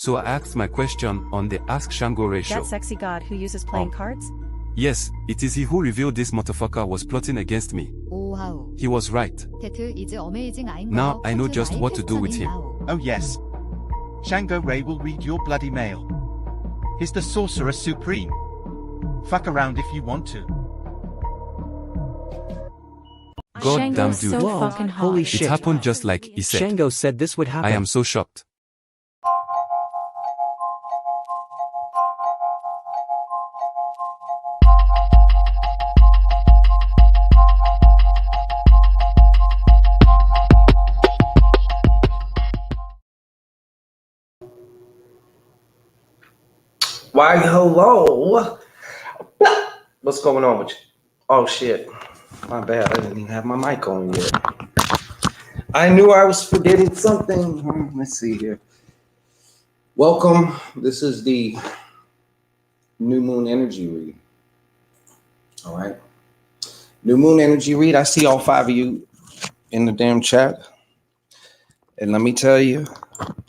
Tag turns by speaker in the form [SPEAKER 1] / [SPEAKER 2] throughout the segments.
[SPEAKER 1] So I asked my question on the Ask Shango show.
[SPEAKER 2] That sexy god who uses playing cards?
[SPEAKER 1] Yes, it is he who revealed this motherfucker was plotting against me.
[SPEAKER 3] 오하우.
[SPEAKER 1] He was right.
[SPEAKER 3] 테트 이즈 어메이징 아잉
[SPEAKER 1] Now I know just what to do with him.
[SPEAKER 4] Oh yes. Shango Ray will read your bloody mail. He's the sorcerer supreme. Fuck around if you want to.
[SPEAKER 1] God damn
[SPEAKER 2] Shango's
[SPEAKER 1] dude.
[SPEAKER 2] so
[SPEAKER 5] Whoa,
[SPEAKER 2] fucking hot.
[SPEAKER 5] holy
[SPEAKER 1] It
[SPEAKER 5] shit.
[SPEAKER 1] happened just like he said.
[SPEAKER 5] Shango said this would happen.
[SPEAKER 1] I am so shocked.
[SPEAKER 6] Why, hello. What's going on with you? Oh, shit. My bad. I didn't even have my mic on yet. I knew I was forgetting something. Let's see here. Welcome. This is the new moon energy read. All right. New moon energy read. I see all 5 of you in the damn chat. And let me tell you,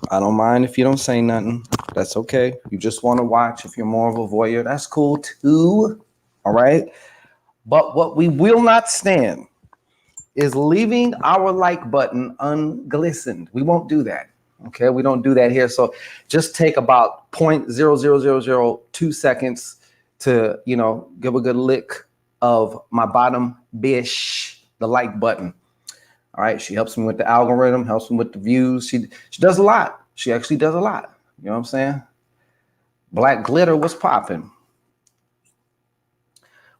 [SPEAKER 6] I don't mind if you don't say nothing. That's okay. You just want to watch. If you're more of a voyeur, that's cool too. All right. But what we will not stand is leaving our like button unglistened. We won't do that. Okay. We don't do that here. So just take about 0.00002 seconds to, give a good lick of my bottom bish, the like button. All right. She helps me with the algorithm, helps me with the views. She does a lot. She actually does a lot. You know what I'm saying? Black glitter, what's popping?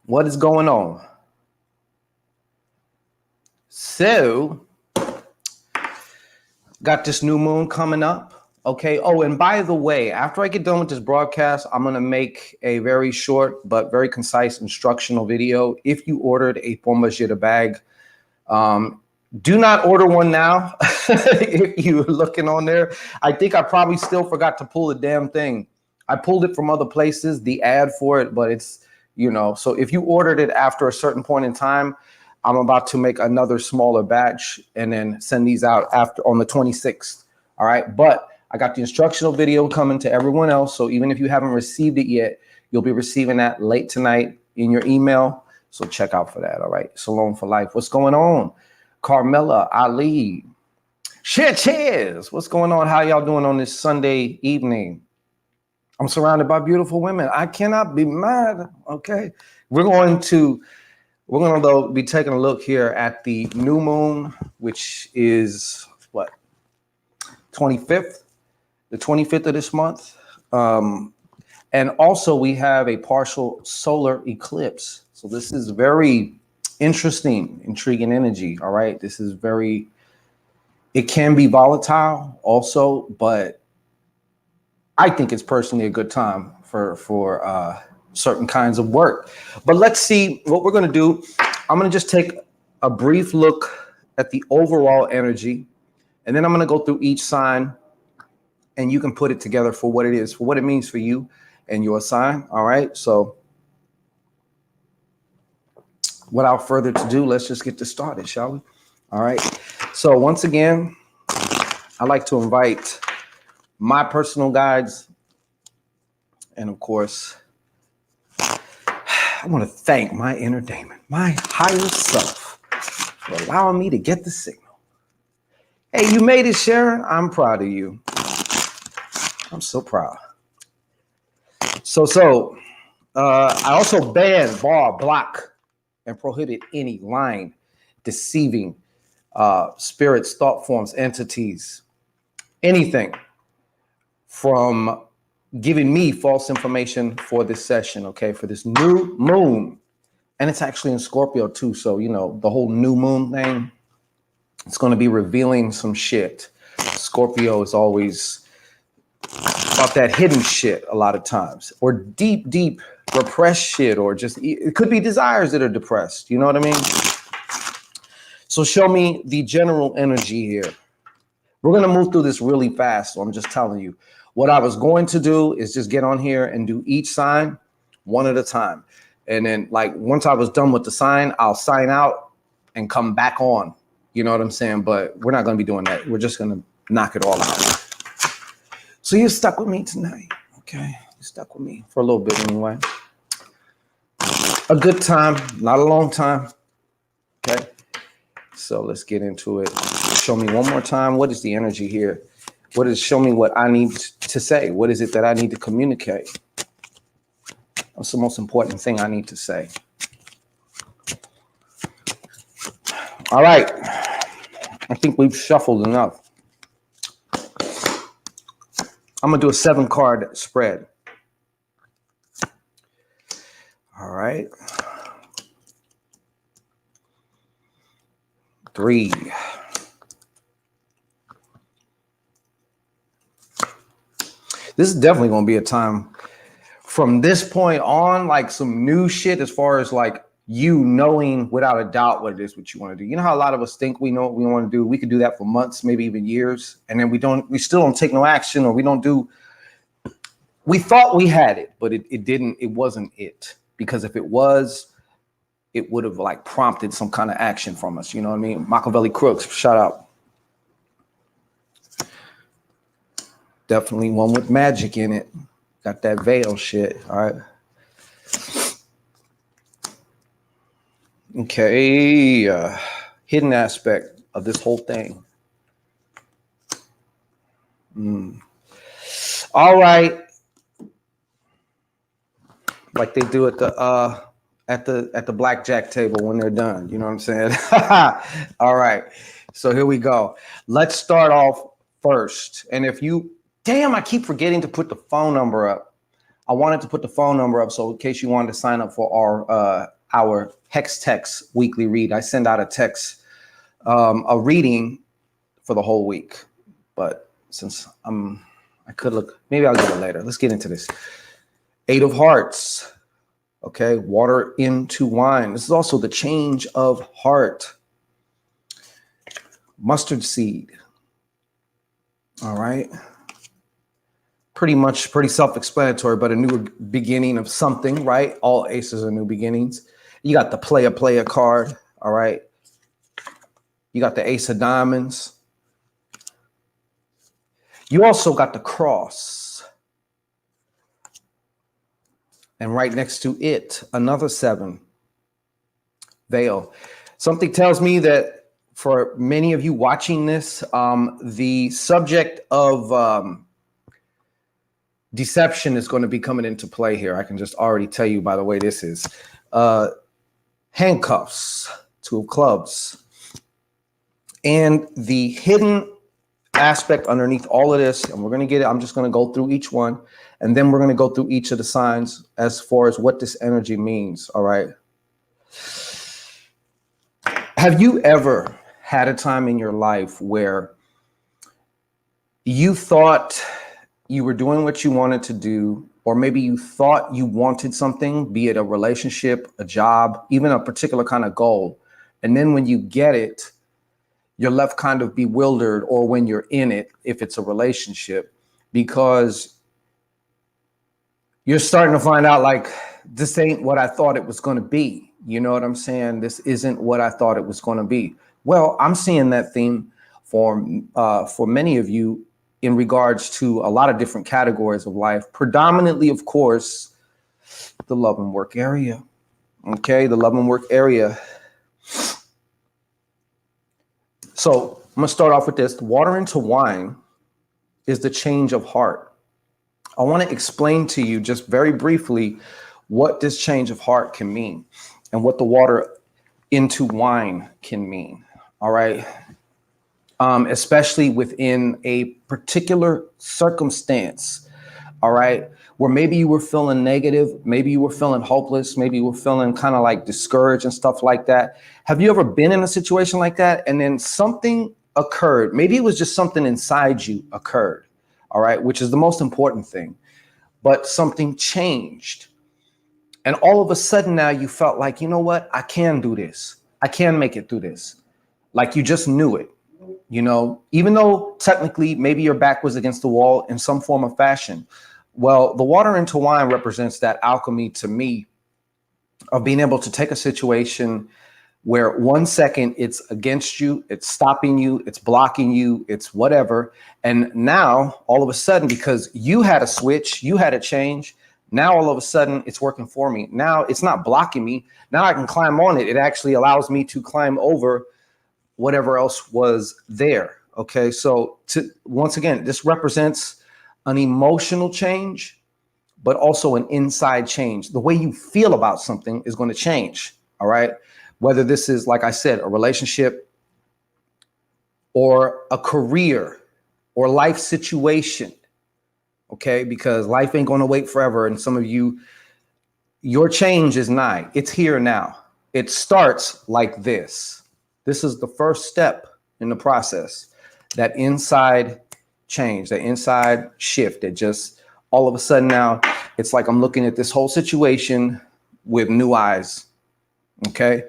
[SPEAKER 6] What is going on? So, got this new moon coming up. Okay. Oh, and by the way, after I get done with this broadcast, I'm going to make a very short but very concise instructional video. If you ordered a Pomba bag, do not order one now. If you're looking on there, I think I probably still forgot to pull the damn thing. I pulled it from other places, the ad for it, but it's, so if you ordered it after a certain point in time, I'm about to make another smaller batch and then send these out after on the 26th. All right. But I got the instructional video coming to everyone else. So even if you haven't received it yet, you'll be receiving that late tonight in your email. So check out for that. All right. Salome for life. What's going on? Carmela, Ali, cheers. What's going on? How y'all doing on this Sunday evening? I'm surrounded by beautiful women. I cannot be mad. Okay. We're going to be taking a look here at the new moon, which is what? 25th, the 25th of this month. And also we have a partial solar eclipse. So this is very interesting, intriguing energy. All right. This is it can be volatile also, but I think it's personally a good time for certain kinds of work. But let's see what we're going to do. I'm going to just take a brief look at the overall energy, and then I'm going to go through each sign and you can put it together for what it is, for what it means for you and your sign. All right. So without further ado, let's just get this started, shall we? All right. So once again, I'd like to invite my personal guides. And of course, I want to thank my inner Damon, my higher self, for allowing me to get the signal. Hey, you made it, Sharon. I'm proud of you. I'm so proud. So I also ban, bar, block, and prohibit any lying, deceiving spirits, thought forms, entities, anything from giving me false information for this session, okay, for this new moon. And it's actually in Scorpio too. So, the whole new moon thing, it's going to be revealing some shit. Scorpio is always about that hidden shit a lot of times, or deep repressed shit, or just, it could be desires that are depressed. You know what I mean? So show me the general energy here. We're going to move through this really fast. So I'm just telling you what I was going to do is just get on here and do each sign one at a time. And then once I was done with the sign, I'll sign out and come back on. You know what I'm saying? But we're not going to be doing that. We're just going to knock it all out. So you're stuck with me tonight. Okay. You're stuck with me for a little bit anyway. A good time, not a long time. Okay. So let's get into it. Show me one more time. What is the energy here? Show me what I need to say. What is it that I need to communicate? What's the most important thing I need to say? All right. I think we've shuffled enough. I'm going to do a 7-card spread. All right. 3. This is definitely going to be a time from this point on, like some new shit as far as like you knowing without a doubt what it is what you want to do. You know how a lot of us think we know what we want to do. We could do that for months, maybe even years, and then we still don't take no action, or we don't do. We thought we had it, but it wasn't it. Because if it was, it would have like prompted some kind of action from us. You know what I mean? Machiavelli Crooks, shout out. Definitely one with magic in it. Got that veil shit. All right. Okay. Hidden aspect of this whole thing. All right. Like they do at the blackjack table when they're done. You know what I'm saying? All right. So here we go. Let's start off first. And if you, damn, I keep forgetting to put the phone number up. I wanted to put the phone number up so in case you wanted to sign up for our Hex Text weekly read. I send out a text, a reading for the whole week. But since I could look, maybe I'll get it later. Let's get into this. 8 of Hearts. Okay, water into wine. This is also the change of heart. Mustard seed. All right. Pretty self-explanatory, but a new beginning of something, right? All aces are new beginnings. You got the player card, all right? You got the ace of diamonds. You also got the cross. And right next to it, another 7. Veil. Something tells me that for many of you watching this, the subject of deception is going to be coming into play here. I can just already tell you by the way this is. Handcuffs, 2 of clubs. And the hidden aspect underneath all of this, and we're going to get it, I'm just going to go through each one, and then we're going to go through each of the signs as far as what this energy means, all right? Have you ever had a time in your life where you thought you were doing what you wanted to do, or maybe you thought you wanted something, be it a relationship, a job, even a particular kind of goal, and then when you get it, you're left kind of bewildered, or when you're in it, if it's a relationship, because you're starting to find out like, this ain't what I thought it was going to be. You know what I'm saying? This isn't what I thought it was going to be. Well, I'm seeing that theme for many of you in regards to a lot of different categories of life, predominantly, of course, the love and work area. Okay, the love and work area. So I'm going to start off with this. Water into wine is the change of heart. I want to explain to you just very briefly what this change of heart can mean and what the water into wine can mean. All right. Especially within a particular circumstance. All right. Where maybe you were feeling negative, maybe you were feeling hopeless, maybe you were feeling kind of like discouraged and stuff like that. Have you ever been in a situation like that and then something occurred? Maybe it was just something inside you occurred, all right, which is the most important thing, but something changed. And all of a sudden now you felt like, you know what, I can do this. I can make it through this. Like you just knew it, you know, even though technically maybe your back was against the wall in some form of fashion. Well, the water into wine represents that alchemy to me of being able to take a situation where 1 second it's against you, it's stopping you, it's blocking you, it's whatever. And now all of a sudden, because you had a switch, you had a change, now all of a sudden it's working for me. Now it's not blocking me. Now I can climb on it. It actually allows me to climb over whatever else was there. Okay, so once again, this represents an emotional change, but also an inside change. The way you feel about something is going to change. All right. Whether this is, like I said, a relationship or a career or life situation. Okay, because life ain't going to wait forever. And some of you, your change is nigh. It's here now. It starts like this. This is the first step in the process. That inside change, that inside shift, that just all of a sudden now it's like I'm looking at this whole situation with new eyes. Okay,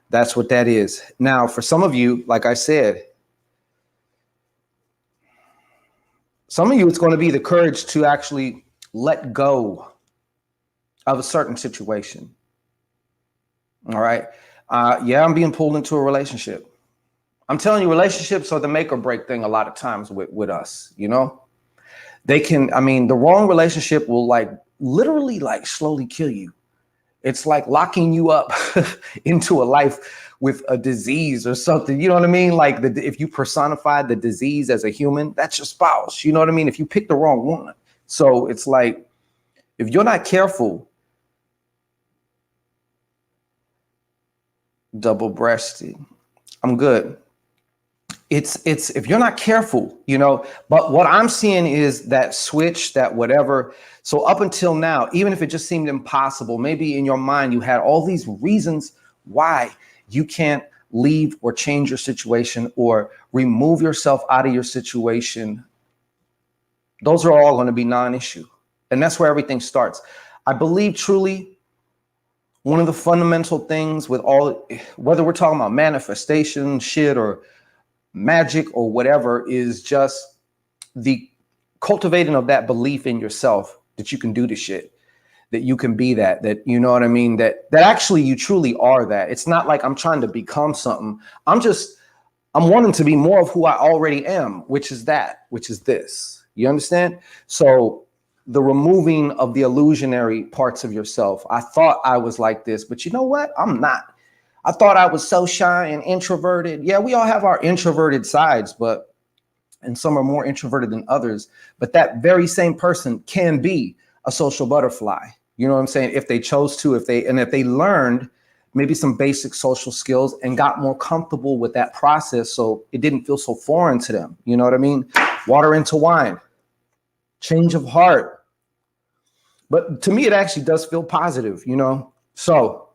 [SPEAKER 6] that's what that is. Now, for some of you, like I said, some of you, it's going to be the courage to actually let go of a certain situation. All right. Yeah, I'm being pulled into a relationship. I'm telling you, relationships are the make or break thing a lot of times with us, you know. They can, I mean, the wrong relationship will like literally like slowly kill you. It's like locking you up into a life with a disease or something. You know what I mean? Like if you personify the disease as a human, that's your spouse. You know what I mean? If you pick the wrong one. So it's like, if you're not careful, double-breasted, I'm good. It's if you're not careful, you know, but what I'm seeing is that switch, that whatever. So up until now, even if it just seemed impossible, maybe in your mind, you had all these reasons why you can't leave or change your situation or remove yourself out of your situation. Those are all going to be non-issue. And that's where everything starts. I believe truly one of the fundamental things with all, whether we're talking about manifestation shit or magic or whatever, is just the cultivating of that belief in yourself that you can do the shit, that you can be that, you know what I mean? That actually you truly are that. It's not like I'm trying to become something. I'm wanting to be more of who I already am, which is this. You understand? So the removing of the illusionary parts of yourself. I thought I was like this, but you know what? I'm not. I thought I was so shy and introverted. Yeah, we all have our introverted sides, and some are more introverted than others. But that very same person can be a social butterfly. You know what I'm saying? If they chose to, if they learned maybe some basic social skills and got more comfortable with that process, so it didn't feel so foreign to them. You know what I mean? Water into wine, change of heart. But to me, it actually does feel positive, you know? So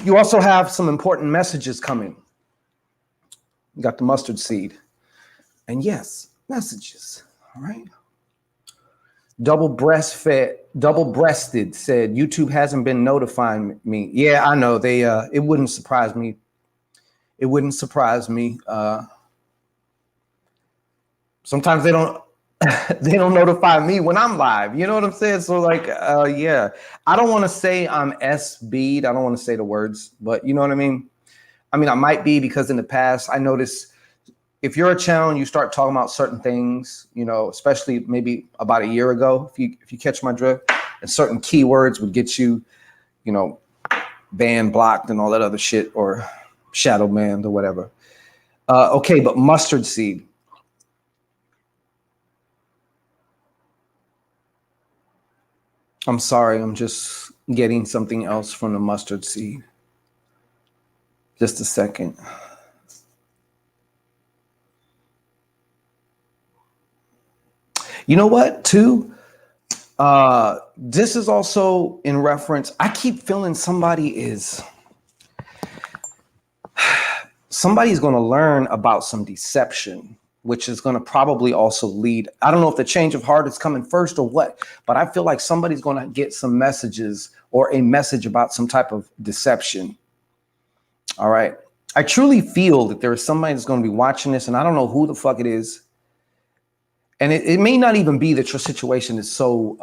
[SPEAKER 6] you also have some important messages coming. You got the mustard seed. And yes, messages. All right. Double-breasted said YouTube hasn't been notifying me. Yeah, I know. They it wouldn't surprise me. It wouldn't surprise me. Sometimes they don't notify me when I'm live. You know what I'm saying? So like, yeah, I don't want to say I'm SB'd. I don't want to say the words, but you know what I mean? I mean, I might be, because in the past I noticed if you're a channel and you start talking about certain things, you know, especially maybe about a year ago, if you catch my drift, and certain keywords would get you, you know, banned, blocked, and all that other shit, or shadow banned or whatever. Okay, but mustard seed. I'm sorry, I'm just getting something else from the mustard seed. Just a second. You know what, too? This is also in reference. I keep feeling somebody's going to learn about some deception, which is going to probably also lead. I don't know if the change of heart is coming first or what, but I feel like somebody's going to get some messages or a message about some type of deception. All right. I truly feel that there is somebody that's going to be watching this, and I don't know who the fuck it is. And it may not even be that your situation is so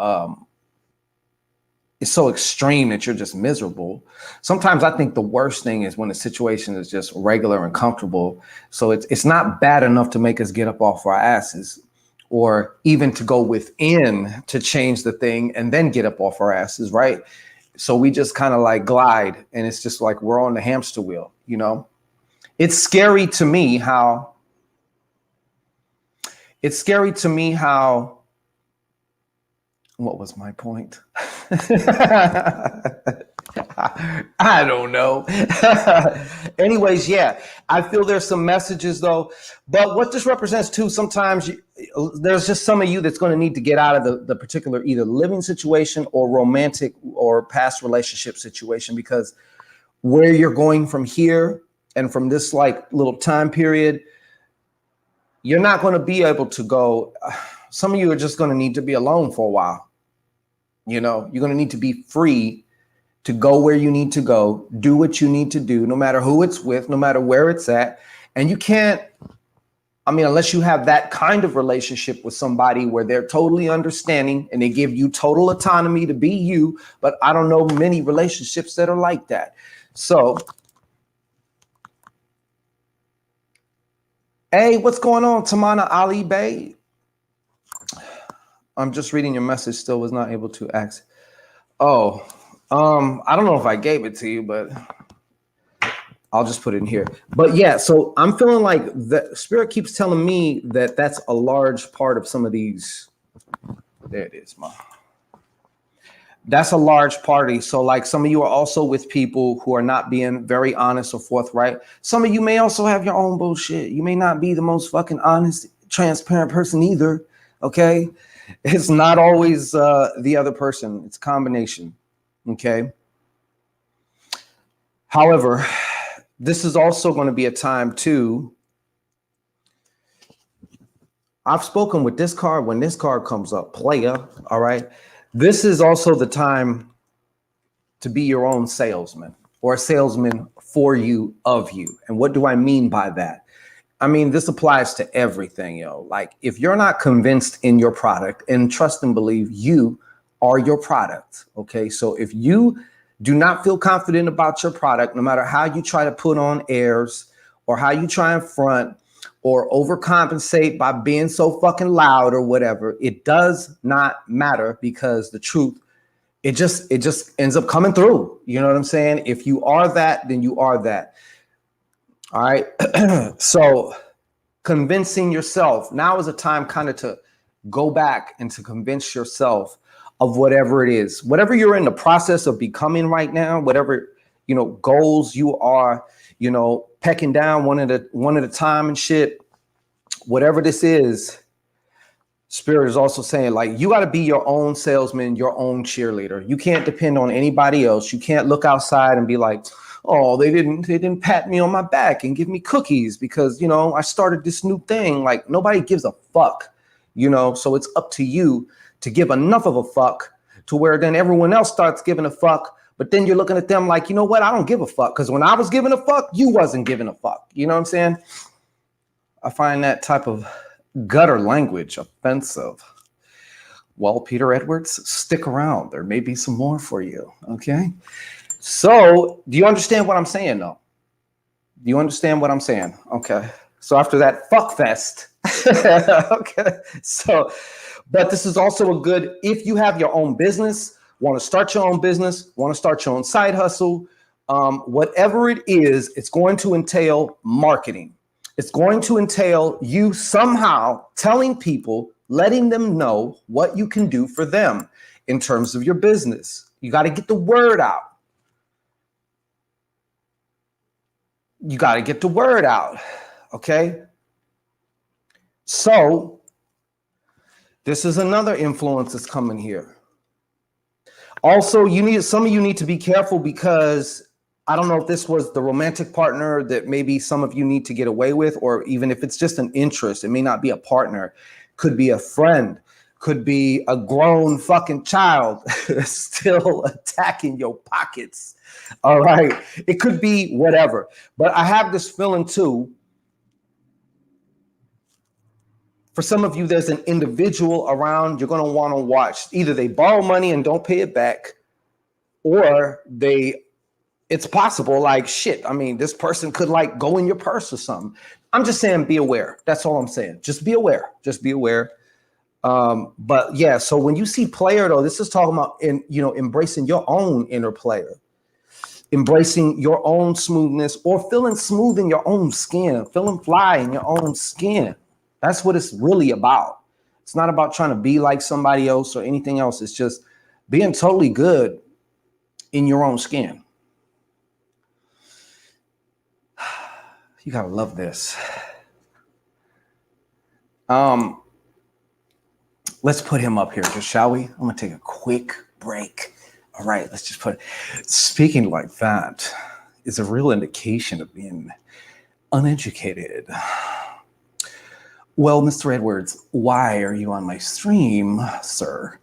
[SPEAKER 6] is so extreme that you're just miserable. Sometimes I think the worst thing is when the situation is just regular and comfortable. So it's not bad enough to make us get up off our asses, or even to go within to change the thing and then get up off our asses, right? So we just kind of like glide, and it's just like we're on the hamster wheel, you know? It's scary to me how what was my point? I don't know. Anyways, yeah, I feel there's some messages though, but what this represents too, sometimes there's just some of you that's going to need to get out of the particular either living situation or romantic or past relationship situation, because where you're going from here and from this like little time period, you're not going to be able to go. Some of you are just going to need to be alone for a while. You know, you're going to need to be free to go where you need to go, do what you need to do, no matter who it's with, no matter where it's at. And you can't, I mean, unless you have that kind of relationship with somebody where they're totally understanding and they give you total autonomy to be you. But I don't know many relationships that are like that. So, hey, what's going on, Tamana Ali Bay? I'm just reading your message. Still was not able to access. Oh, I don't know if I gave it to you, but I'll just put it in here. But yeah, so I'm feeling like the spirit keeps telling me that that's a large part of some of these. There it is, Mom. That's a large party. So like some of you are also with people who are not being very honest or forthright. Some of you may also have your own bullshit. You may not be the most fucking honest, transparent person either. Okay. It's not always the other person. It's a combination. Okay. However, this is also going to be a time too. I've spoken with this card when this card comes up, player. All right. This is also the time to be your own salesman, or a salesman for you, of you. And what do I mean by that? I mean, this applies to everything, yo. Like, if you're not convinced in your product, and trust and believe you are your product, okay? So if you do not feel confident about your product, no matter how you try to put on airs or how you try and front or overcompensate by being so fucking loud or whatever, it does not matter, because the truth, it just ends up coming through. You know what I'm saying? If you are that, then you are that. All right. So convincing yourself, now is a time kind of to go back and to convince yourself of whatever it is, whatever you're in the process of becoming right now, whatever, you know, goals you are, you know, pecking down one at a time and shit, whatever this is. Spirit is also saying, like, you got to be your own salesman, your own cheerleader. You can't depend on anybody else. You can't look outside and be like, oh, they didn't pat me on my back and give me cookies because, you know, I started this new thing. Like, nobody gives a fuck, you know, so it's up to you to give enough of a fuck to where then everyone else starts giving a fuck. But then you're looking at them like, you know what? I don't give a fuck, because when I was giving a fuck, you wasn't giving a fuck. You know what I'm saying? I find that type of gutter language offensive. Well, Peter Edwards, stick around. There may be some more for you. Okay. So do you understand what I'm saying, though? Do you understand what I'm saying? Okay. So after that fuck fest, okay. So, but this is also a good, if you have your own business, want to start your own business, want to start your own side hustle, whatever it is, it's going to entail marketing. It's going to entail you somehow telling people, letting them know what you can do for them in terms of your business. You got to get the word out. You got to get the word out. Okay. So this is another influence that's coming here. Also, some of you need to be careful, because I don't know if this was the romantic partner that maybe some of you need to get away with, or even if it's just an interest, it may not be a partner, could be a friend, could be a grown fucking child still attacking your pockets. All right. It could be whatever. But I have this feeling too, for some of you, there's an individual around you're going to want to watch. Either they borrow money and don't pay it back, or it's possible, like, shit, I mean, this person could like go in your purse or something. I'm just saying, be aware. That's all I'm saying. Just be aware. Just be aware. But yeah, so when you see player though, this is talking about embracing your own inner player, embracing your own smoothness, or feeling smooth in your own skin, feeling fly in your own skin. That's what it's really about. It's not about trying to be like somebody else or anything else. It's just being totally good in your own skin. You gotta love this. Let's put him up here, just shall we? I'm gonna take a quick break. All right, let's just put it. Speaking like that is a real indication of being uneducated. Well, Mr. Edwards, why are you on my stream, sir,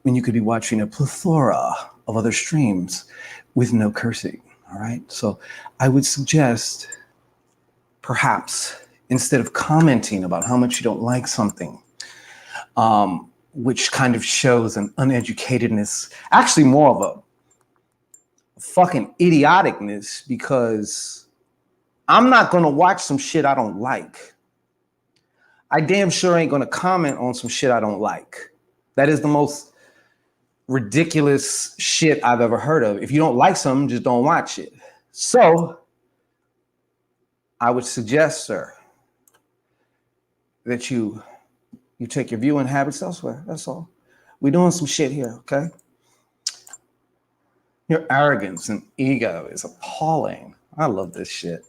[SPEAKER 6] when you could be watching a plethora of other streams with no cursing? All right, so I would suggest perhaps instead of commenting about how much you don't like something, which kind of shows an uneducatedness, actually more of a fucking idioticness, because I'm not going to watch some shit I don't like. I damn sure ain't going to comment on some shit I don't like. That is the most ridiculous shit I've ever heard of. If you don't like something, just don't watch it. So I would suggest, sir, that you take your viewing habits elsewhere. That's all. We're doing some shit here, okay? Your arrogance and ego is appalling. I love this shit.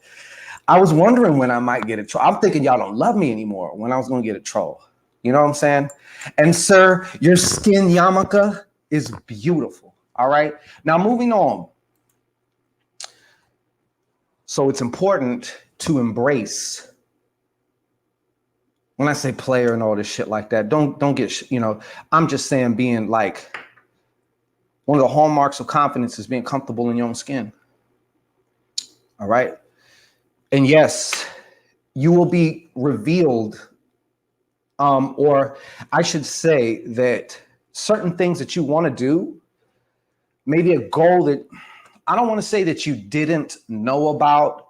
[SPEAKER 6] I was wondering when I might get a troll. I'm thinking y'all don't love me anymore, when I was going to get a troll. You know what I'm saying? And sir, your skin yarmulke is beautiful. All right. Now moving on. So it's important to embrace. When I say player and all this shit like that, don't get, I'm just saying being like, one of the hallmarks of confidence is being comfortable in your own skin. All right. And yes, you will be revealed, or I should say that certain things that you want to do, maybe a goal that I don't want to say that you didn't know about,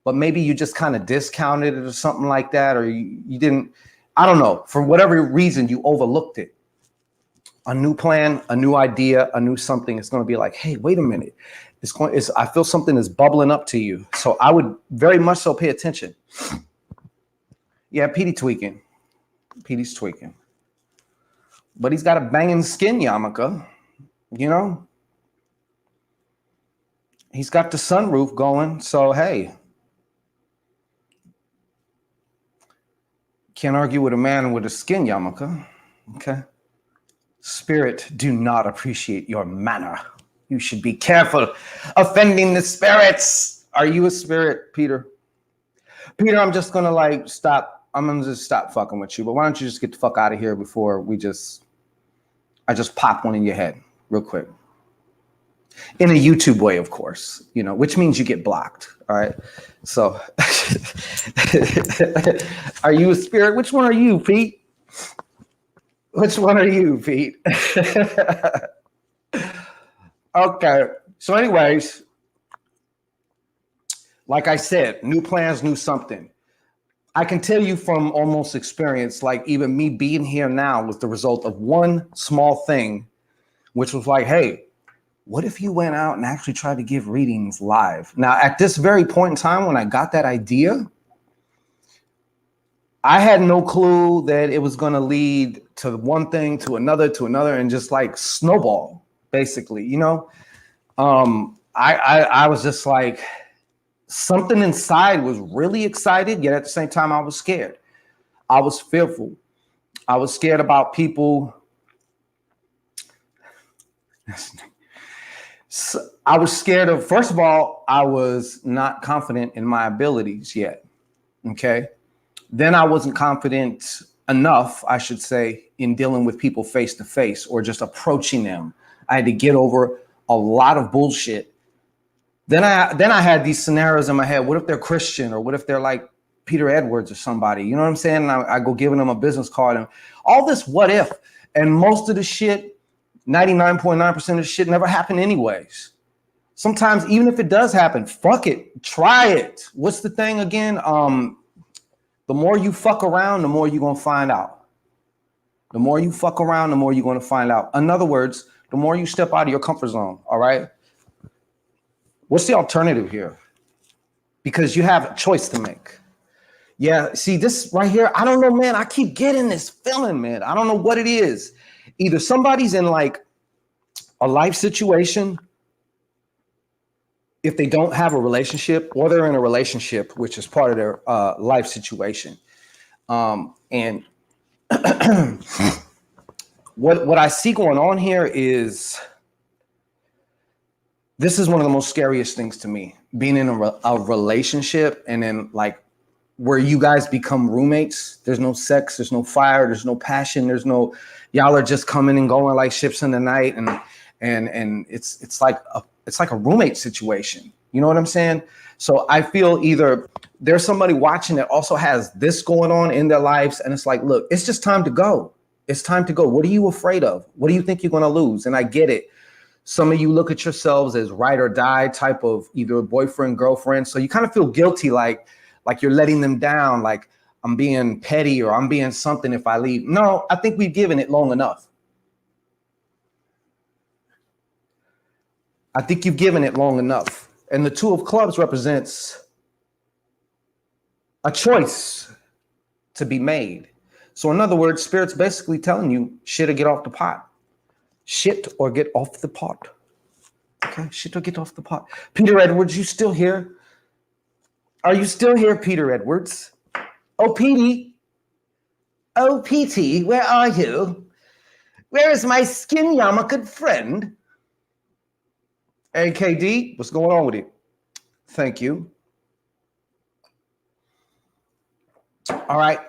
[SPEAKER 6] but maybe you just kind of discounted it or something like that, or you didn't, I don't know, for whatever reason, you overlooked it. A new plan, a new idea, a new something is going to be like, hey, wait a minute. I feel something is bubbling up to you. So I would very much so pay attention. Yeah, Petey's tweaking. Petey's tweaking. But he's got a banging skin yarmulke, He's got the sunroof going, so hey. Can't argue with a man with a skin yarmulke, okay? Spirit, do not appreciate your manner. You should be careful offending the spirits. Are you a spirit, Peter? Peter, I'm just gonna stop. I'm gonna just stop fucking with you. But why don't you just get the fuck out of here before I just pop one in your head real quick. In a YouTube way, of course, which means you get blocked. All right. So are you a spirit? Which one are you, Pete? Which one are you, Pete? Okay. So anyways, like I said, new plans, new something. I can tell you from almost experience, like even me being here now was the result of one small thing, which was like, hey, what if you went out and actually tried to give readings live? Now, at this very point in time, when I got that idea, I had no clue that it was going to lead to one thing, to another, and just like snowball, basically, I was just like, something inside was really excited, yet at the same time, I was scared. I was fearful. I was scared about people. So I was scared of, first of all, I was not confident in my abilities yet. Okay. Then I wasn't confident enough, I should say, in dealing with people face to face or just approaching them. I had to get over a lot of bullshit. Then I had these scenarios in my head. What if they're Christian, or what if they're like Peter Edwards or somebody? You know what I'm saying? And I go giving them a business card and all this what if. And most of the shit 99.9% of shit never happen anyways. Sometimes even if it does happen, fuck it, try it. What's the thing again? The more you fuck around, the more you're gonna find out. The more you fuck around, the more you're gonna find out. In other words, the more you step out of your comfort zone, all right? What's the alternative here? Because you have a choice to make. Yeah, see this right here, I don't know, man. I keep getting this feeling, man. I don't know what it is. Either somebody's in like a life situation, if they don't have a relationship, or they're in a relationship, which is part of their life situation. And what I see going on here is, this is one of the most scariest things to me, being in a relationship and then like where you guys become roommates. There's no sex, there's no fire, there's no passion, there's no, y'all are just coming and going like ships in the night, and it's like a roommate situation. You know what I'm saying? So I feel either there's somebody watching that also has this going on in their lives, and it's like, look, it's just time to go. It's time to go. What are you afraid of? What do you think you're going to lose? And I get it. Some of you look at yourselves as ride or die type of either boyfriend, girlfriend. So you kind of feel guilty, like you're letting them down, like I'm being petty or I'm being something if I leave. No, I think we've given it long enough. I think you've given it long enough. And the Two of Clubs represents a choice to be made. So in other words, Spirit's basically telling you shit or get off the pot. Shit or get off the pot. Okay, shit or get off the pot. Peter Edwards, you still here? Are you still here, Peter Edwards? Oh, Petey. Oh, Petey, where are you? Where is my skin yarmulke friend? AKD, what's going on with it? Thank you. All right.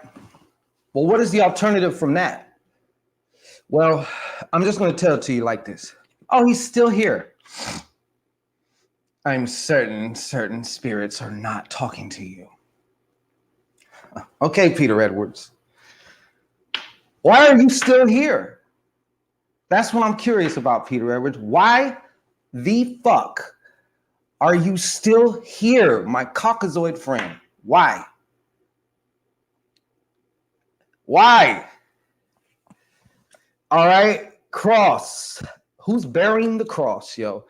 [SPEAKER 6] Well, what is the alternative from that? Well, I'm just going to tell it to you like this. Oh, he's still here. I'm certain spirits are not talking to you. Okay, Peter Edwards. Why are you still here? That's what I'm curious about, Peter Edwards. Why the fuck are you still here, my Caucasoid friend? Why? Why? All right, cross. Who's bearing the cross, yo?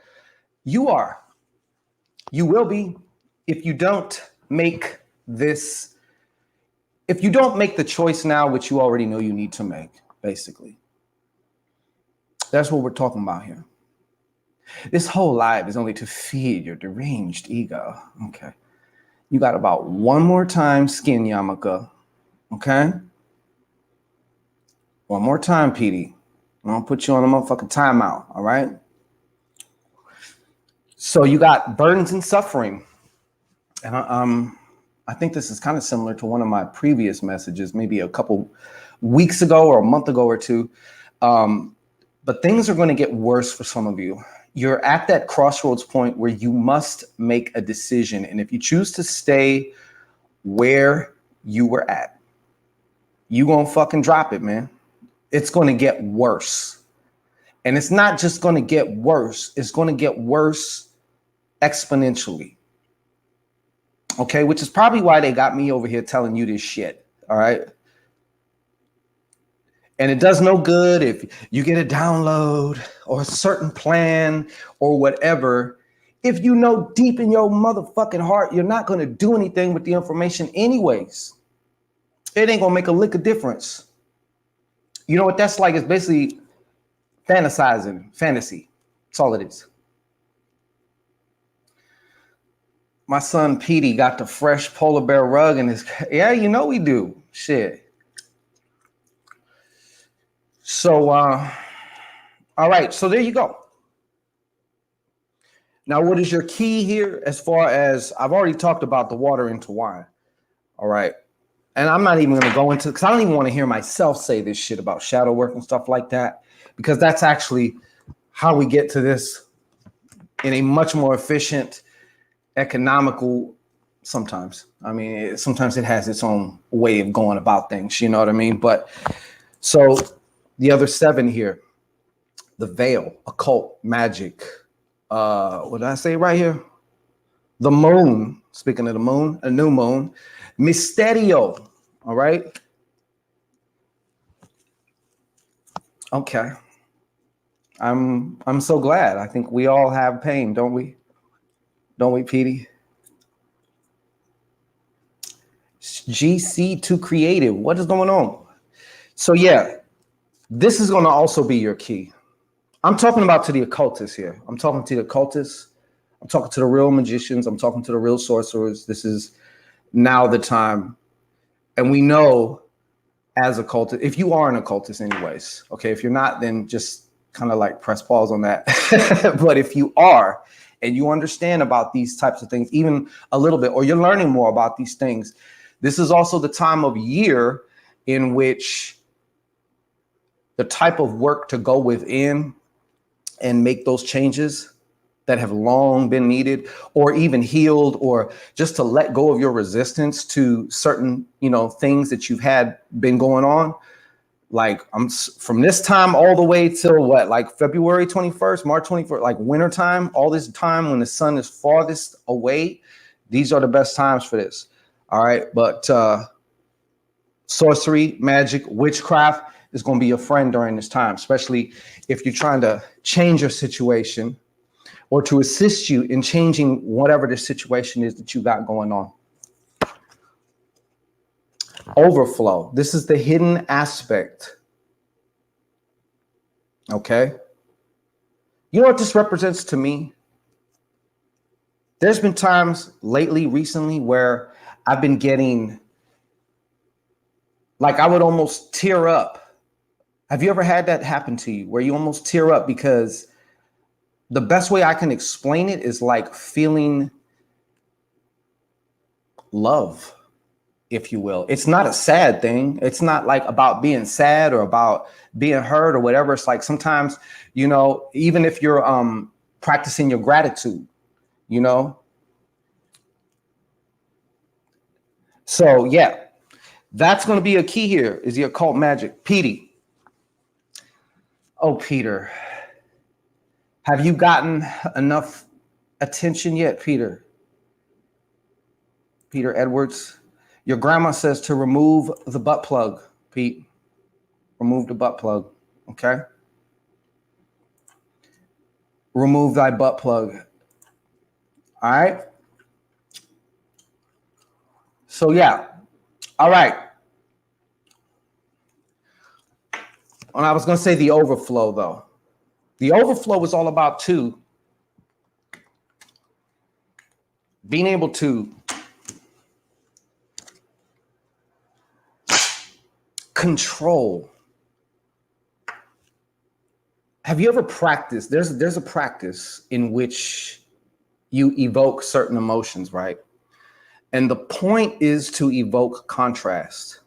[SPEAKER 6] You are. You will be if you don't make this, if you don't make the choice now, which you already know you need to make, basically. That's what we're talking about here. This whole life is only to feed your deranged ego. Okay. You got about one more time, skin yarmulke. Okay. One more time, Petey. I'm gonna put you on a motherfucking timeout. All right. So you got burdens and suffering. And I think this is kind of similar to one of my previous messages, maybe a couple weeks ago or a month ago or two. But things are going to get worse for some of you. You're at that crossroads point where you must make a decision. And if you choose to stay where you were at, you gonna fucking drop it, man. It's going to get worse. And it's not just going to get worse. It's going to get worse exponentially. Okay, which is probably why they got me over here telling you this shit. All right. And it does no good if you get a download or a certain plan or whatever. If you know deep in your motherfucking heart, you're not going to do anything with the information anyways. It ain't going to make a lick of difference. You know what that's like? It's basically fantasizing, fantasy. That's all it is. My son Petey got the fresh polar bear rug in his. Yeah, you know we do. Shit. So, all right. So there you go. Now, what is your key here? As far as I've already talked about the water into wine. All right. And I'm not even going to go into, because I don't even want to hear myself say this shit about shadow work and stuff like that, because that's actually how we get to this in a much more efficient, economical, sometimes. I mean, sometimes it has its own way of going about things, you know what I mean? But so the other 7 here, the veil, occult, magic. What did I say right here? The moon. Speaking of the moon, a new moon. Misterio. All right. Okay. I'm so glad. I think we all have pain, don't we? Don't we, Petey? GC2 creative. What is going on? So yeah, this is going to also be your key. I'm talking about to the occultists here. I'm talking to the occultists. I'm talking to the real magicians. I'm talking to the real sorcerers. This is now the time. And we know as occultists, if you are an occultist anyways, okay, if you're not, then just kind of like press pause on that. But if you are, and you understand about these types of things, even a little bit, or you're learning more about these things, this is also the time of year in which the type of work to go within and make those changes that have long been needed, or even healed, or just to let go of your resistance to certain, things that you've had been going on. Like I'm from this time all the way till what, like February 21st, March 21st, like winter time, all this time when the sun is farthest away. These are the best times for this. All right. But sorcery, magic, witchcraft is going to be your friend during this time, especially if you're trying to change your situation or to assist you in changing whatever the situation is that you got going on. Overflow. This is the hidden aspect. Okay. You know what this represents to me? There's been times recently, where I've been getting, like, I would almost tear up. Have you ever had that happen to you where you almost tear up? Because the best way I can explain it is like feeling love, if you will. It's not a sad thing. It's not like about being sad or about being hurt or whatever. It's like sometimes, even if you're practicing your gratitude, So yeah, that's going to be a key here, is the occult magic. Petey. Oh, Peter. Have you gotten enough attention yet, Peter? Peter Edwards. Your grandma says to remove the butt plug, Pete. Remove the butt plug, okay? Remove thy butt plug. All right? So, yeah. All right. And I was going to say the overflow, though. The overflow is all about, too, being able to control. Have you ever practiced? There's a practice in which you evoke certain emotions, right? And the point is to evoke contrast.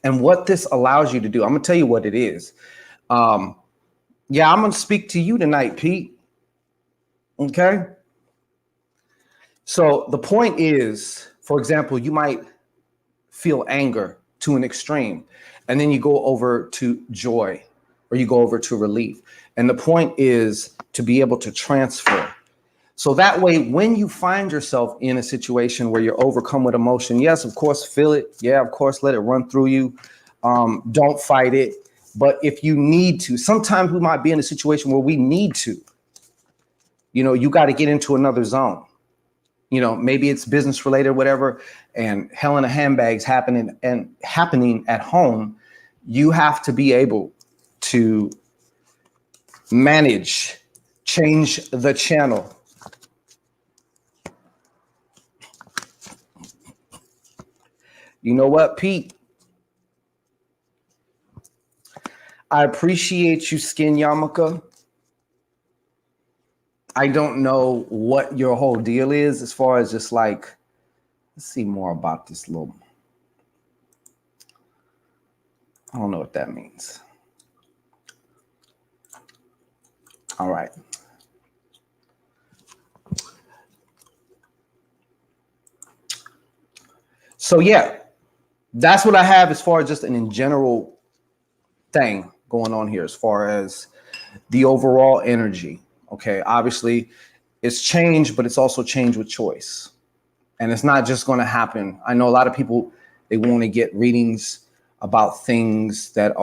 [SPEAKER 6] And what this allows you to do, I'm going to tell you what it is. Yeah, I'm going to speak to you tonight, Pete. Okay? So the point is, for example, you might feel anger to an extreme, and then you go over to joy, or you go over to relief. And the point is to be able to transfer. So that way, when you find yourself in a situation where you're overcome with emotion, yes, of course, feel it. Yeah, of course, let it run through you. Don't fight it. But if you need to, sometimes we might be in a situation where we need to, you got to get into another zone. Maybe it's business related, whatever, and hell in a handbags happening at home. You have to be able to manage, change the channel. You know what, Pete? I appreciate you, Skin Yamaka. I don't know what your whole deal is as far as just like, let's see more about this little. I don't know what that means. All right. So yeah, that's what I have as far as just an in general thing going on here as far as the overall energy. Okay, obviously it's change, but it's also change with choice. And it's not just going to happen. I know a lot of people, they want to get readings about things that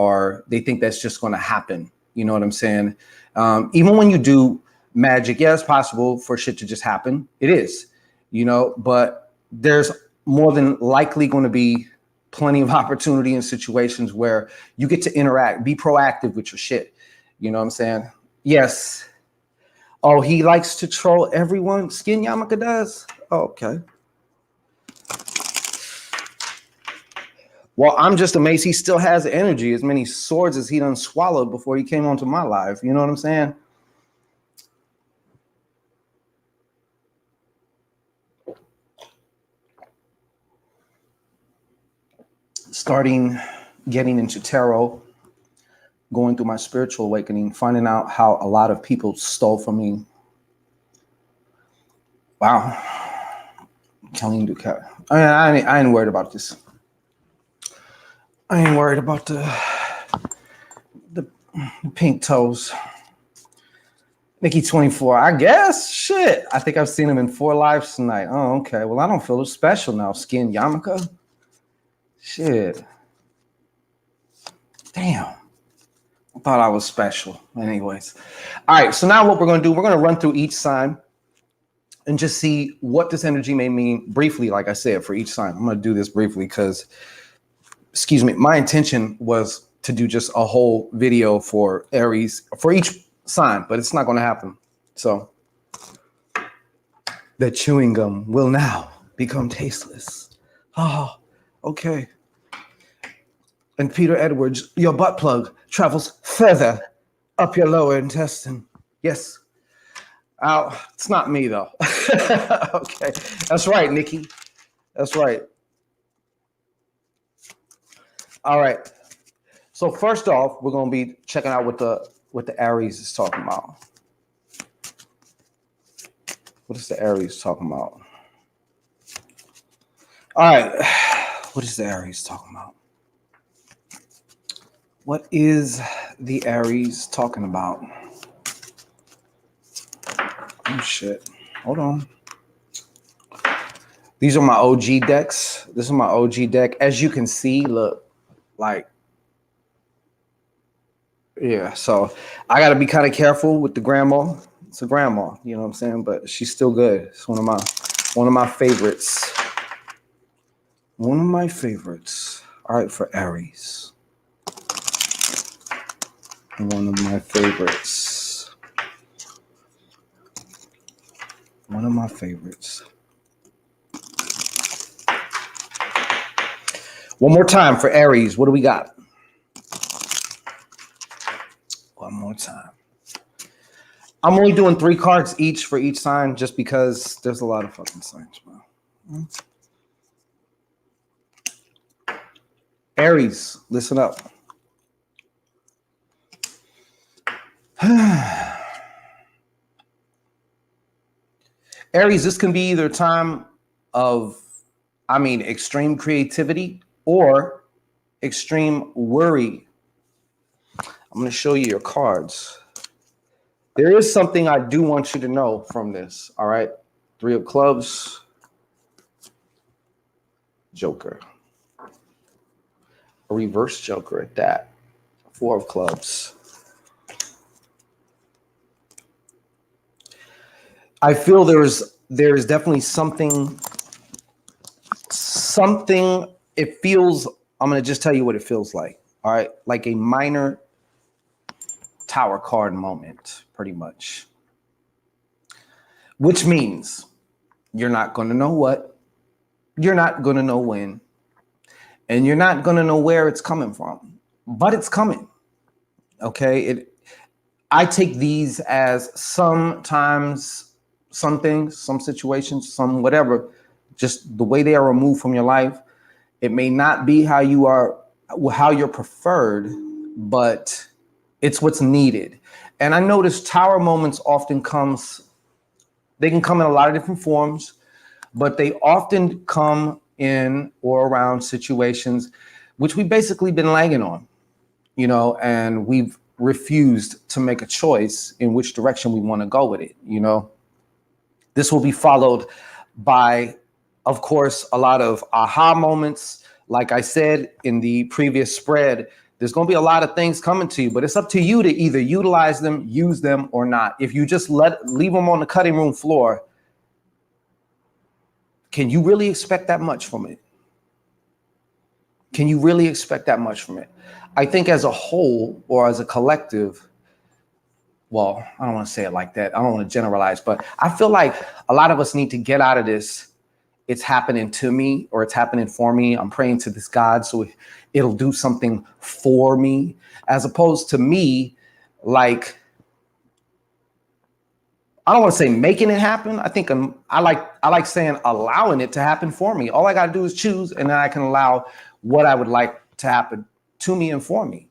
[SPEAKER 6] they think that's just going to happen. You know what I'm saying? Even when you do magic, yeah, it's possible for shit to just happen. It is, you know, but there's more than likely going to be plenty of opportunity in situations where you get to interact, be proactive with your shit. You know what I'm saying? Yes. Oh, he likes to troll everyone. Skin Yamaka does. Oh, okay. Well, I'm just amazed he still has energy, as many swords as he done swallowed before he came onto my live. You know what I'm saying? Getting into tarot, going through my spiritual awakening, finding out how a lot of people stole from me. Wow. Kelly Ducat. I ain't worried about this. I ain't worried about the pink toes. Nikki 24. I guess. Shit. I think I've seen him in 4 lives tonight. Oh, okay. Well, I don't feel special now. Skin Yamaka. Shit. Damn. I thought I was special. Anyways. All right. So now what we're going to do, we're going to run through each sign and just see what this energy may mean briefly, like I said, for each sign. I'm going to do this briefly because, excuse me, my intention was to do just a whole video for Aries, for each sign, but it's not going to happen. So the chewing gum will now become tasteless. Oh, okay. And Peter Edwards, your butt plug travels further up your lower intestine. Yes. It's not me, though. Okay. That's right, Nikki. That's right. All right. So first off, we're going to be checking out what the Aries is talking about. What is the Aries talking about? All right. What is the Aries talking about? What is the Aries talking about? Oh, shit. Hold on. These are my OG decks. This is my OG deck. As you can see, look, like, yeah. So I got to be kind of careful with the grandma. It's a grandma, you know what I'm saying? But she's still good. It's one of my favorites. One of my favorites. All right, for Aries. One of my favorites. One of my favorites. One more time for Aries. What do we got? One more time. I'm only doing 3 cards each for each sign just because there's a lot of fucking signs, bro. Aries, listen up. Aries, this can be either a time of, extreme creativity or extreme worry. I'm going to show you your cards. There is something I do want you to know from this. All right. 3 of clubs. Joker. A reverse Joker at that. 4 of clubs. I feel there is definitely something, it feels, I'm going to just tell you what it feels like. All right. Like a minor Tower card moment, pretty much. Which means you're not going to know what, you're not going to know when, and you're not going to know where it's coming from, but it's coming. Okay. I take these as sometimes some things, some situations, some whatever, just the way they are removed from your life. It may not be how you're preferred, but it's what's needed. And I notice Tower moments often they can come in a lot of different forms, but they often come in or around situations which we've basically been lagging on, you know, and we've refused to make a choice in which direction we want to go with it. You know, this will be followed by, of course, a lot of aha moments. Like I said in the previous spread, there's going to be a lot of things coming to you, but it's up to you to either utilize them, use them, or not. If you just leave them on the cutting room floor, can you really expect that much from it? Can you really expect that much from it? I think as a whole or as a collective, well, I don't want to say it like that. I don't want to generalize, but I feel like a lot of us need to get out of this. It's happening to me or it's happening for me. I'm praying to this God so it'll do something for me, as opposed to me, like, I don't want to say making it happen. I think I like saying allowing it to happen for me. All I got to do is choose, and then I can allow what I would like to happen to me and for me.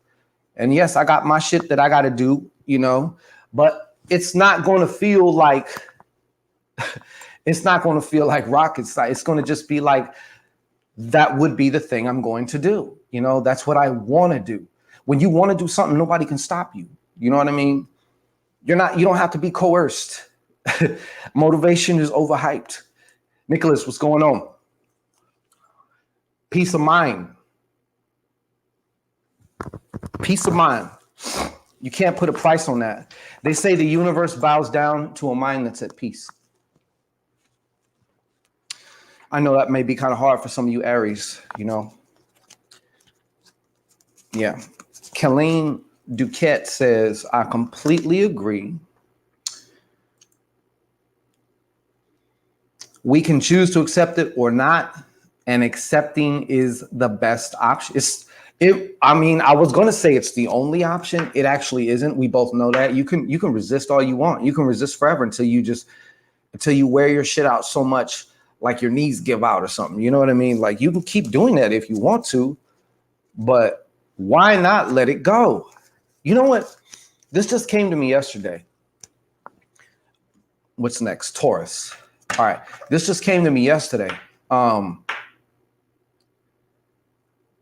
[SPEAKER 6] And yes, I got my shit that I got to do, you know, but it's not going to feel like it's not going to feel like rocket science. It's going to just be like, that would be the thing I'm going to do. You know, that's what I want to do. When you want to do something, nobody can stop you. You know what I mean? You don't have to be coerced. Motivation is overhyped. Nicholas, what's going on? Peace of mind. Peace of mind. You can't put a price on that. They say the universe bows down to a mind that's at peace. I know that may be kind of hard for some of you Aries, you know. Yeah. Colleen Duquette says, I completely agree. We can choose to accept it or not, and accepting is the best option. I was going to say it's the only option. It actually isn't. We both know that. You can resist all you want. You can resist forever until you wear your shit out so much, like your knees give out or something. You know what I mean? Like, you can keep doing that if you want to, but why not let it go? You know what? This just came to me yesterday. What's next? Taurus. All right. This just came to me yesterday.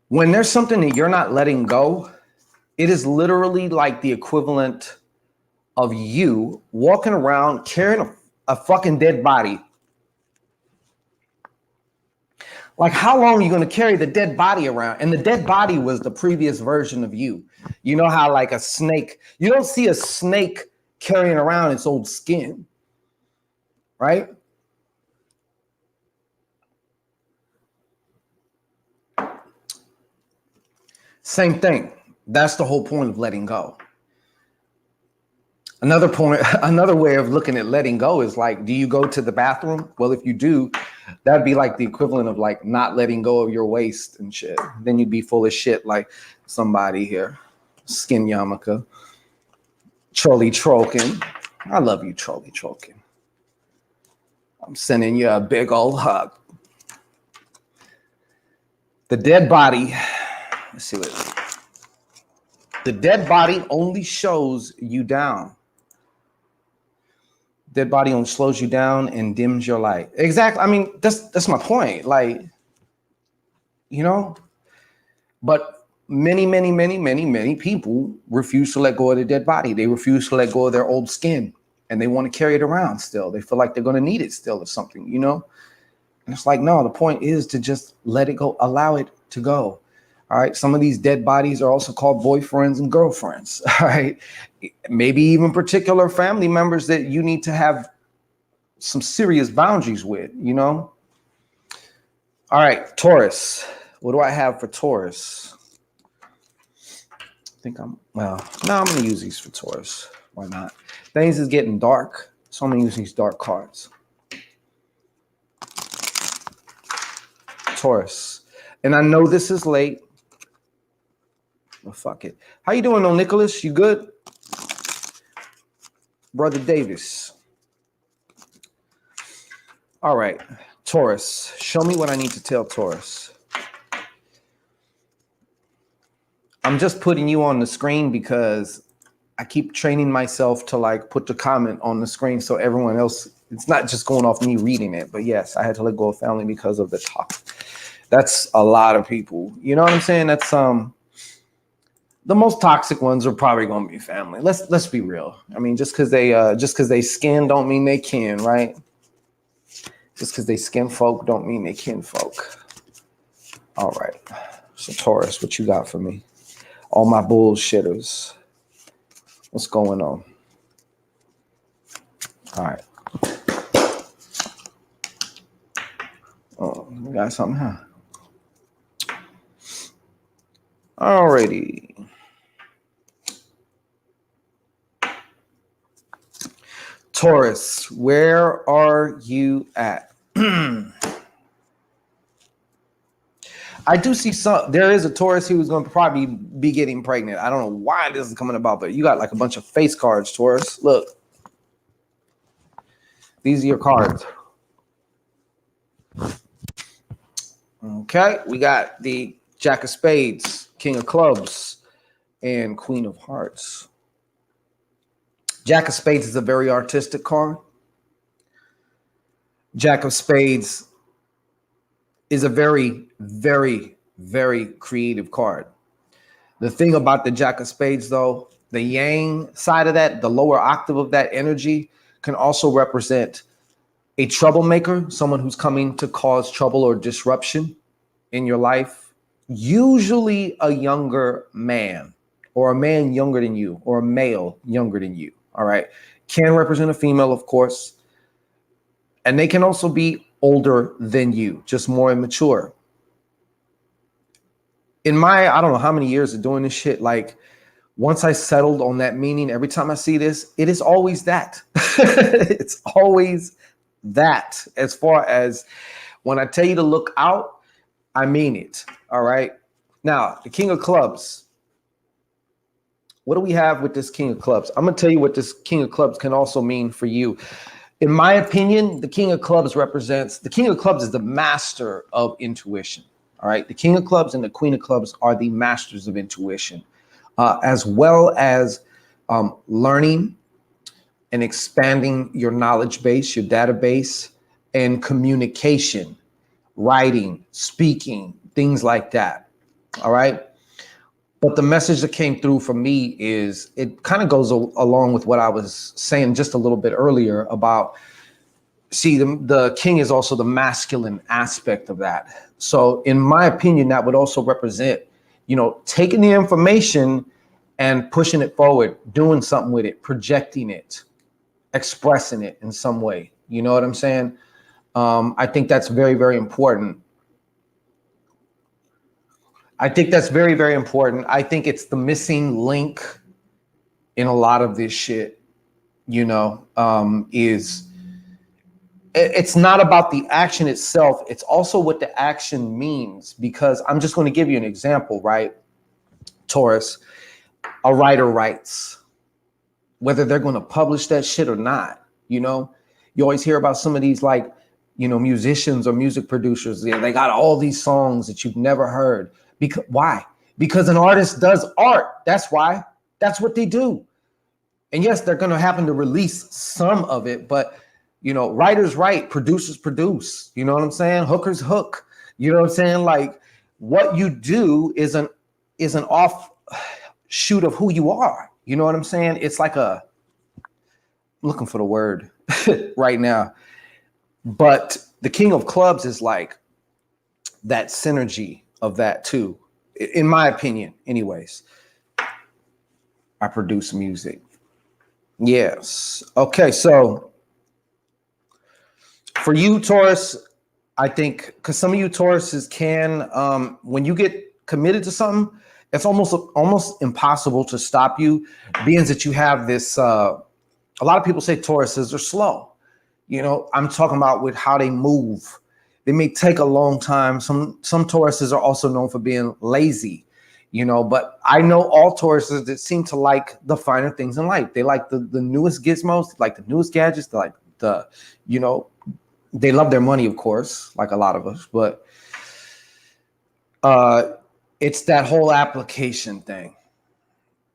[SPEAKER 6] When there's something that you're not letting go, it is literally like the equivalent of you walking around carrying a fucking dead body. Like, how long are you going to carry the dead body around? And the dead body was the previous version of you. You know how, like, a snake, you don't see a snake carrying around its old skin, right? Same thing. That's the whole point of letting go. Another way of looking at letting go is like, do you go to the bathroom? Well, if you do, that'd be like the equivalent of like not letting go of your waist and shit. Then you'd be full of shit like somebody here. Skin Yamaka. Trolley Troken. I love you, Trolley Troken. I'm sending you a big old hug. The dead body. Let's see what it is. The dead body only shows you down. Dead body only slows you down and dims your light. Exactly. I mean, that's my point. Like, you know, but many people refuse to let go of their dead body. They refuse to let go of their old skin, and they want to carry it around still. They feel like they're going to need it still or something, you know? And it's like, no, the point is to just let it go, allow it to go. All right. Some of these dead bodies are also called boyfriends and girlfriends. All right. Maybe even particular family members that you need to have some serious boundaries with, you know? All right. Taurus. What do I have for Taurus? I think I'm going to use these for Taurus. Why not? Things is getting dark, so I'm going to use these dark cards. Taurus. And I know this is late. Well, fuck it. How you doing, though, Nicholas? You good? Brother Davis. All right. Taurus. Show me what I need to tell Taurus. I'm just putting you on the screen because I keep training myself to like put the comment on the screen so everyone else, it's not just going off me reading it. But yes, I had to let go of family because of the talk. That's a lot of people. You know what I'm saying? That's the most toxic ones are probably going to be family. Let's be real. I mean, just because they skin don't mean they kin, right? Just because they skin folk don't mean they kin folk. All right. So Taurus, what you got for me? All my bullshitters. What's going on? All right. Oh, we got something, huh? Alrighty. Taurus, where are you at? I do see there is a Taurus who's going to probably be getting pregnant. I don't know why this is coming about, but you got like a bunch of face cards, Taurus. Look. These are your cards. Okay, we got the Jack of Spades, King of Clubs, and Queen of Hearts. Jack of Spades is a very artistic card. Jack of Spades is a very, very, very creative card. The thing about the Jack of Spades, though, the yang side of that, the lower octave of that energy, can also represent a troublemaker, someone who's coming to cause trouble or disruption in your life, usually a younger man or a man younger than you or a male younger than you. All right. Can represent a female, of course. And they can also be older than you, just more immature. In my, I don't know how many years of doing this shit, like once I settled on that meaning, every time I see this, it is always that. It's always that. As far as when I tell you to look out, I mean it. All right. Now, the King of Clubs. What do we have with this King of Clubs? I'm going to tell you what this King of Clubs can also mean for you. In my opinion, the King of Clubs is the master of intuition. All right. The King of Clubs and the Queen of Clubs are the masters of intuition, as well as learning and expanding your knowledge base, your database, and communication, writing, speaking, things like that. All right. But the message that came through for me is it kind of goes along with what I was saying just a little bit earlier about, see, the king is also the masculine aspect of that. So in my opinion, that would also represent, taking the information and pushing it forward, doing something with it, projecting it, expressing it in some way. You know what I'm saying? I think that's very, very important. I think that's very, very important. I think it's the missing link in a lot of this shit, is it's not about the action itself. It's also what the action means, because I'm just going to give you an example, right? Taurus, a writer writes, whether they're going to publish that shit or not. You always hear about some of these musicians or music producers. They got all these songs that you've never heard. Why? Because an artist does art. That's why. That's what they do. And yes, they're going to happen to release some of it, but writers write, producers produce. You know what I'm saying? Hookers hook. You know what I'm saying? Like, what you do is an offshoot of who you are. You know what I'm saying? It's like I'm looking for the word right now. But the King of Clubs is like that synergy of that too, in my opinion. Anyways, I produce music. Yes. Okay. So for you, Taurus, I think, because some of you Tauruses can, when you get committed to something, it's almost impossible to stop you, being that you have this. A lot of people say Tauruses are slow. I'm talking about with how they move. They may take a long time. Some Tauruses are also known for being lazy, but I know all Tauruses that seem to like the finer things in life. They like the newest gizmos, like the newest gadgets, they like they love their money, of course, like a lot of us, but it's that whole application thing.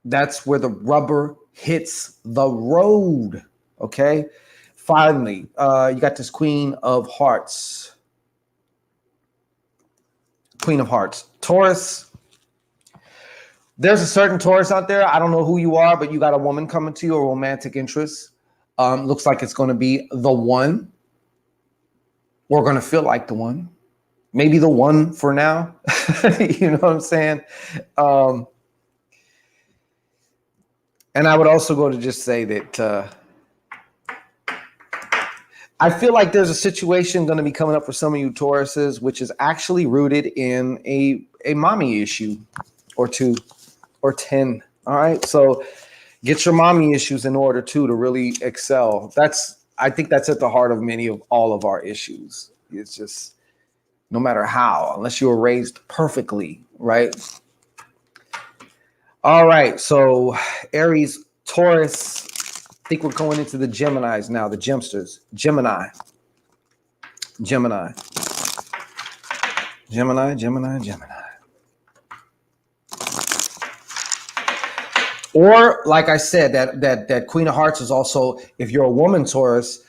[SPEAKER 6] That's where the rubber hits the road. Okay. Finally, you got this Queen of Hearts. Queen of Hearts. Taurus, There's a certain Taurus out there. I don't know who you are, but you got a woman coming to you, a romantic interest. Looks like it's going to be the one. We're going to feel like the one. Maybe the one for now. You know what I'm saying? And I would also go to just say that I feel like there's a situation going to be coming up for some of you Tauruses, which is actually rooted in a mommy issue or 2 or 10. All right. So get your mommy issues in order too, to really excel. I think that's at the heart of many of all of our issues. It's just no matter how, unless you were raised perfectly, right? All right. So Aries, Taurus, I think we're going into the Geminis now, the Gemsters. Gemini. Or like I said, that Queen of Hearts is also, if you're a woman Taurus,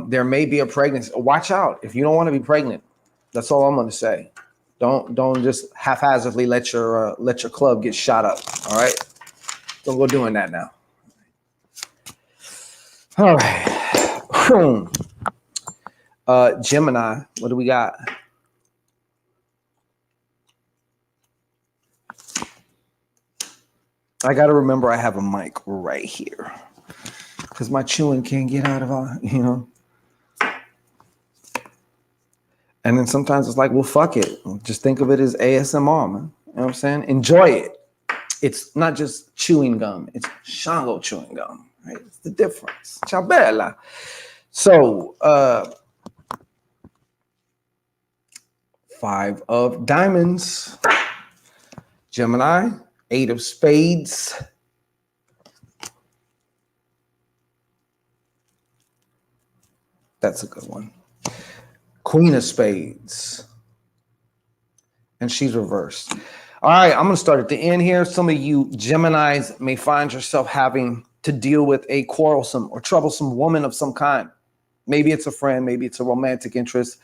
[SPEAKER 6] there may be a pregnancy. Watch out if you don't want to be pregnant. That's all I'm going to say. Don't just haphazardly let your club get shot up. All right, don't go doing that now. All right, Gemini. What do we got? I got to remember I have a mic right here because my chewing can't get out of you know. And then sometimes it's like, well, fuck it. Just think of it as ASMR, man. You know what I'm saying? Enjoy it. It's not just chewing gum. It's Shango chewing gum, right? It's the difference. Ciao bella. So, 5 of diamonds. Gemini, 8 of spades. That's a good one. Queen of spades. And she's reversed. All right, I'm going to start at the end here. Some of you Geminis may find yourself having to deal with a quarrelsome or troublesome woman of some kind. Maybe it's a friend. Maybe it's a romantic interest.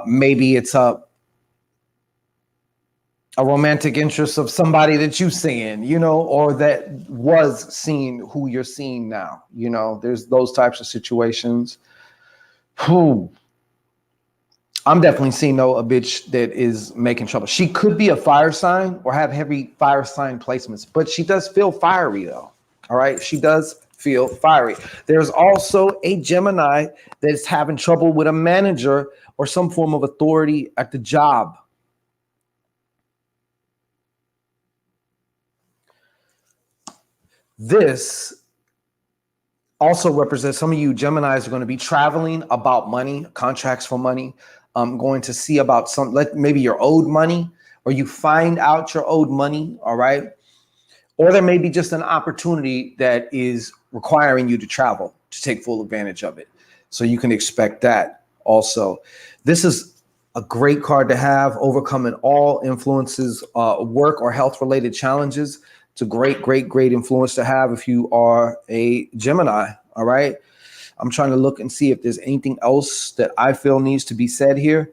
[SPEAKER 6] Maybe it's a romantic interest of somebody that you've seen, you know, or that was seen who you're seeing now. You know, there's those types of situations. I'm definitely seeing a bitch that is making trouble. She could be a fire sign or have heavy fire sign placements, but she does feel fiery though. All right. She does feel fiery. There's also a Gemini that's having trouble with a manager or some form of authority at the job. This also represents some of you Geminis are going to be traveling about money, contracts for money. Going to see about maybe you're owed money or you find out you're owed money. All right. Or there may be just an opportunity that is requiring you to travel to take full advantage of it. So you can expect that also. This is a great card to have, overcoming all influences, work or health related challenges. It's a great, great, great influence to have if you are a Gemini. All right. I'm trying to look and see if there's anything else that I feel needs to be said here.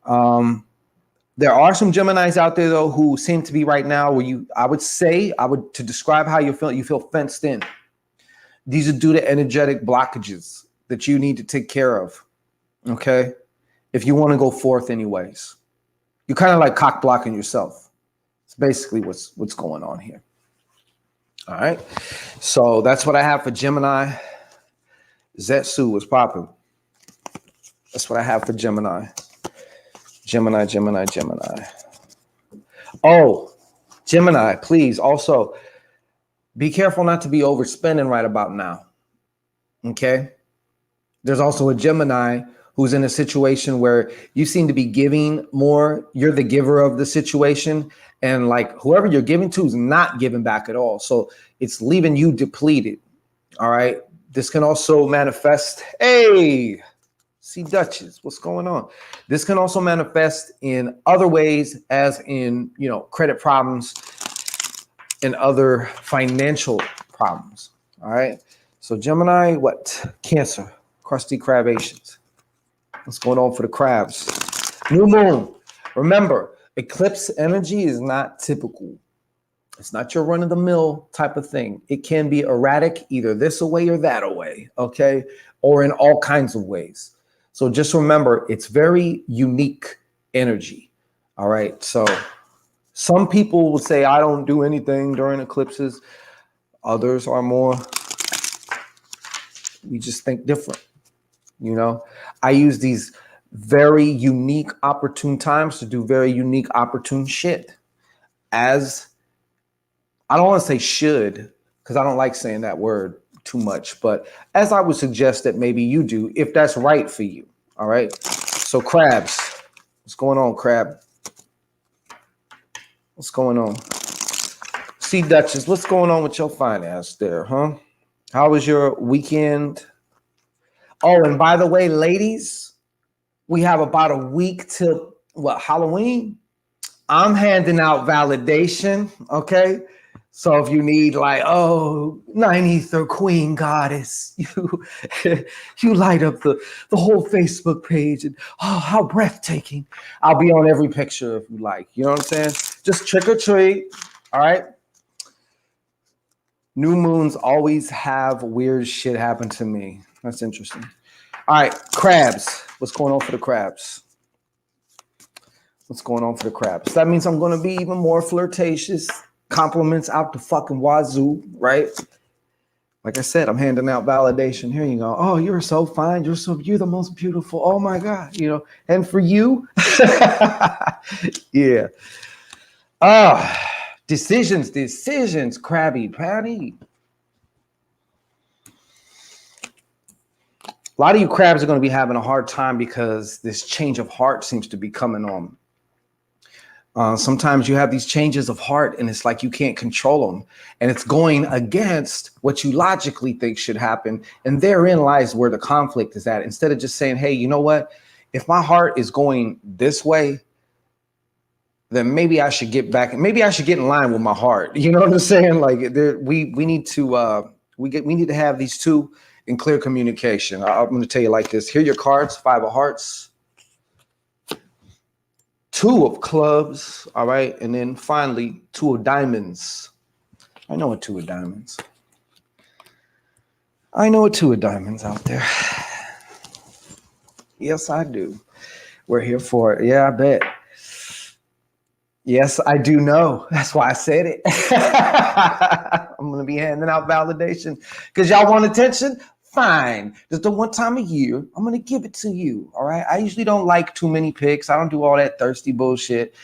[SPEAKER 6] There are some Geminis out there, though, who seem to be right now where to describe how you feel fenced in. These are due to energetic blockages that you need to take care of. OK, if you want to go forth anyways, you're kind of like cock blocking yourself. It's basically what's going on here. All right. So that's what I have for Gemini. Zetsu was popping. That's what I have for Gemini. Gemini. Oh, Gemini, please also be careful not to be overspending right about now. Okay. There's also a Gemini who's in a situation where you seem to be giving more. You're the giver of the situation. And like whoever you're giving to is not giving back at all. So it's leaving you depleted. All right. This can also manifest. Hey, see Duchess, what's going on? This can also manifest in other ways, as in, you know, credit problems and other financial problems. All right. So Gemini, what? Cancer, crusty crabaceans. What's going on for the crabs? New moon. Remember, eclipse energy is not typical. It's not your run-of-the-mill type of thing. It can be erratic, either this away or that away, okay? Or in all kinds of ways. So just remember, it's very unique energy, all right? So some people will say, I don't do anything during eclipses. Others are more, we just think different, you know? I use these very unique, opportune times to do very unique, opportune shit. As I don't want to say should, because I don't like saying that word too much, but as I would suggest that maybe you do, if that's right for you. All right. So crabs, what's going on, crab? What's going on? See, Duchess, what's going on with your finance there, huh? How was your weekend? Oh, and by the way, ladies, we have about a week till what, Halloween? I'm handing out validation, okay? So if you need like, oh, 9th queen goddess, you light up the whole Facebook page and oh, how breathtaking. I'll be on every picture if you like. You know what I'm saying? Just trick or treat, all right? New moons always have weird shit happen to me. That's interesting. All right, crabs. What's going on for the crabs? What's going on for the crabs? That means I'm going to be even more flirtatious. Compliments out the fucking wazoo, right? Like I said, I'm handing out validation. Here you go. Oh, you're so fine. You're the most beautiful. Oh my God, you know. And for you, yeah. Decisions, Krabby Patty. A lot of you crabs are going to be having a hard time because this change of heart seems to be coming on. Sometimes you have these changes of heart and it's like you can't control them. And it's going against what you logically think should happen. And therein lies where the conflict is at. Instead of just saying, hey, you know what? If my heart is going this way, then maybe I should get back. Maybe I should get in line with my heart. You know what I'm saying? Like we need to we need to have these two in clear communication. I'm going to tell you like this. Here are your cards: 5 of hearts, 2 of clubs, all right, and then finally 2 of diamonds. I know a 2 of diamonds. I know a 2 of diamonds out there. Yes, I do. We're here for it. Yeah, I bet. Yes, I do know. That's why I said it. I'm going to be handing out validation because y'all want attention. Fine. Just the one time a year, I'm going to give it to you. All right. I usually don't like too many picks. I don't do all that thirsty bullshit.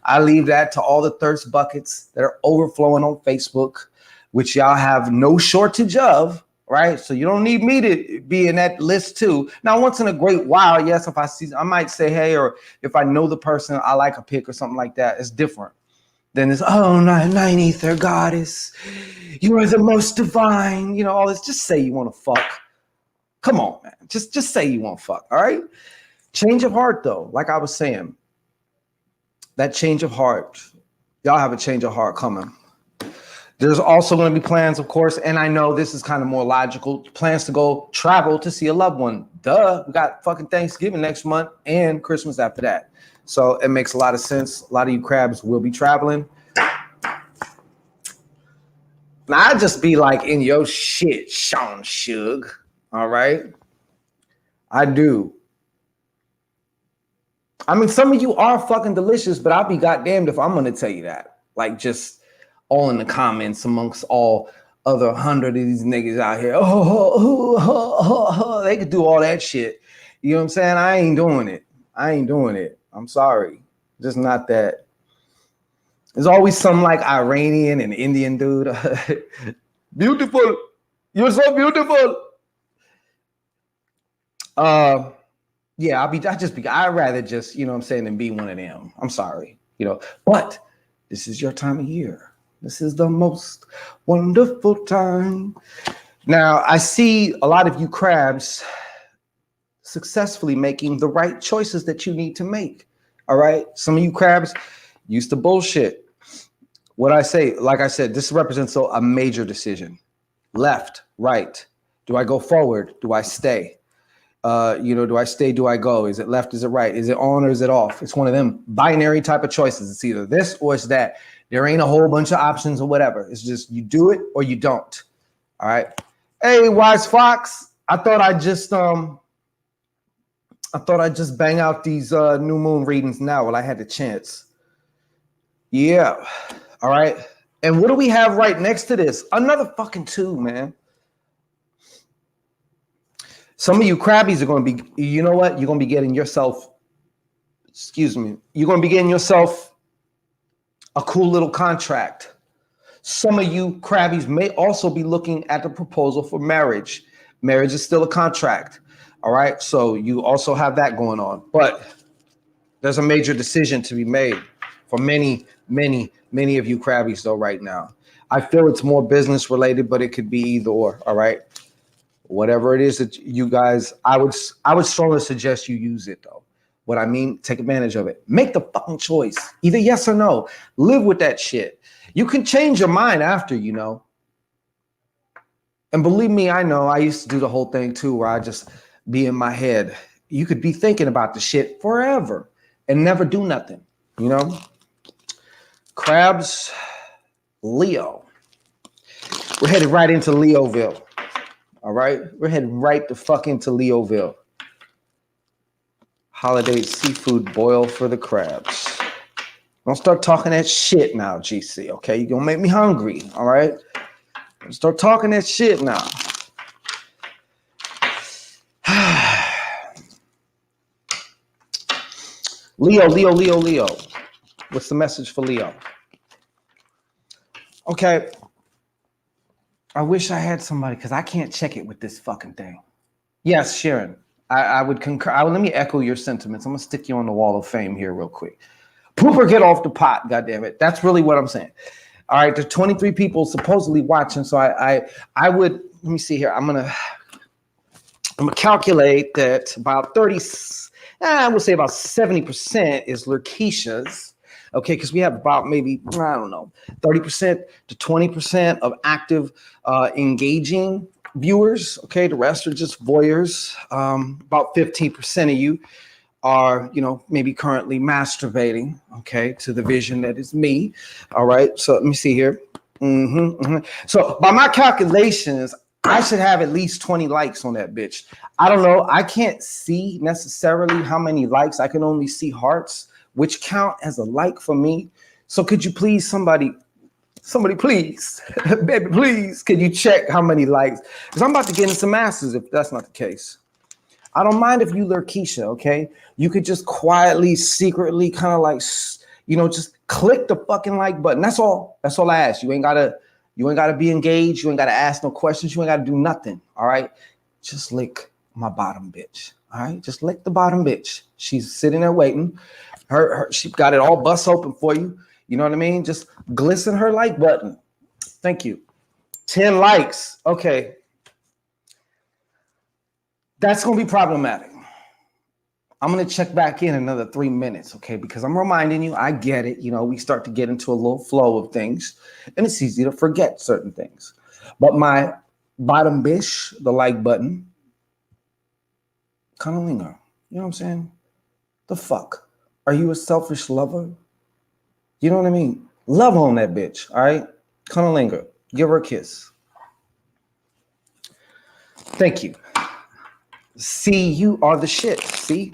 [SPEAKER 6] I leave that to all the thirst buckets that are overflowing on Facebook, which y'all have no shortage of. Right. So you don't need me to be in that list, too. Now, once in a great while, yes, if I see, I might say, hey, or if I know the person, I like a pick or something like that. It's different. Then it's, oh, 9th goddess. You are the most divine. You know, all this. Just say you want to fuck. Come on, man. Just say you want to fuck. All right. Change of heart, though. Like I was saying, that change of heart. Y'all have a change of heart coming. There's also going to be plans, of course, and I know this is kind of more logical, plans to go travel to see a loved one. Duh, we got fucking Thanksgiving next month and Christmas after that. So it makes a lot of sense. A lot of you crabs will be traveling. Now, I just be like in your shit, Sean Suge. All right? I do. I mean, some of you are fucking delicious, but I'll be goddamned if I'm going to tell you that. Like, just all in the comments amongst all other 100 of these niggas out here. They could do all that shit. You know what I'm saying? I ain't doing it. I'm sorry. Just not that. There's always some like Iranian and Indian dude. Beautiful. You're so beautiful. Yeah, I'd rather just, you know what I'm saying, than be one of them. I'm sorry. You know, but this is your time of year. This is the most wonderful time. Now, I see a lot of you crabs successfully making the right choices that you need to make. All right. Some of you crabs used to bullshit. What I say, like I said, this represents a major decision. Left, right. Do I go forward? Do I stay? Do I stay? Do I go? Is it left? Is it right? Is it on or is it off? It's one of them binary type of choices. It's either this or it's that. There ain't a whole bunch of options or whatever. It's just you do it or you don't. All right. Hey, Wise Fox. I thought I'd just bang out these new moon readings now while I had the chance. Yeah. All right. And what do we have right next to this? Another fucking 2, man. Some of you crabbies are going to be, you know what? You're going to be getting yourself, excuse me, you're going to be getting yourself a cool little contract. Some of you crabbies may also be looking at the proposal for marriage. Marriage is still a contract. All right. So you also have that going on. But there's a major decision to be made for many, many, many of you crabbies, though, right now. I feel it's more business related, but it could be either or. All right. Whatever it is that you guys, I would strongly suggest you use it, though. What I mean, take advantage of it. Make the fucking choice. Either yes or no. Live with that shit. You can change your mind after, you know. And believe me, I know. I used to do the whole thing, too, where I just be in my head. You could be thinking about the shit forever and never do nothing, you know. Crabs, Leo. We're headed right into Leoville. All right, we're heading right the fuck into Leoville. Holiday seafood boil for the crabs. Don't start talking that shit now, GC. Okay, you're gonna make me hungry. All right, start talking that shit now. Leo. What's the message for Leo? Okay. I wish I had somebody because I can't check it with this fucking thing. Yes, Sharon, I would concur. Let me echo your sentiments. I'm gonna stick you on the wall of fame here real quick. Pooper, get off the pot, goddammit. That's really what I'm saying. All right, there's 23 people supposedly watching, so I would, let me see here. I'm gonna calculate that about 30, I would say about 70% is Lurkeisha's. Okay, because we have about maybe, I don't know, 30% to 20% of active engaging viewers. Okay, the rest are just voyeurs. About 15% of you are, you know, maybe currently masturbating, okay, to the vision that is me. All right, so let me see here. So by my calculations, I should have at least 20 likes on that bitch. I don't know. I can't see necessarily how many likes. I can only see hearts, which count as a like for me. So could you please, somebody please, baby, please, could you check how many likes? Because I'm about to get into some asses if that's not the case. I don't mind if you Lurkeisha, okay? You could just quietly, secretly, kind of like, you know, just click the fucking like button. That's all. That's all I ask. You ain't gotta be engaged. You ain't gotta ask no questions. You ain't gotta do nothing. All right. Just lick my bottom bitch. All right. Just lick the bottom bitch. She's sitting there waiting. She got it all bust open for you. You know what I mean? Just glisten her like button. Thank you. 10 likes. Okay. That's going to be problematic. I'm going to check back in another 3 minutes, okay? Because I'm reminding you, I get it. You know, we start to get into a little flow of things, and it's easy to forget certain things. But my bottom bish, the like button, kind of linger. You know what I'm saying? The fuck? Are you a selfish lover? You know what I mean? Love on that bitch, all right? Kind of linger. Give her a kiss. Thank you. See, you are the shit. See?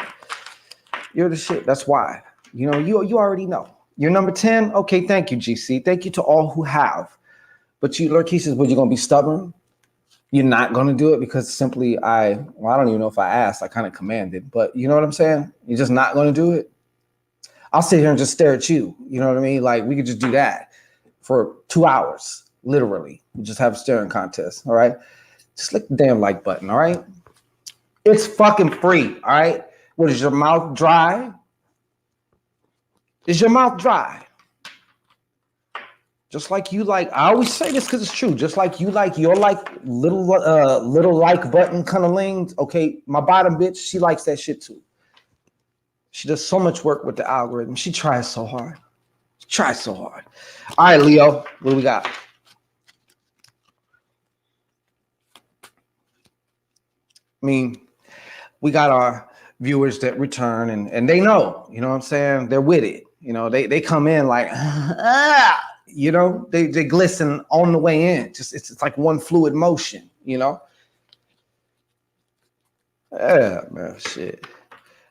[SPEAKER 6] You're the shit. That's why. You know, you already know. You're number 10. Okay, thank you, GC. Thank you to all who have. But you, Lurkeisha, says, you're going to be stubborn? You're not going to do it because simply I don't even know if I asked. I kind of commanded. But you know what I'm saying? You're just not going to do it? I'll sit here and just stare at you. You know what I mean? Like, we could just do that for 2 hours, literally. We just have a staring contest, all right? Just click the damn like button, all right? It's fucking free, all right? What, is your mouth dry? Is your mouth dry? Just like you like, I always say this because it's true. Just like you like your like little like button kind of things. Okay, my bottom bitch, she likes that shit too. She does so much work with the algorithm. She tries so hard. She tries so hard. All right, Leo, what do we got? I mean, we got our viewers that return and they know, you know what I'm saying? They're with it. You know, they come in like, you know, they glisten on the way in. Just it's like one fluid motion, you know. Yeah, man, shit.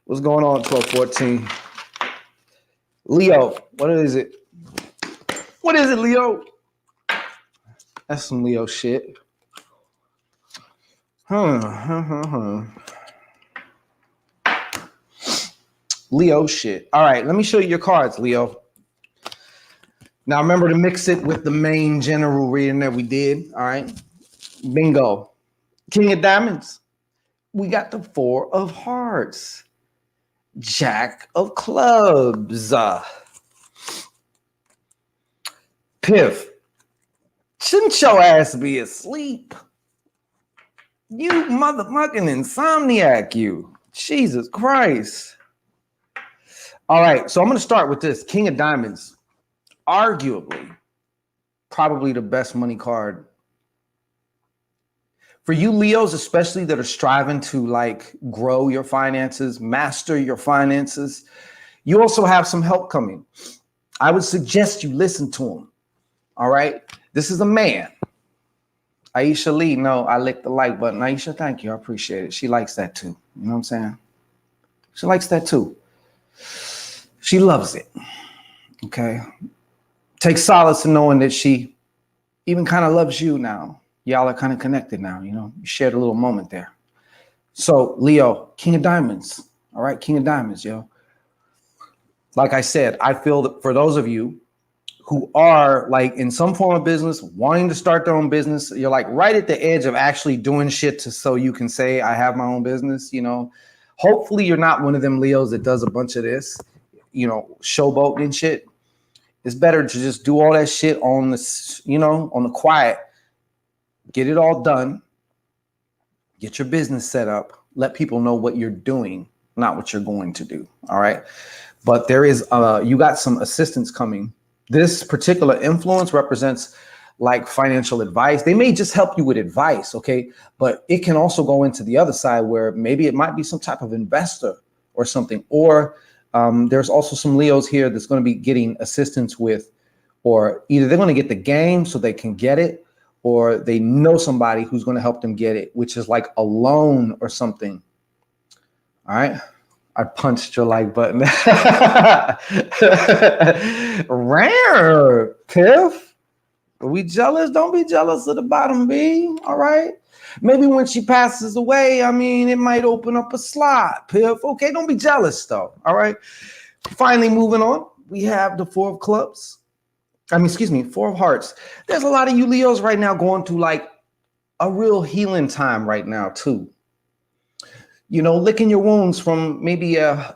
[SPEAKER 6] What's going on, 1214? Leo, what is it? What is it, Leo? That's some Leo shit. Leo shit. All right, let me show you your cards, Leo. Now remember to mix it with the main general reading that we did. All right. Bingo. King of Diamonds. We got the Four of Hearts. Jack of Clubs. Piff. Shouldn't your ass be asleep? You motherfucking insomniac, you. Jesus Christ. All right, so I'm going to start with this. King of Diamonds. Arguably, probably the best money card. For you Leos, especially that are striving to like grow your finances, master your finances, you also have some help coming. I would suggest you listen to him. All right. This is a man. Aisha Lee. No, I licked the like button. Aisha, thank you. I appreciate it. She likes that too. You know what I'm saying? She likes that too. She loves it. Okay. Take solace in knowing that she even kind of loves you now. Y'all are kind of connected now, you know, you shared a little moment there. So Leo, King of Diamonds. All right, King of Diamonds, yo. Like I said, I feel that for those of you who are like in some form of business, wanting to start their own business, you're like right at the edge of actually doing shit so you can say, I have my own business, you know. Hopefully you're not one of them Leos that does a bunch of this, you know, showboating and shit. It's better to just do all that shit on the, you know, on the quiet. Get it all done. Get your business set up. Let people know what you're doing, not what you're going to do. All right. But there is, you got some assistance coming. This particular influence represents like financial advice. They may just help you with advice. Okay. But it can also go into the other side where maybe it might be some type of investor or something. Or there's also some Leos here that's going to be getting assistance with, or either they're going to get the game so they can get it, or they know somebody who's going to help them get it, which is like a loan or something. All right. I punched your like button. Rare, Piff. Are we jealous? Don't be jealous of the bottom B. All right. Maybe when she passes away, I mean, it might open up a slot, Piff. Okay, don't be jealous though. All right. Finally, moving on. We have the Four of Clubs. Four of Hearts. There's a lot of you Leos right now going through like a real healing time right now too. You know, licking your wounds from maybe a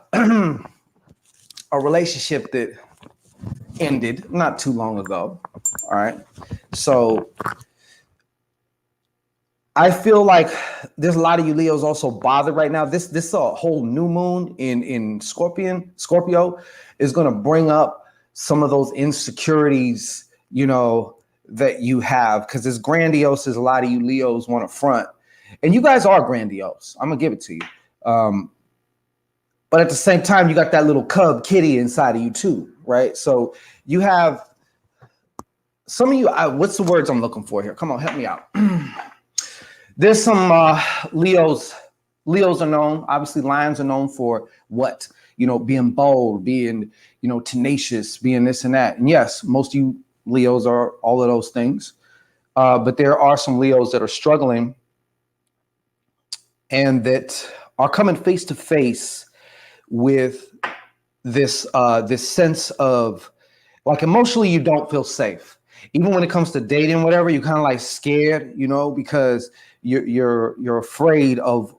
[SPEAKER 6] relationship that ended not too long ago. All right. So I feel like there's a lot of you Leos also bothered right now. This whole new moon in Scorpio is going to bring up some of those insecurities, you know, that you have, because as grandiose as a lot of you Leos want to front, and you guys are grandiose, I'm gonna give it to you. But at the same time, you got that little cub kitty inside of you too, right? So you have some of you, what's the words I'm looking for here? Come on, help me out. There's some Leos are known, obviously lions are known for what? You know, being bold, being, you know, tenacious, being this and that. And yes, most of you Leos are all of those things. But there are some Leos that are struggling and that are coming face to face with this sense of like emotionally you don't feel safe. Even when it comes to dating, whatever, you're kind of like scared, you know, because you're afraid of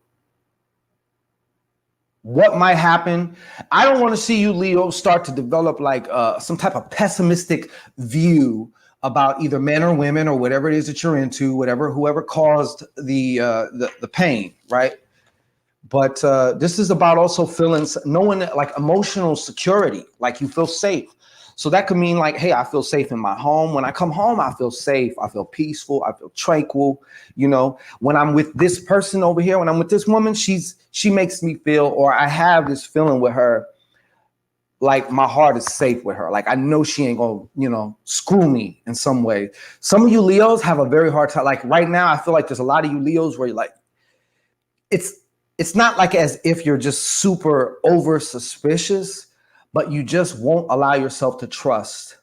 [SPEAKER 6] what might happen. I don't want to see you Leo start to develop like some type of pessimistic view about either men or women or whatever it is that you're into, whoever caused the pain, right? But this is about also knowing like emotional security, like you feel safe. So that could mean like, hey, I feel safe in my home. When I come home, I feel safe. I feel peaceful. I feel tranquil. You know, when I'm with this person over here, when I'm with this woman, she makes me feel, or I have this feeling with her like my heart is safe with her. Like I know she ain't gonna, you know, screw me in some way. Some of you Leos have a very hard time. Like right now, I feel like there's a lot of you Leos where you're like, it's not like as if you're just super over suspicious, but you just won't allow yourself to trust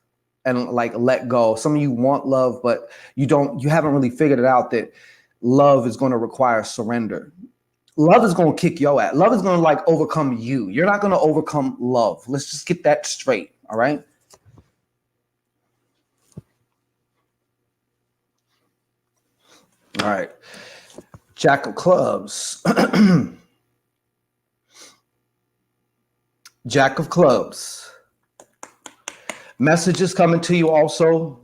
[SPEAKER 6] and like let go. Some of you want love, but you haven't really figured it out that love is going to require surrender. Love is going to kick your ass. Love is going to like overcome you. You're not going to overcome love. Let's just get that straight. All right. All right. Jack of clubs. Jack of clubs. Messages coming to you also.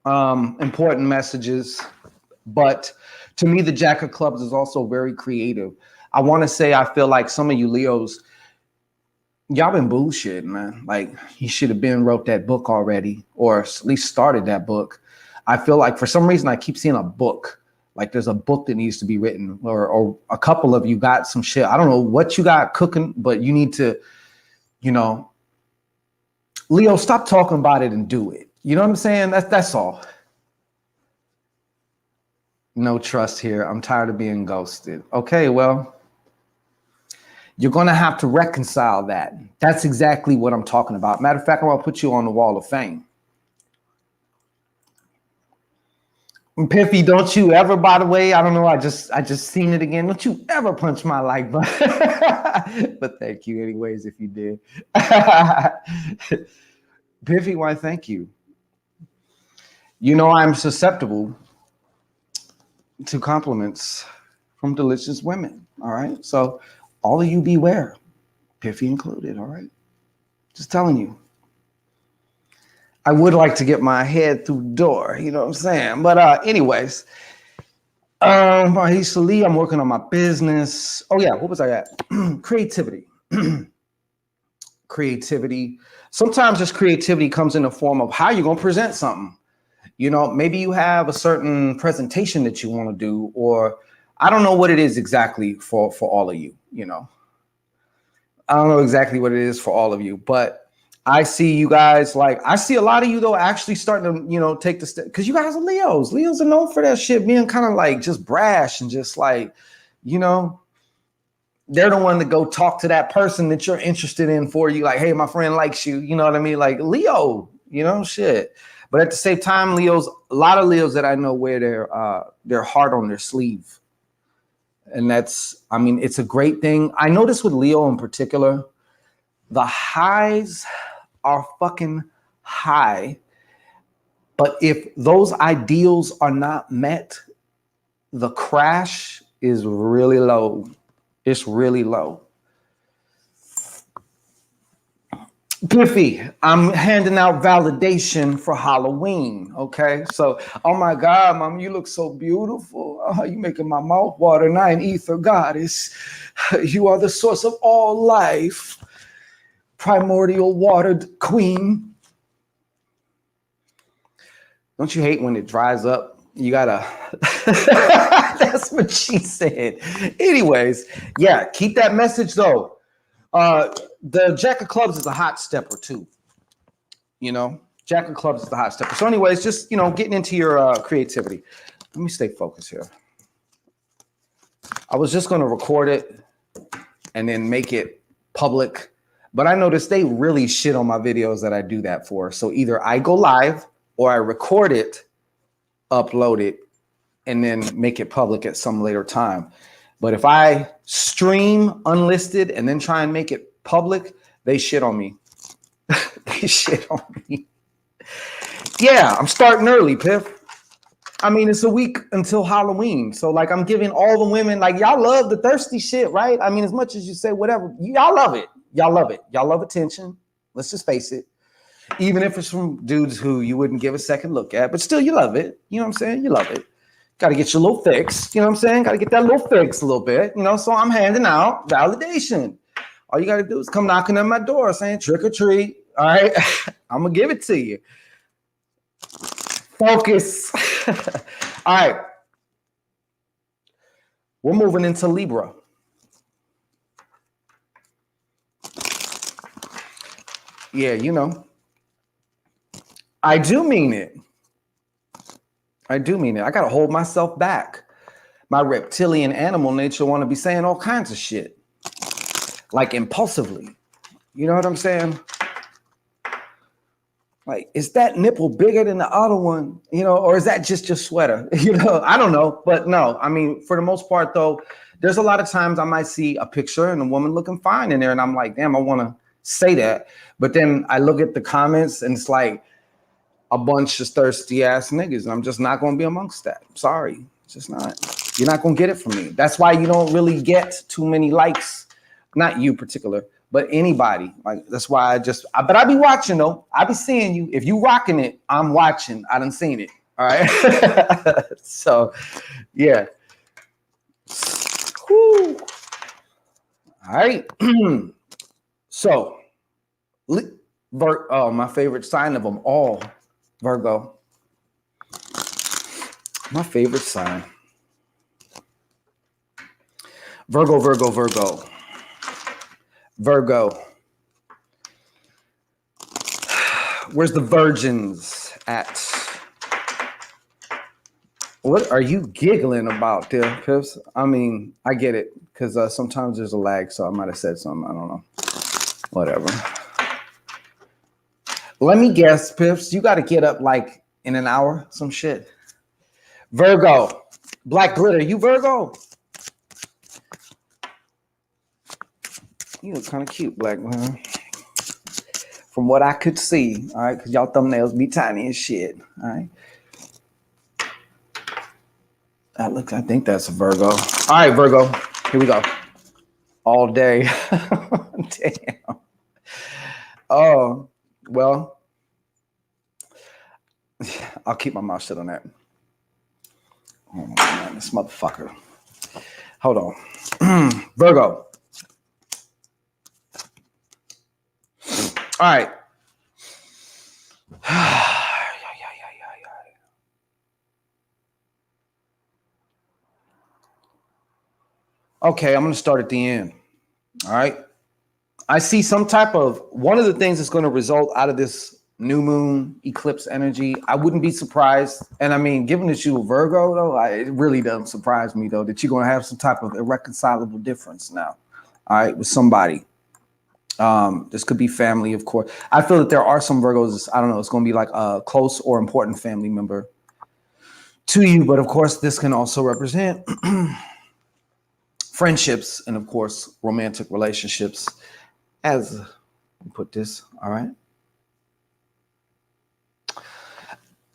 [SPEAKER 6] Important messages. But to me, the Jack of clubs is also very creative. I want to say I feel like some of you Leos, y'all been bullshitting, man. Like you should have been wrote that book already, or at least started that book. I feel like for some reason I keep seeing a book. Like there's a book that needs to be written, or a couple of you got some shit. I don't know what you got cooking, but you need to, you know, Leo, stop talking about it and do it. You know what I'm saying? That's all. No trust here. I'm tired of being ghosted. Okay, well, you're going to have to reconcile that. That's exactly what I'm talking about. Matter of fact, I'm going to put you on the wall of fame. Piffy, don't you ever, by the way, I don't know, I just seen it again. Don't you ever punch my like button. But thank you anyways if you did. Piffy, why thank you. You know I'm susceptible to compliments from delicious women. All right. So all of you beware, Piffy included. All right. Just telling you. I would like to get my head through the door, you know what I'm saying? But anyways, Lee, I'm working on my business. Oh yeah, what was I at? Creativity. Creativity. Sometimes this creativity comes in the form of how you're gonna present something. You know, maybe you have a certain presentation that you want to do, or I don't know what it is exactly for all of you, you know. I don't know exactly what it is for all of you, but I see you guys, like, I see a lot of you, though, actually starting to, you know, take the step, because you guys are Leos. Leos are known for that shit, being kind of like just brash and just like, you know, they're the one to go talk to that person that you're interested in for you. Like, hey, my friend likes you. You know what I mean? Like Leo, you know, shit. But at the same time, Leos, a lot of Leos that I know wear their heart on their sleeve. And that's, I mean, it's a great thing. I notice with Leo in particular, the highs are fucking high. But if those ideals are not met, the crash is really low. It's really low. Piffy, I'm handing out validation for Halloween, okay? So, oh my God, Mom, you look so beautiful. Oh, you making my mouth water, and I an ether goddess. You are the source of all life. Primordial watered queen. Don't you hate when it dries up? You gotta, that's what she said. Anyways, yeah, keep that message though. The Jack of Clubs is a hot stepper too. You know, Jack of Clubs is the hot stepper. So anyways, just, you know, getting into your creativity. Let me stay focused here. I was just going to record it and then make it public, but I noticed they really shit on my videos that I do that for. So either I go live or I record it, upload it, and then make it public at some later time. But if I stream unlisted and then try and make it public, they shit on me. They shit on me. Yeah, I'm starting early, Piff. I mean, it's a week until Halloween. So like I'm giving all the women, like y'all love the thirsty shit, right? I mean, as much as you say whatever, y'all love it. Y'all love it. Y'all love attention. Let's just face it. Even if it's from dudes who you wouldn't give a second look at, but still you love it. You know what I'm saying? You love it. Got to get your little fix. You know what I'm saying? Got to get that little fix a little bit. You know, so I'm handing out validation. All you got to do is come knocking on my door saying trick or treat. All right. I'm going to give it to you. Focus. All right. We're moving into Libra. Yeah, you know, I do mean it. I do mean it. I got to hold myself back. My reptilian animal nature want to be saying all kinds of shit, like impulsively. You know what I'm saying? Like, is that nipple bigger than the other one? You know, or is that just your sweater? You know, I don't know. But no, I mean, for the most part, though, there's a lot of times I might see a picture and a woman looking fine in there. And I'm like, damn, I want to say that. But then I look at the comments and it's like a bunch of thirsty ass niggas. And I'm just not going to be amongst that. I'm sorry. It's just not. You're not going to get it from me. That's why you don't really get too many likes. Not you particular. But anybody, like that's why but I be watching though. I be seeing you. If you rocking it, I'm watching. I done seen it. All right. So, yeah. Whew. All right. So, my favorite sign of them all, Virgo. My favorite sign. Virgo, Virgo, Virgo. Virgo. Where's the virgins at? What are you giggling about there, Pips? I mean, I get it because sometimes there's a lag, so I might have said something. I don't know. Whatever. Let me guess, Pips. You got to get up like in an hour, some shit. Virgo. Black glitter. You Virgo? You look kind of cute, Black glitter. From what I could see, all right, because y'all thumbnails be tiny as shit, all right. I think that's a Virgo. All right, Virgo, here we go. All day. Damn. Oh, well, I'll keep my mouth shut on that. Oh, man, this motherfucker. Hold on. Virgo. All right. Okay, I'm going to start at the end. All right. I see some type of one of the things that's going to result out of this new moon eclipse energy. I wouldn't be surprised. And I mean, given that you're a Virgo, though, it really doesn't surprise me, though, that you're going to have some type of irreconcilable difference now. All right, with somebody. This could be family, of course. I feel that there are some Virgos, I don't know, it's going to be like a close or important family member to you. But of course, this can also represent friendships and, of course, romantic relationships, as we put this. All right.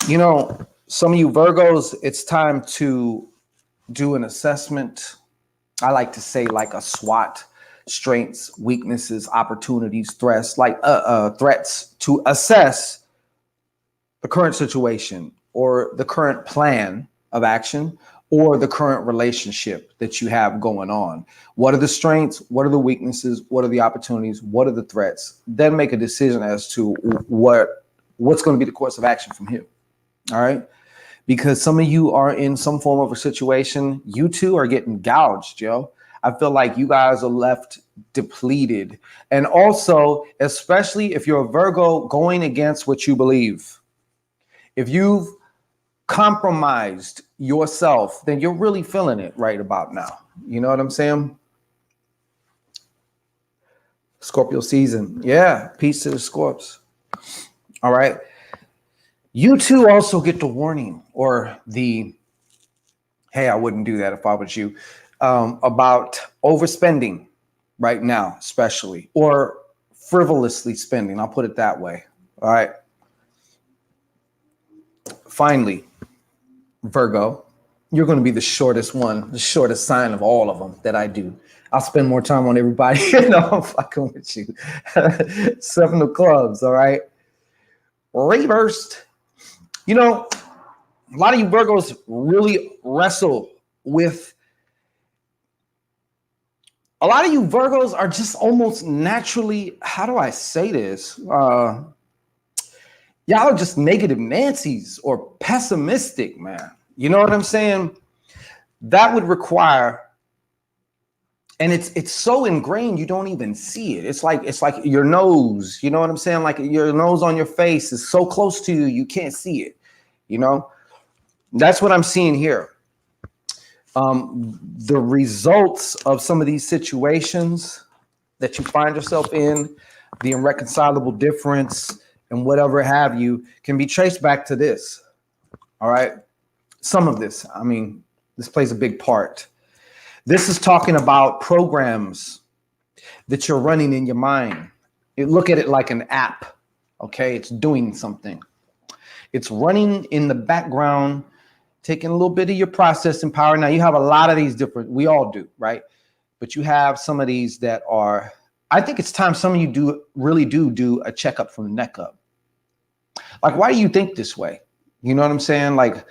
[SPEAKER 6] You know, some of you Virgos, it's time to do an assessment. I like to say like a SWOT. Strengths, weaknesses, opportunities, threats, threats to assess the current situation or the current plan of action or the current relationship that you have going on. What are the strengths? What are the weaknesses? What are the opportunities? What are the threats? Then make a decision as to what's going to be the course of action from here. All right. Because some of you are in some form of a situation. You two are getting gouged, yo. I feel like you guys are left depleted. And also, especially if you're a Virgo going against what you believe, if you've compromised yourself, then you're really feeling it right about now. You know what I'm saying? Scorpio season. Yeah. Peace to the Scorps. All right. You two also get the warning or the, hey, I wouldn't do that if I was you. About overspending right now, especially, or frivolously spending. I'll put it that way. All right. Finally, Virgo, you're going to be the shortest one, the shortest sign of all of them that I do. I'll spend more time on everybody. You know, I'm fucking with you. 7 of clubs. All right. Reversed. You know, a lot of you Virgos really wrestle with. A lot of you Virgos are just almost naturally, how do I say this? Y'all are just negative Nancy's or pessimistic, man. You know what I'm saying? That would require And it's so ingrained you don't even see it. It's like your nose, you know what I'm saying? Like your nose on your face is so close to you, you can't see it, you know? That's what I'm seeing here. The results of some of these situations that you find yourself in, the irreconcilable difference and whatever have you, can be traced back to this. All right. Some of this, I mean, this plays a big part. This is talking about programs that you're running in your mind. You look at it like an app. Okay. It's doing something. It's running in the background, taking a little bit of your processing power. Now you have a lot of these different, we all do, right? But you have some of these that are, I think it's time some of you really do a checkup from the neck up. Like, why do you think this way? You know what I'm saying? Like,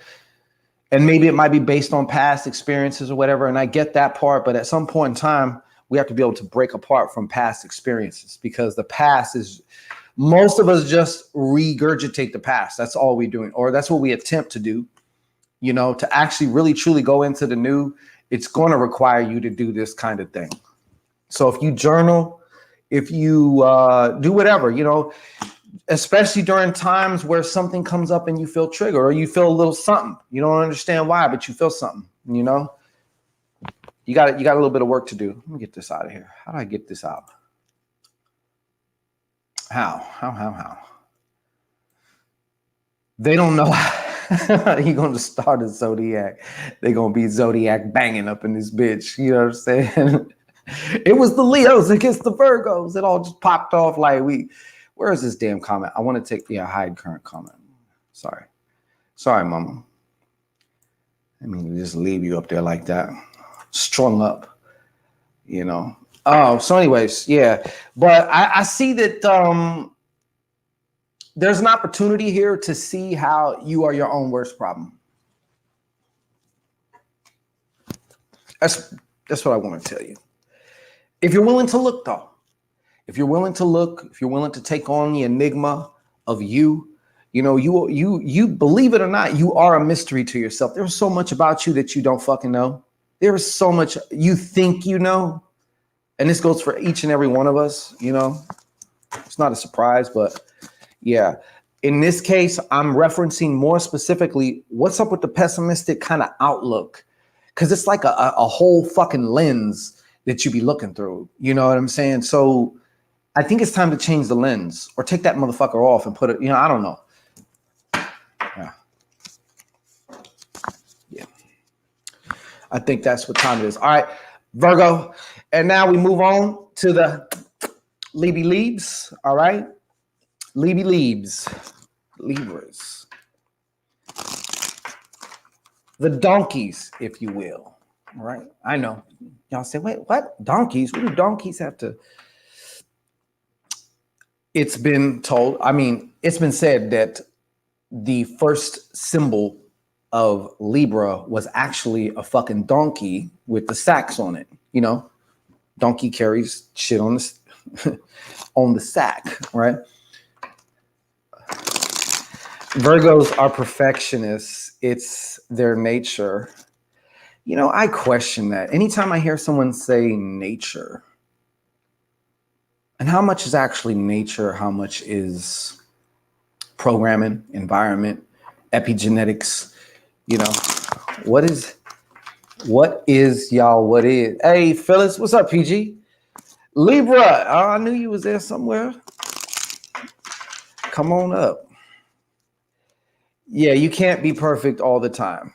[SPEAKER 6] and maybe it might be based on past experiences or whatever. And I get that part, but at some point in time, we have to be able to break apart from past experiences, because the past is, most of us just regurgitate the past. That's all we're doing, or that's what we attempt to do. You know, to actually really truly go into the new, it's going to require you to do this kind of thing. So if you journal, if you do whatever, you know, especially during times where something comes up and you feel triggered or you feel a little something, you don't understand why, but you feel something, you know, you got a little bit of work to do. Let me get this out of here. How do I get this out? How? They don't know. You're going to start a zodiac. They're going to be zodiac banging up in this bitch. You know what I'm saying? It was the Leos against the Virgos. It all just popped off like where is this damn comment? I want to take hide current comment. Sorry, mama. I mean, just leave you up there like that, strung up, you know. Oh, so anyways, yeah. But I see that there's an opportunity here to see how you are your own worst problem. That's what I want to tell you. If you're willing to look, though, if you're willing to take on the enigma of you, you know, you believe it or not, you are a mystery to yourself. There's so much about you that you don't fucking know. There is so much you think you know. And this goes for each and every one of us, you know. It's not a surprise, but yeah. In this case, I'm referencing more specifically what's up with the pessimistic kind of outlook. Because it's like a whole fucking lens that you be looking through. You know what I'm saying? So I think it's time to change the lens or take that motherfucker off and put it, you know, I don't know. Yeah. I think that's what time it is. All right, Virgo. And now we move on to the Libras. All right. Libras. The donkeys, if you will. All right. I know. Y'all say, wait, what? Donkeys? What do donkeys have to? It's been told, I mean, it's been said that the first symbol of Libra was actually a fucking donkey with the sacks on it. You know, donkey carries shit on the on the sack, right? Virgos are perfectionists. It's their nature. You know, I question that. Anytime I hear someone say nature, and how much is actually nature, how much is programming, environment, epigenetics, you know, what is, y'all, what is? Hey, Phyllis, what's up, PG? Libra, oh, I knew you was there somewhere. Come on up. Yeah, you can't be perfect all the time.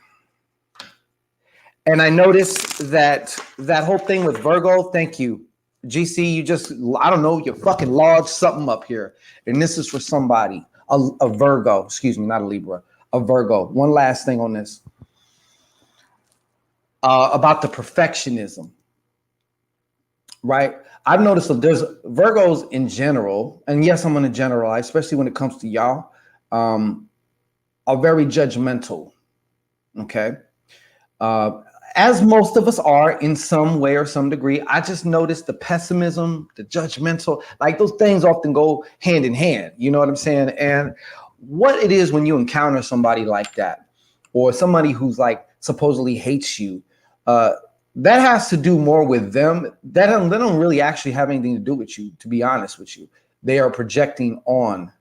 [SPEAKER 6] And I noticed that whole thing with Virgo, thank you. GC, you just, I don't know, you fucking lodged something up here. And this is for somebody, a Virgo, excuse me, not a Libra, a Virgo. One last thing on this. About the perfectionism, right? I've noticed that there's Virgos in general, and yes, I'm going to generalize, especially when it comes to y'all, are very judgmental, okay? As most of us are in some way or some degree. I just noticed the pessimism, the judgmental, like those things often go hand in hand. You know what I'm saying? And what it is when you encounter somebody like that, or somebody who's like supposedly hates you, that has to do more with them. They don't really actually have anything to do with you, to be honest with you. They are projecting on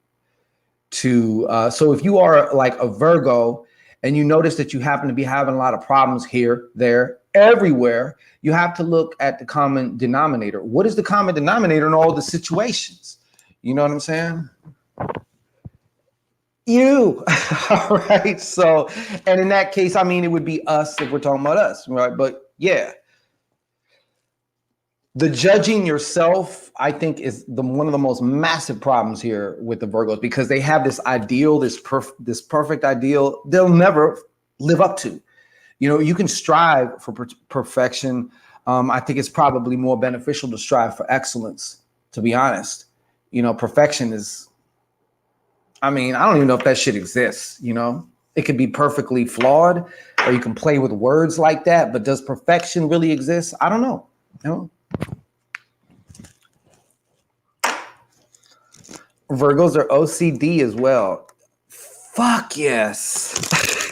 [SPEAKER 6] to, so if you are like a Virgo and you notice that you happen to be having a lot of problems here, there, everywhere, you have to look at the common denominator. What is the common denominator in all the situations? You know what I'm saying? You. All right. So, and in that case, I mean, it would be us if we're talking about us, right? But yeah, the judging yourself, I think, is one of the most massive problems here with the Virgos, because they have this ideal, this perfect ideal they'll never live up to. You know, you can strive for perfection. I think it's probably more beneficial to strive for excellence, to be honest. You know, perfection is, I mean, I don't even know if that shit exists, you know? It could be perfectly flawed, or you can play with words like that, but does perfection really exist? I don't know. No. Virgos are OCD as well. Fuck yes.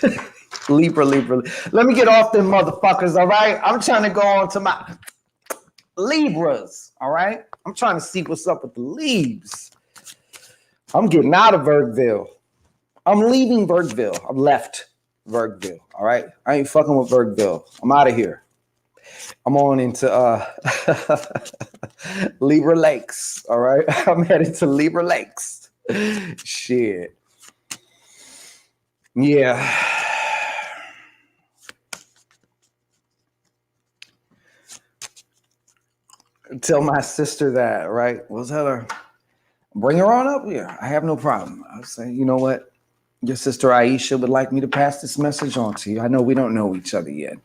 [SPEAKER 6] Libra. Let me get off them motherfuckers, all right? I'm trying to go on to my Libras, all right? I'm trying to see what's up with the Libs. I'm getting out of Virgville. I'm leaving Virgville. I've left Virgville, all right? I ain't fucking with Virgville. I'm out of here. I'm on into Libra Lakes, all right? I'm headed to Libra Lakes. Shit. Yeah. Tell my sister that, right? We'll tell her, bring her on up here. I have no problem. I'll say, you know what? Your sister Aisha would like me to pass this message on to you. I know we don't know each other yet.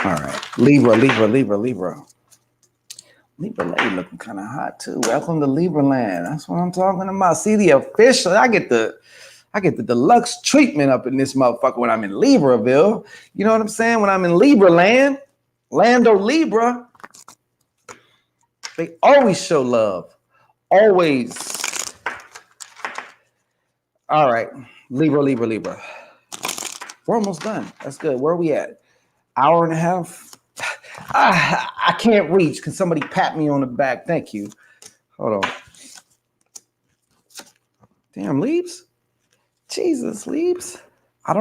[SPEAKER 6] All right. Libra. Libra lady looking kind of hot too. Welcome to Libra land. That's what I'm talking about. See, the official, I get the deluxe treatment up in this motherfucker when I'm in Libraville. You know what I'm saying? When I'm in Libra land, Lando Libra, they always show love. Always. All right. Libra. We're almost done. That's good. Where are we at? Hour and a half. I can't reach. Can somebody pat me on the back? Thank you. Hold on. Damn, Leaves. Jesus, Leaves. I'm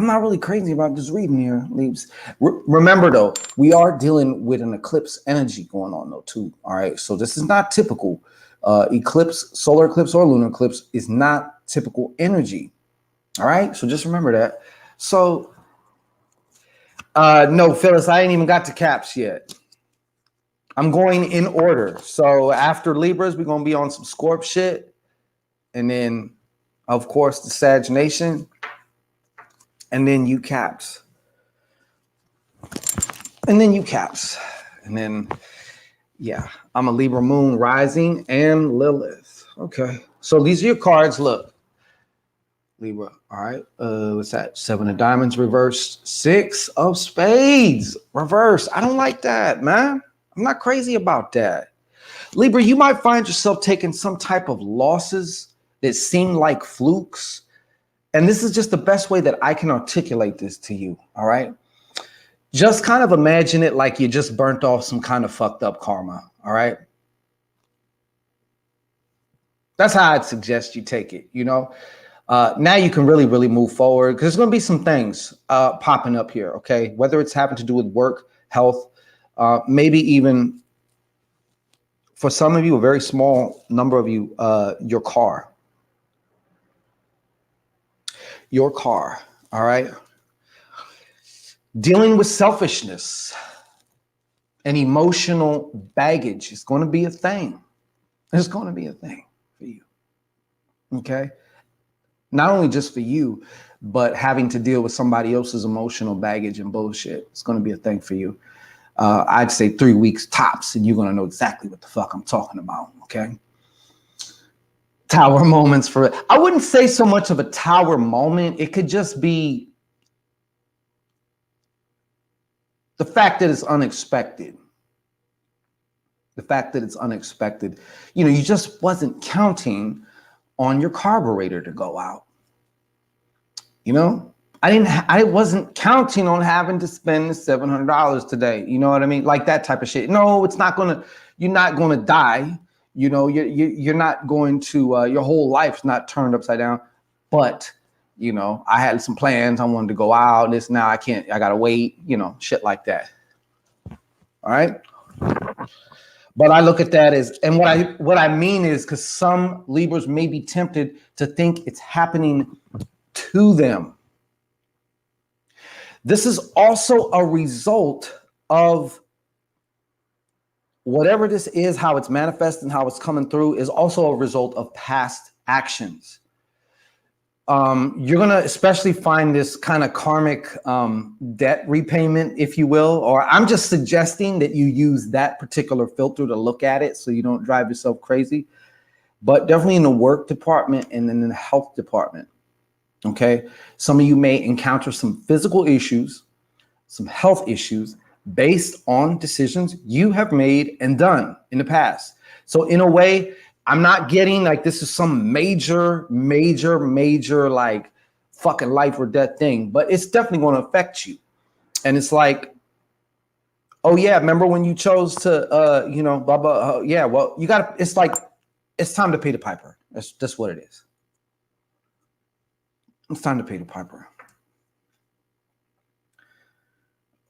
[SPEAKER 6] not really crazy about just reading here, Leaves. Remember, though, we are dealing with an eclipse energy going on, though, too. All right. So this is not typical. Eclipse, solar eclipse or lunar eclipse is not typical energy. All right. So just remember that. So, no, Phyllis, I ain't even got to caps yet. I'm going in order. So after Libras, we're going to be on some Scorp shit. And then, of course, the Sag Nation. And then you caps. And then, yeah, I'm a Libra moon rising and Lilith. Okay. So these are your cards. Look. Libra. All right. What's that? 7 of diamonds reversed. 6 of spades reversed. I don't like that, man. I'm not crazy about that. Libra, you might find yourself taking some type of losses that seem like flukes. And this is just the best way that I can articulate this to you. All right. Just kind of imagine it like you just burnt off some kind of fucked up karma. All right. That's how I'd suggest you take it. You know, now you can really move forward, because there's going to be some things popping up here. OK, whether it's having to do with work, health, maybe even for some of you, a very small number of you, your car. All right. Dealing with selfishness and emotional baggage is going to be a thing. It's going to be a thing for you. Okay. Not only just for you, but having to deal with somebody else's emotional baggage and bullshit. It's going to be a thing for you. I'd say 3 weeks tops, and you're going to know exactly what the fuck I'm talking about. Okay. Tower moments for it. I wouldn't say so much of a tower moment. It could just be the fact that it's unexpected. You know, you just wasn't counting on your carburetor to go out. You know, I wasn't counting on having to spend $700 today. You know what I mean? Like that type of shit. No, you're not gonna die. You know, you're not going to, your whole life's not turned upside down. But, you know, I had some plans. I wanted to go out. Now I can't, I gotta wait, you know, shit like that. All right. But I look at that as, and what I mean is, because some Libras may be tempted to think it's happening to them. This is also a result of whatever this is, how it's manifesting, how it's coming through, is also a result of past actions. You're going to especially find this kind of karmic debt repayment, if you will, or I'm just suggesting that you use that particular filter to look at it so you don't drive yourself crazy, but definitely in the work department and in the health department. Okay. Some of you may encounter some physical issues, some health issues based on decisions you have made and done in the past. So in a way, I'm not getting like this is some major like fucking life or death thing, but it's definitely going to affect you. And it's like, oh yeah, remember when you chose to, you know, blah, blah, yeah, well, you got to, it's like, it's time to pay the piper. That's what it is. It's time to pay the piper.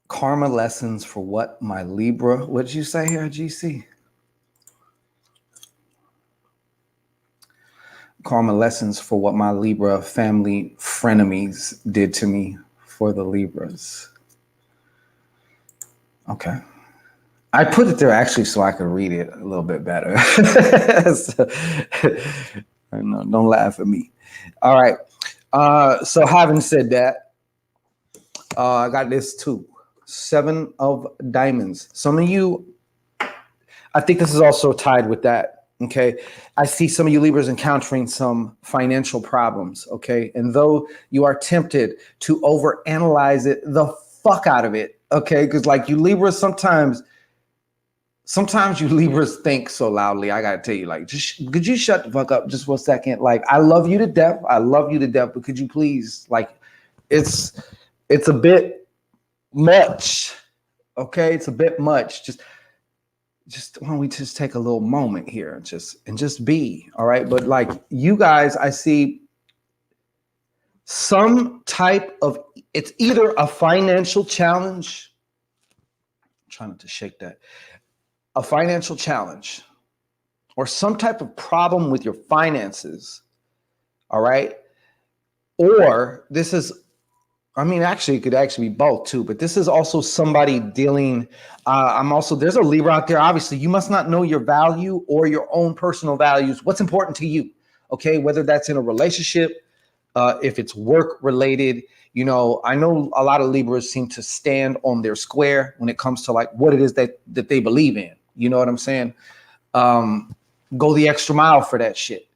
[SPEAKER 6] Karma lessons for what my Libra, what did you say here, GC? Karma lessons for what my Libra family frenemies did to me for the Libras. Okay. I put it there actually so I could read it a little bit better. So, no, don't laugh at me. All right. So having said that, I got this too. 7 of Diamonds. Some of you, I think this is also tied with that. Okay. I see some of you Libras encountering some financial problems. Okay. And though you are tempted to overanalyze it, the fuck out of it. Okay. Because like you Libras, sometimes you Libras think so loudly. I got to tell you, like, just could you shut the fuck up just for a second? Like, I love you to death. I love you to death. But could you please, like, it's a bit much. Okay. It's a bit much. Just why don't we just take a little moment here and just be, all right? But like you guys, I see some type of, it's either a financial challenge. I'm trying not to shake that. A financial challenge or some type of problem with your finances, all right? Or this is, I mean, actually, it could actually be both too, but this is also somebody dealing, there's a Libra out there. Obviously, you must not know your value or your own personal values. What's important to you, okay? Whether that's in a relationship, if it's work related, you know, I know a lot of Libras seem to stand on their square when it comes to like what it is that they believe in. You know what I'm saying? Go the extra mile for that shit.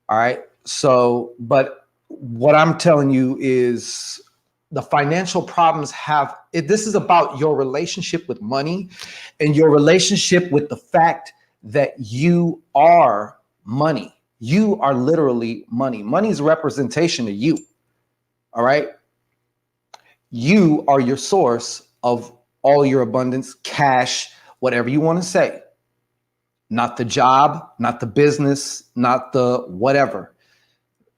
[SPEAKER 6] All right. So, but what I'm telling you is the financial problems this is about your relationship with money and your relationship with the fact that you are money. You are literally money. Money is a representation of you. All right. You are your source of all your abundance, cash, whatever you want to say. Not the job, not the business, not the whatever,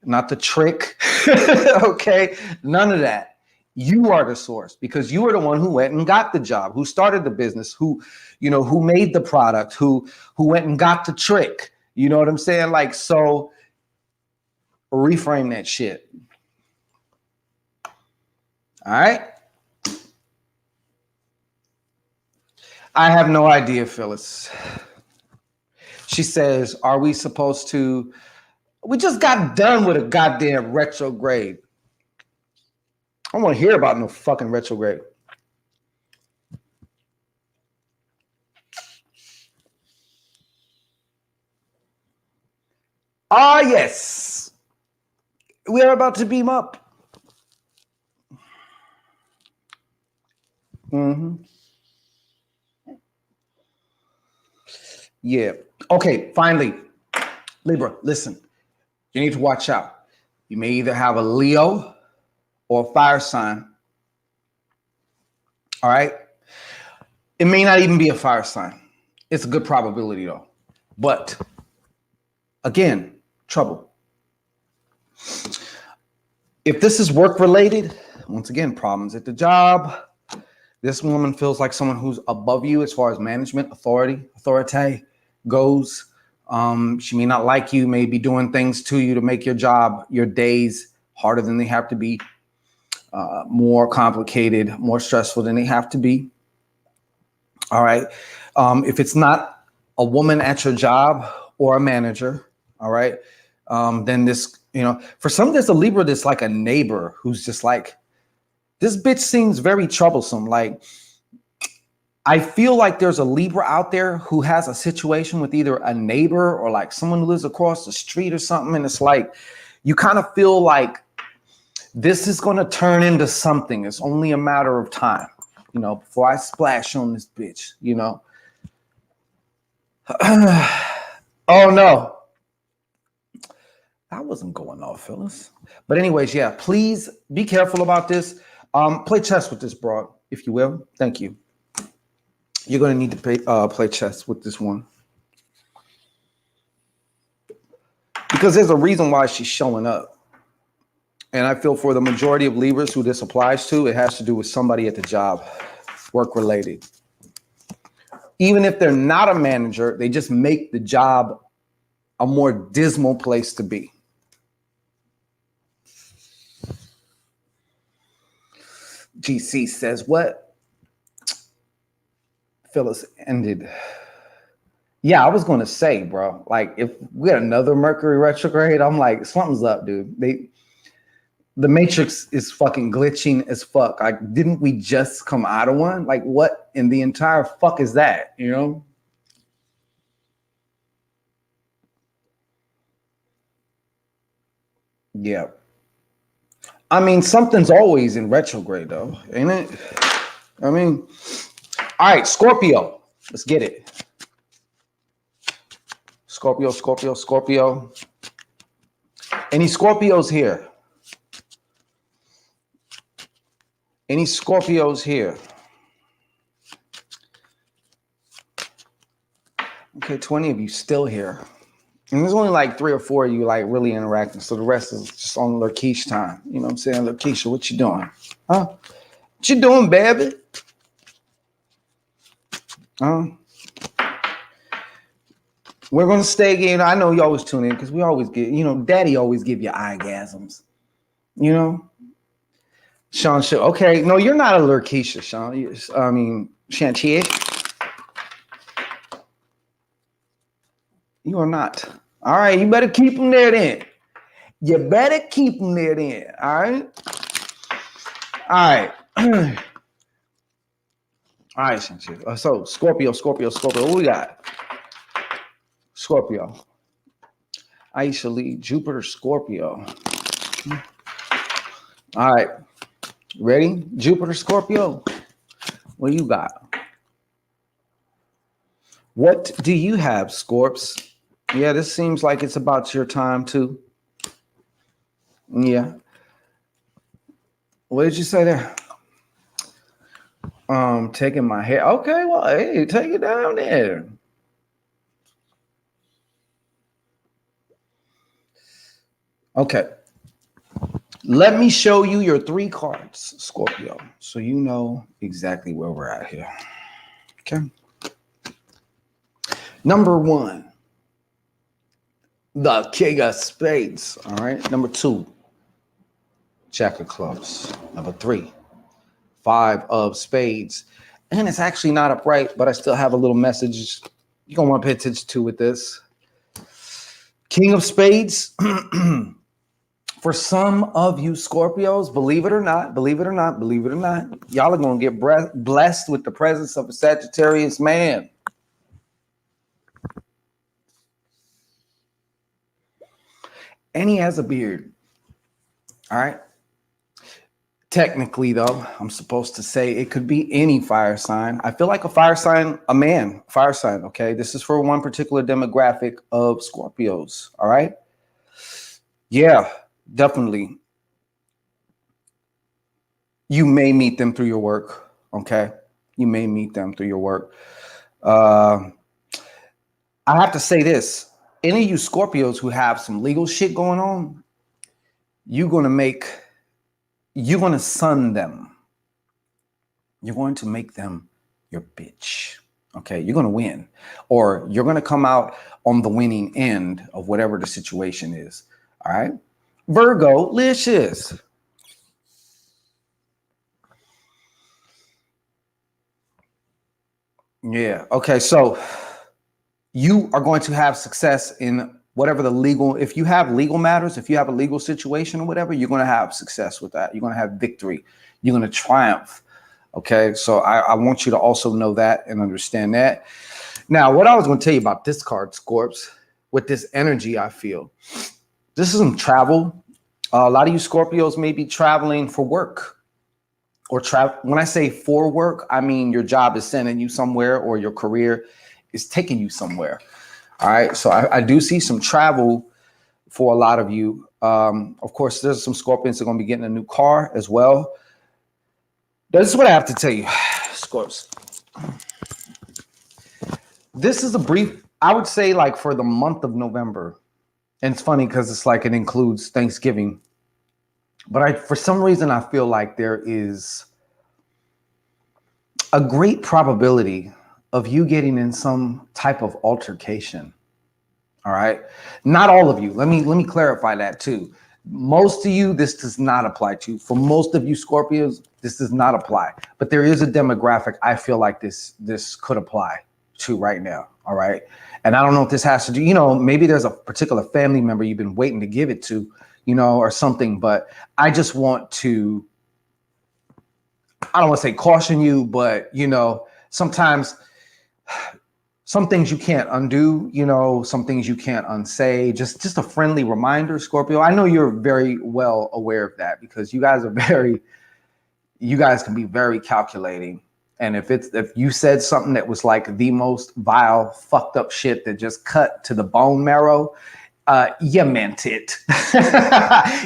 [SPEAKER 6] not the trick. Okay. None of that. You are the source because you are the one who went and got the job, who started the business, who made the product, who went and got the trick. You know what I'm saying? Like, so reframe that shit. All right. I have no idea, Phyllis. She says, are we supposed to, we just got done with a goddamn retrograde. I don't want to hear about no fucking retrograde. Ah, yes. We are about to beam up. Mm-hmm. Yeah. Okay, finally. Libra, listen. You need to watch out. You may either have a Leo or a fire sign. All right. It may not even be a fire sign. It's a good probability though. But again, trouble. If this is work related, once again, problems at the job. This woman feels like someone who's above you as far as management, authority goes. She may not like you, may be doing things to you to make your job, your days harder than they have to be, more complicated, more stressful than they have to be. All right. If it's not a woman at your job or a manager, all right, then this, for some, there's a Libra that's like a neighbor who's just like, this bitch seems very troublesome. Like, I feel like there's a Libra out there who has a situation with either a neighbor or like someone who lives across the street or something. And it's like, you kind of feel like this is going to turn into something. It's only a matter of time, before I splash on this bitch, Oh no. I wasn't going off, Phyllis. But anyways, yeah, please be careful about this. Play chess with this broad, if you will. Thank you. You're going to need to play chess with this one. Because there's a reason why she's showing up. And I feel for the majority of Libras who this applies to, it has to do with somebody at the job, work related. Even if they're not a manager, they just make the job a more dismal place to be. GC says, what? Phyllis ended. Yeah, I was going to say, bro, like if we had another Mercury retrograde, I'm like, something's up, dude. The matrix is fucking glitching as fuck. Like, didn't we just come out of one? Like, what in the entire fuck is that? Yeah. I mean, something's always in retrograde, though, ain't it? I mean, all right, Scorpio. Let's get it. Scorpio. Any Scorpios here? Any Scorpios here? Okay, 20 of you still here. And there's only like 3 or 4 of you like really interacting. So the rest is just on Lurkeesh time. You know what I'm saying? Lurkeisha, what you doing? Huh? What you doing, baby? We're going to stay again. I know you always tune in because we always get, daddy always give you eyegasms. Sean, okay. No, you're not a Lurkeisha, Sean. Shantier. You are not. All right, you better keep them there then. You better keep them there then. All right. All right. All right, Shantier. So Scorpio. What we got? Scorpio. Aisha Lee, Jupiter, Scorpio. All right. Ready? Jupiter, Scorpio. What do you got? What do you have, Scorps? Yeah, this seems like it's about your time too. Yeah. What did you say there? Taking my hair. Okay, well, hey, take it down there. Okay. Let me show you your 3 cards, Scorpio, so you know exactly where we're at here. Okay. Number 1, the King of Spades. All right. Number 2, Jack of Clubs. Number 3, 5 of Spades. And it's actually not upright, but I still have a little message you're going to want to pay attention to with this. King of Spades. For some of you Scorpios, believe it or not, y'all are going to get blessed with the presence of a Sagittarius man. And he has a beard. All right. Technically, though, I'm supposed to say it could be any fire sign. I feel like a fire sign, a man, fire sign. Okay. This is for one particular demographic of Scorpios. All right. Yeah, definitely. You may meet them through your work. Okay. You may meet them through your work. I have to say this. Any of you Scorpios who have some legal shit going on, you're going to sun them. You're going to make them your bitch. Okay. You're going to win, or you're going to come out on the winning end of whatever the situation is. All right. Virgo, licious. Yeah. Okay. So you are going to have success in whatever the legal, if you have legal matters, if you have a legal situation or whatever, you're going to have success with that. You're going to have victory. You're going to triumph. Okay. So I want you to also know that and understand that. Now, what I was going to tell you about this card, Scorps, with this energy, I feel this is some travel. A lot of you Scorpios may be traveling for work or travel. When I say for work, I mean your job is sending you somewhere or your career is taking you somewhere. All right. So I do see some travel for a lot of you. Of course, there's some Scorpions that are going to be getting a new car as well. This is what I have to tell you, Scorps. This is a brief, I would say, like for the month of November. And it's funny because it's like it includes Thanksgiving. But for some reason, I feel like there is a great probability of you getting in some type of altercation. All right. Not all of you. Let me clarify that too. Most of you, this does not apply to. For most of you Scorpios, this does not apply. But there is a demographic I feel like this could apply to right now. All right. And I don't know if this has to do, maybe there's a particular family member you've been waiting to give it to, or something. But I just want to, I don't want to say caution you, but, sometimes some things you can't undo, some things you can't unsay. Just a friendly reminder, Scorpio. I know you're very well aware of that because you guys can be very calculating. And if you said something that was like the most vile, fucked up shit that just cut to the bone marrow, you meant it.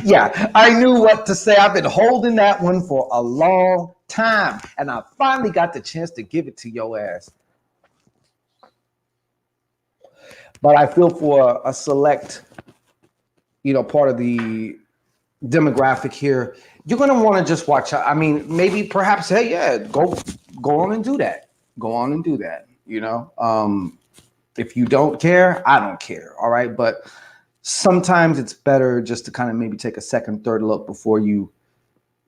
[SPEAKER 6] Yeah, I knew what to say. I've been holding that one for a long time, and I finally got the chance to give it to your ass. But I feel for a select, part of the demographic here, you're going to want to just watch out. I mean, maybe perhaps, hey, yeah, go on and do that. Go on and do that. If you don't care, I don't care. All right. But sometimes it's better just to kind of maybe take a second, third look before you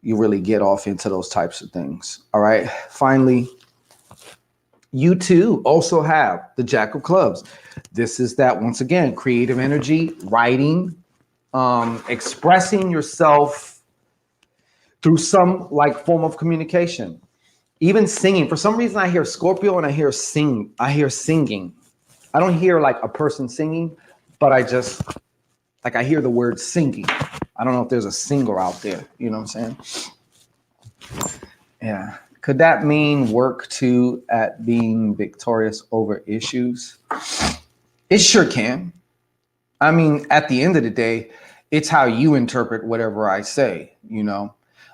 [SPEAKER 6] really get off into those types of things. All right. Finally, you too also have the Jack of Clubs. This is that, once again, creative energy, writing, expressing yourself through some like form of communication, even singing. For some reason, I hear Scorpio and I hear singing. I don't hear like a person singing, but I hear the word singing. I don't know if there's a singer out there. You know what I'm saying? Yeah. Could that mean work too at being victorious over issues? It sure can. I mean, at the end of the day, it's how you interpret whatever I say.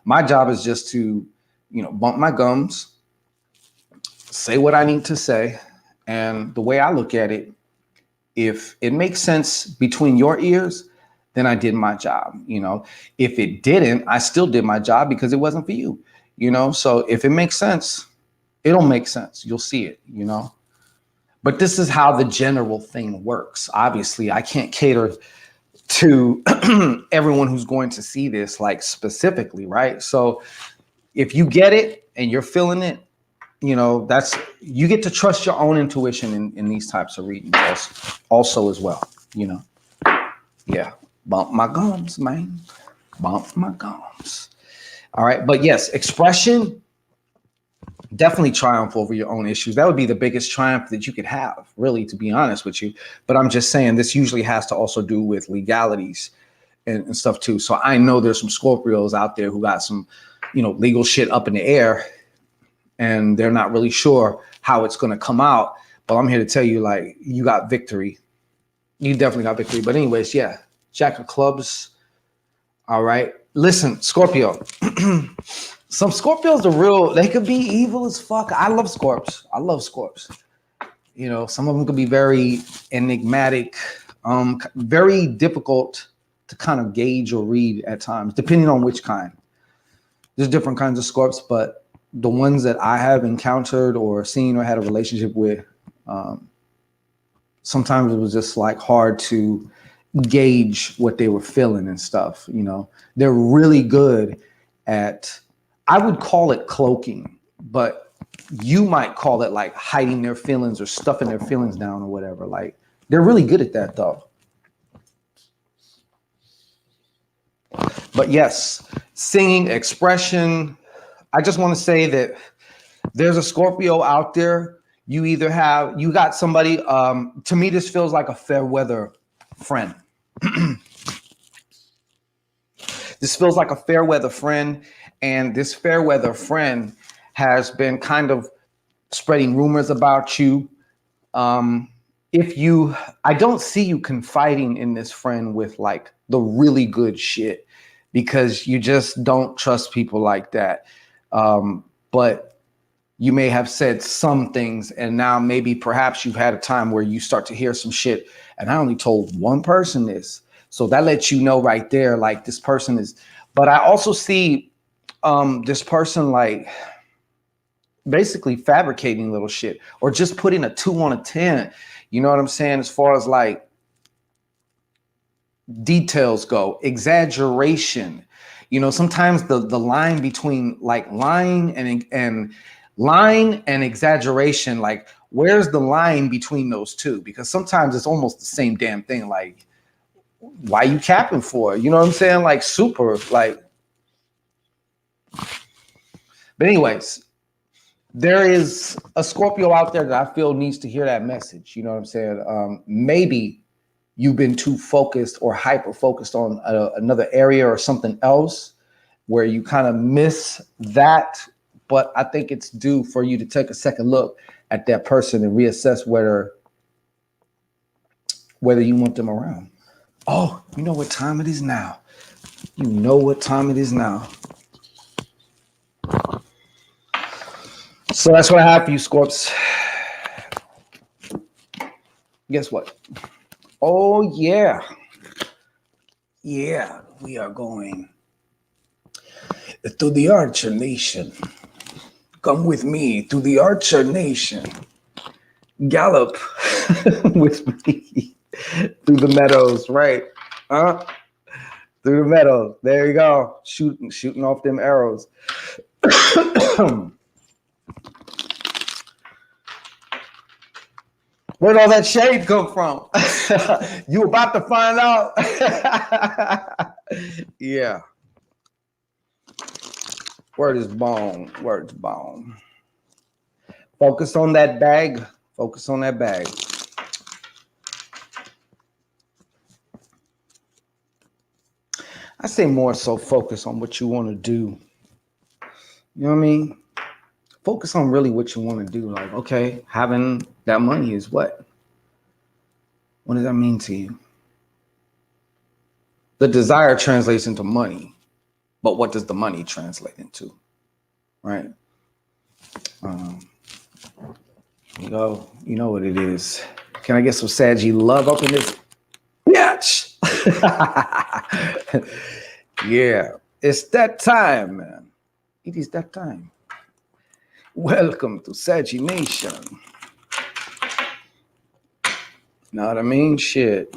[SPEAKER 6] My job is just to, bump my gums, say what I need to say. And the way I look at it, if it makes sense between your ears, then I did my job. If it didn't, I still did my job because it wasn't for you. So if it makes sense, it'll make sense. You'll see it, But this is how the general thing works. Obviously, I can't cater to everyone who's going to see this like specifically, right? So if you get it and you're feeling it, you get to trust your own intuition in these types of readings also as well, Yeah, bump my gums, man. Bump my gums. All right. But yes, expression, definitely triumph over your own issues. That would be the biggest triumph that you could have, really, to be honest with you. But I'm just saying this usually has to also do with legalities and stuff too. So I know there's some Scorpios out there who got some, legal shit up in the air and they're not really sure how it's going to come out. But I'm here to tell you, like, you got victory. You definitely got victory. But anyways, yeah, Jack of Clubs. All right. Listen, Scorpio, Some Scorpios are real. They could be evil as fuck. I love Scorps. I love Scorps. You know, some of them could be very enigmatic, very difficult to kind of gauge or read at times, depending on which kind. There's different kinds of Scorps, but the ones that I have encountered or seen or had a relationship with, sometimes it was just like hard to gauge what they were feeling and stuff. You know, they're really good at, I would call it cloaking, but you might call it like hiding their feelings or stuffing their feelings down or whatever. Like, they're really good at that though. But yes, singing, expression. I just want to say that there's a Scorpio out there. You got somebody, to me, this feels like a fair weather friend. This feels like a fair weather friend. And this fair weather friend has been kind of spreading rumors about you. I don't see you confiding in this friend with like the really good shit, because you just don't trust people like that. But you may have said some things, and now maybe perhaps you've had a time where you start to hear some shit, and I only told one person this. So that lets you know right there, like, this person is, but I also see this person like basically fabricating little shit or just putting a 2 on a 10. You know what I'm saying? As far as like details go, exaggeration. You know, sometimes the line between like lying and exaggeration, like where's the line between those two? Because sometimes it's almost the same damn thing. Like, why you capping for? You know what I'm saying? Like, super, like. But anyways, there is a Scorpio out there that I feel needs to hear that message. You know what I'm saying? Maybe you've been too focused or hyper focused on another area or something else where you kind of miss that. But I think it's due for you to take a second look at that person and reassess whether you want them around. Oh, you know what time it is now. You know what time it is now. So that's what I have for you, Scorps. Guess what? Oh, yeah. Yeah, we are going to the Archer Nation. Come with me to the Archer Nation. Gallop with me through the meadows, right? Through the meadows. There you go. Shooting off them arrows. Where'd all that shade come from? You about to find out? Yeah. Word is bone. Word's bone. Focus on that bag. Focus on that bag. I say more so focus on what you want to do. You know what I mean? Focus on really what you want to do. Like, okay, having that money is what? What does that mean to you? The desire translates into money, but what does the money translate into? Right? You know what it is. Can I get some Saggy love up in this? Bitch! Yeah, it's that time, man. It is that time. Welcome to Saggy Nation. Know what I mean? Shit.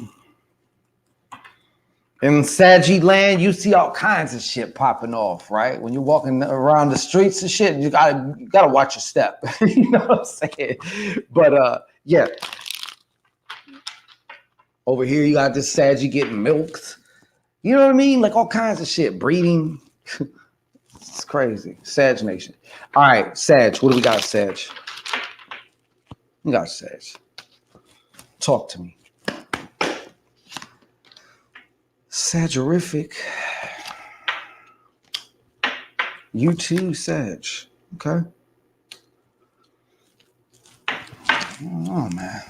[SPEAKER 6] In Saggy land, you see all kinds of shit popping off, right? When you're walking around the streets and shit, you gotta watch your step. You know what I'm saying? But yeah. Over here, you got this Saggy getting milked. You know what I mean? Like all kinds of shit. Breeding. It's crazy. Sag Nation. All right, Sag. What do we got, Sag? We got Sag. Talk to me. Sagerific. You too, Sag. Okay. Hold on, man.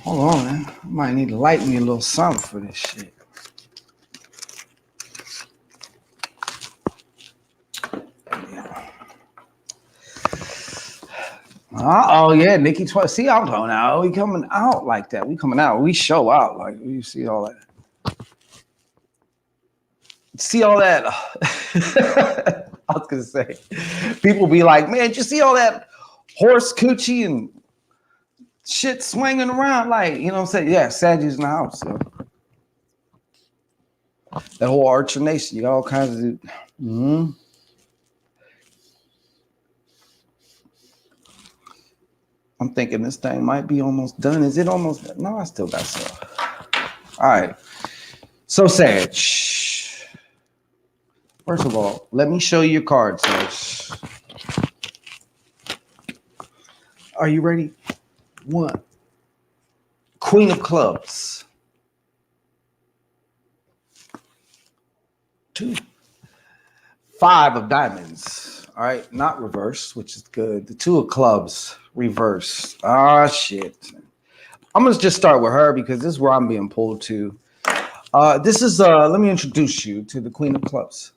[SPEAKER 6] Hold on, man. I might need to light me a little something for this shit. Yeah. Oh yeah, Nikki. See, I'm talking out. We coming out like that. We coming out. We show out like you see all that. See all that. I was gonna say, people be like, man, did you see all that horse coochie and shit swinging around? Like, you know what I'm saying? Yeah, Sagittarius in the house. So. That whole Archer Nation, you got all kinds of. I'm thinking this thing might be almost done. Is it almost done? No, I still got some. All right. So, Sag. First of all, let me show you your cards, Sag. Are you ready? 1. Queen of Clubs. 2. 5 of Diamonds. All right, not reverse, which is good. The 2 of Clubs, reverse. Ah, shit. I'm gonna just start with her because this is where I'm being pulled to. This is let me introduce you to the Queen of Clubs.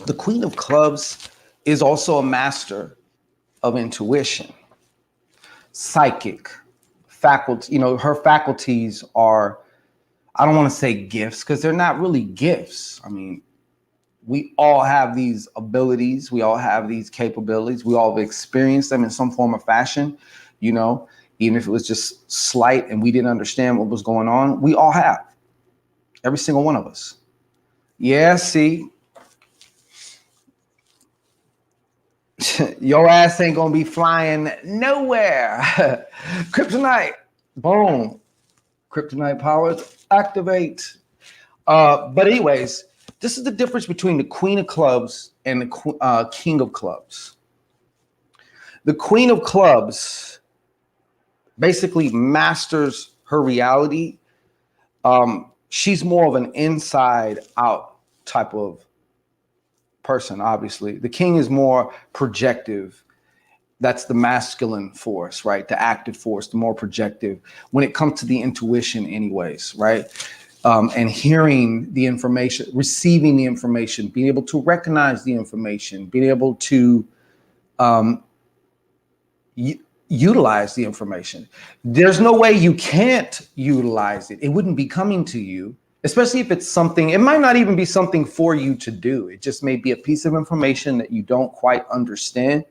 [SPEAKER 6] The Queen of Clubs is also a master of intuition, psychic, faculty. You know, her faculties are, I don't want to say gifts because they're not really gifts. I mean, we all have these abilities. We all have these capabilities. We all have experienced them in some form or fashion, you know, even if it was just slight and we didn't understand what was going on. We all have. Every single one of us. Yeah, see. Your ass ain't going to be flying nowhere. Kryptonite. Boom. Kryptonite powers activate. But anyways, this is the difference between the Queen of Clubs and the King of Clubs. The Queen of Clubs basically masters her reality. She's more of an inside out type of person, obviously. The King is more projective. That's the masculine force, right? The active force, the more projective when it comes to the intuition anyways, right? And hearing the information, receiving the information, being able to recognize the information, being able to utilize the information. There's no way you can't utilize it. It wouldn't be coming to you, especially if it's something, it might not even be something for you to do. It just may be a piece of information that you don't quite understand.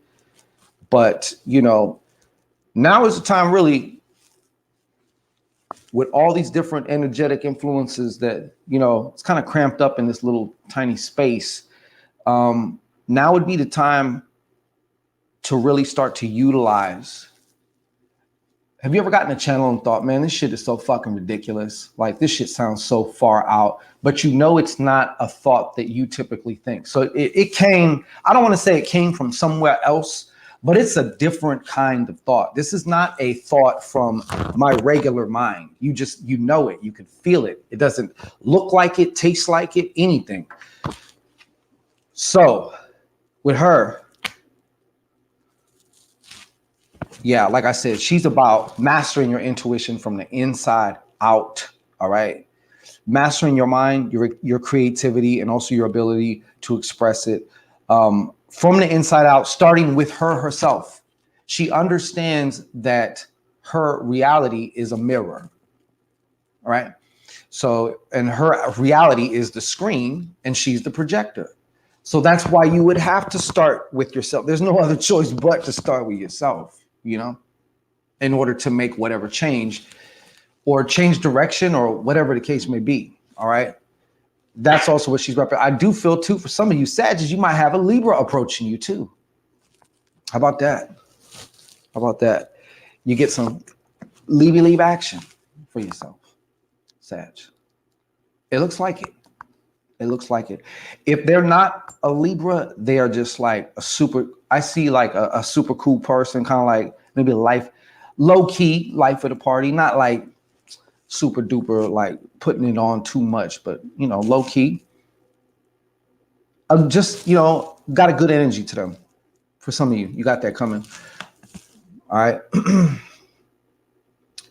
[SPEAKER 6] But, you know, now is the time really with all these different energetic influences that, you know, it's kind of cramped up in this little tiny space. Now would be the time to really start to utilize. Have you ever gotten a channel and thought, man, this shit is so fucking ridiculous. Like this shit sounds so far out, but you know, it's not a thought that you typically think. So it came, I don't want to say it came from somewhere else, but it's a different kind of thought. This is not a thought from my regular mind. You just, you know it, you can feel it. It doesn't look like it, taste like it, anything. So with her, yeah, like I said, she's about mastering your intuition from the inside out. All right. Mastering your mind, your creativity, and also your ability to express it from the inside out, starting with her herself. She understands that her reality is a mirror. All right. So, and her reality is the screen and she's the projector. So that's why you would have to start with yourself. There's no other choice but to start with yourself, you know, in order to make whatever change or change direction or whatever the case may be. All right. That's also what she's representing. I do feel too, for some of you Sagittarius, you might have a Libra approaching you too. How about that? How about that? You get some leave action for yourself, Sag. It looks like it. It looks like it. If they're not a Libra, they are just like a super, I see like a super cool person, kind of like maybe low key life of the party, not like super duper, like putting it on too much, but you know, low key. Just, you know, got a good energy to them. For some of you, you got that coming. All right.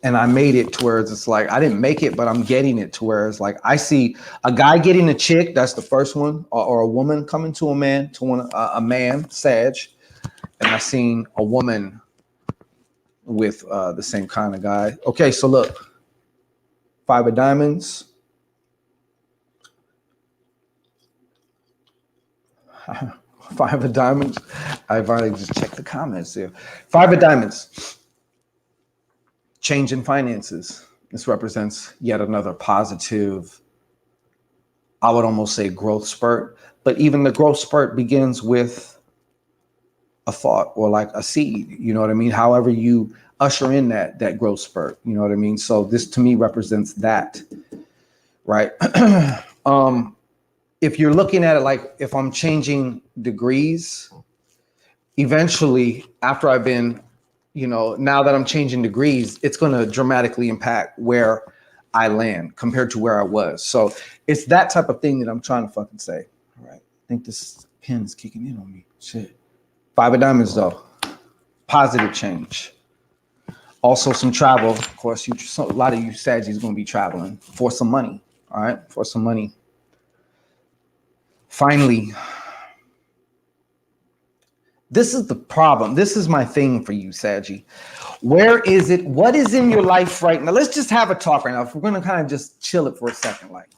[SPEAKER 6] And I made it to where it's like, I didn't make it, but I'm getting it to where it's like, I see a guy getting a chick. That's the first one, or a woman coming to a man, to a man, Sag. and I seen a woman with the same kind of guy. Okay, so look, 5 of diamonds. Five of diamonds. I've already just checked the comments here. 5 of diamonds. Change in finances. This represents yet another positive, I would almost say, growth spurt. But even the growth spurt begins with a thought or like a seed. You know what I mean? However you usher in that growth spurt. You know what I mean? So this to me represents that, right? If you're looking at it like if I'm changing degrees, eventually after I've been, you know, now that I'm changing degrees, it's going to dramatically impact where I land compared to where I was. So it's that type of thing that I'm trying to fucking say. All right. I think this pen is kicking in on me. Shit. 5 of diamonds though. Positive change. Also some travel. Of course, a lot of you Saggies are going to be traveling for some money. All right. For some money. Finally, this is the problem. This is my thing for you, Saggy. Where is it? What is in your life right now? Let's just have a talk right now. If we're going to kind of just chill it for a second. Like,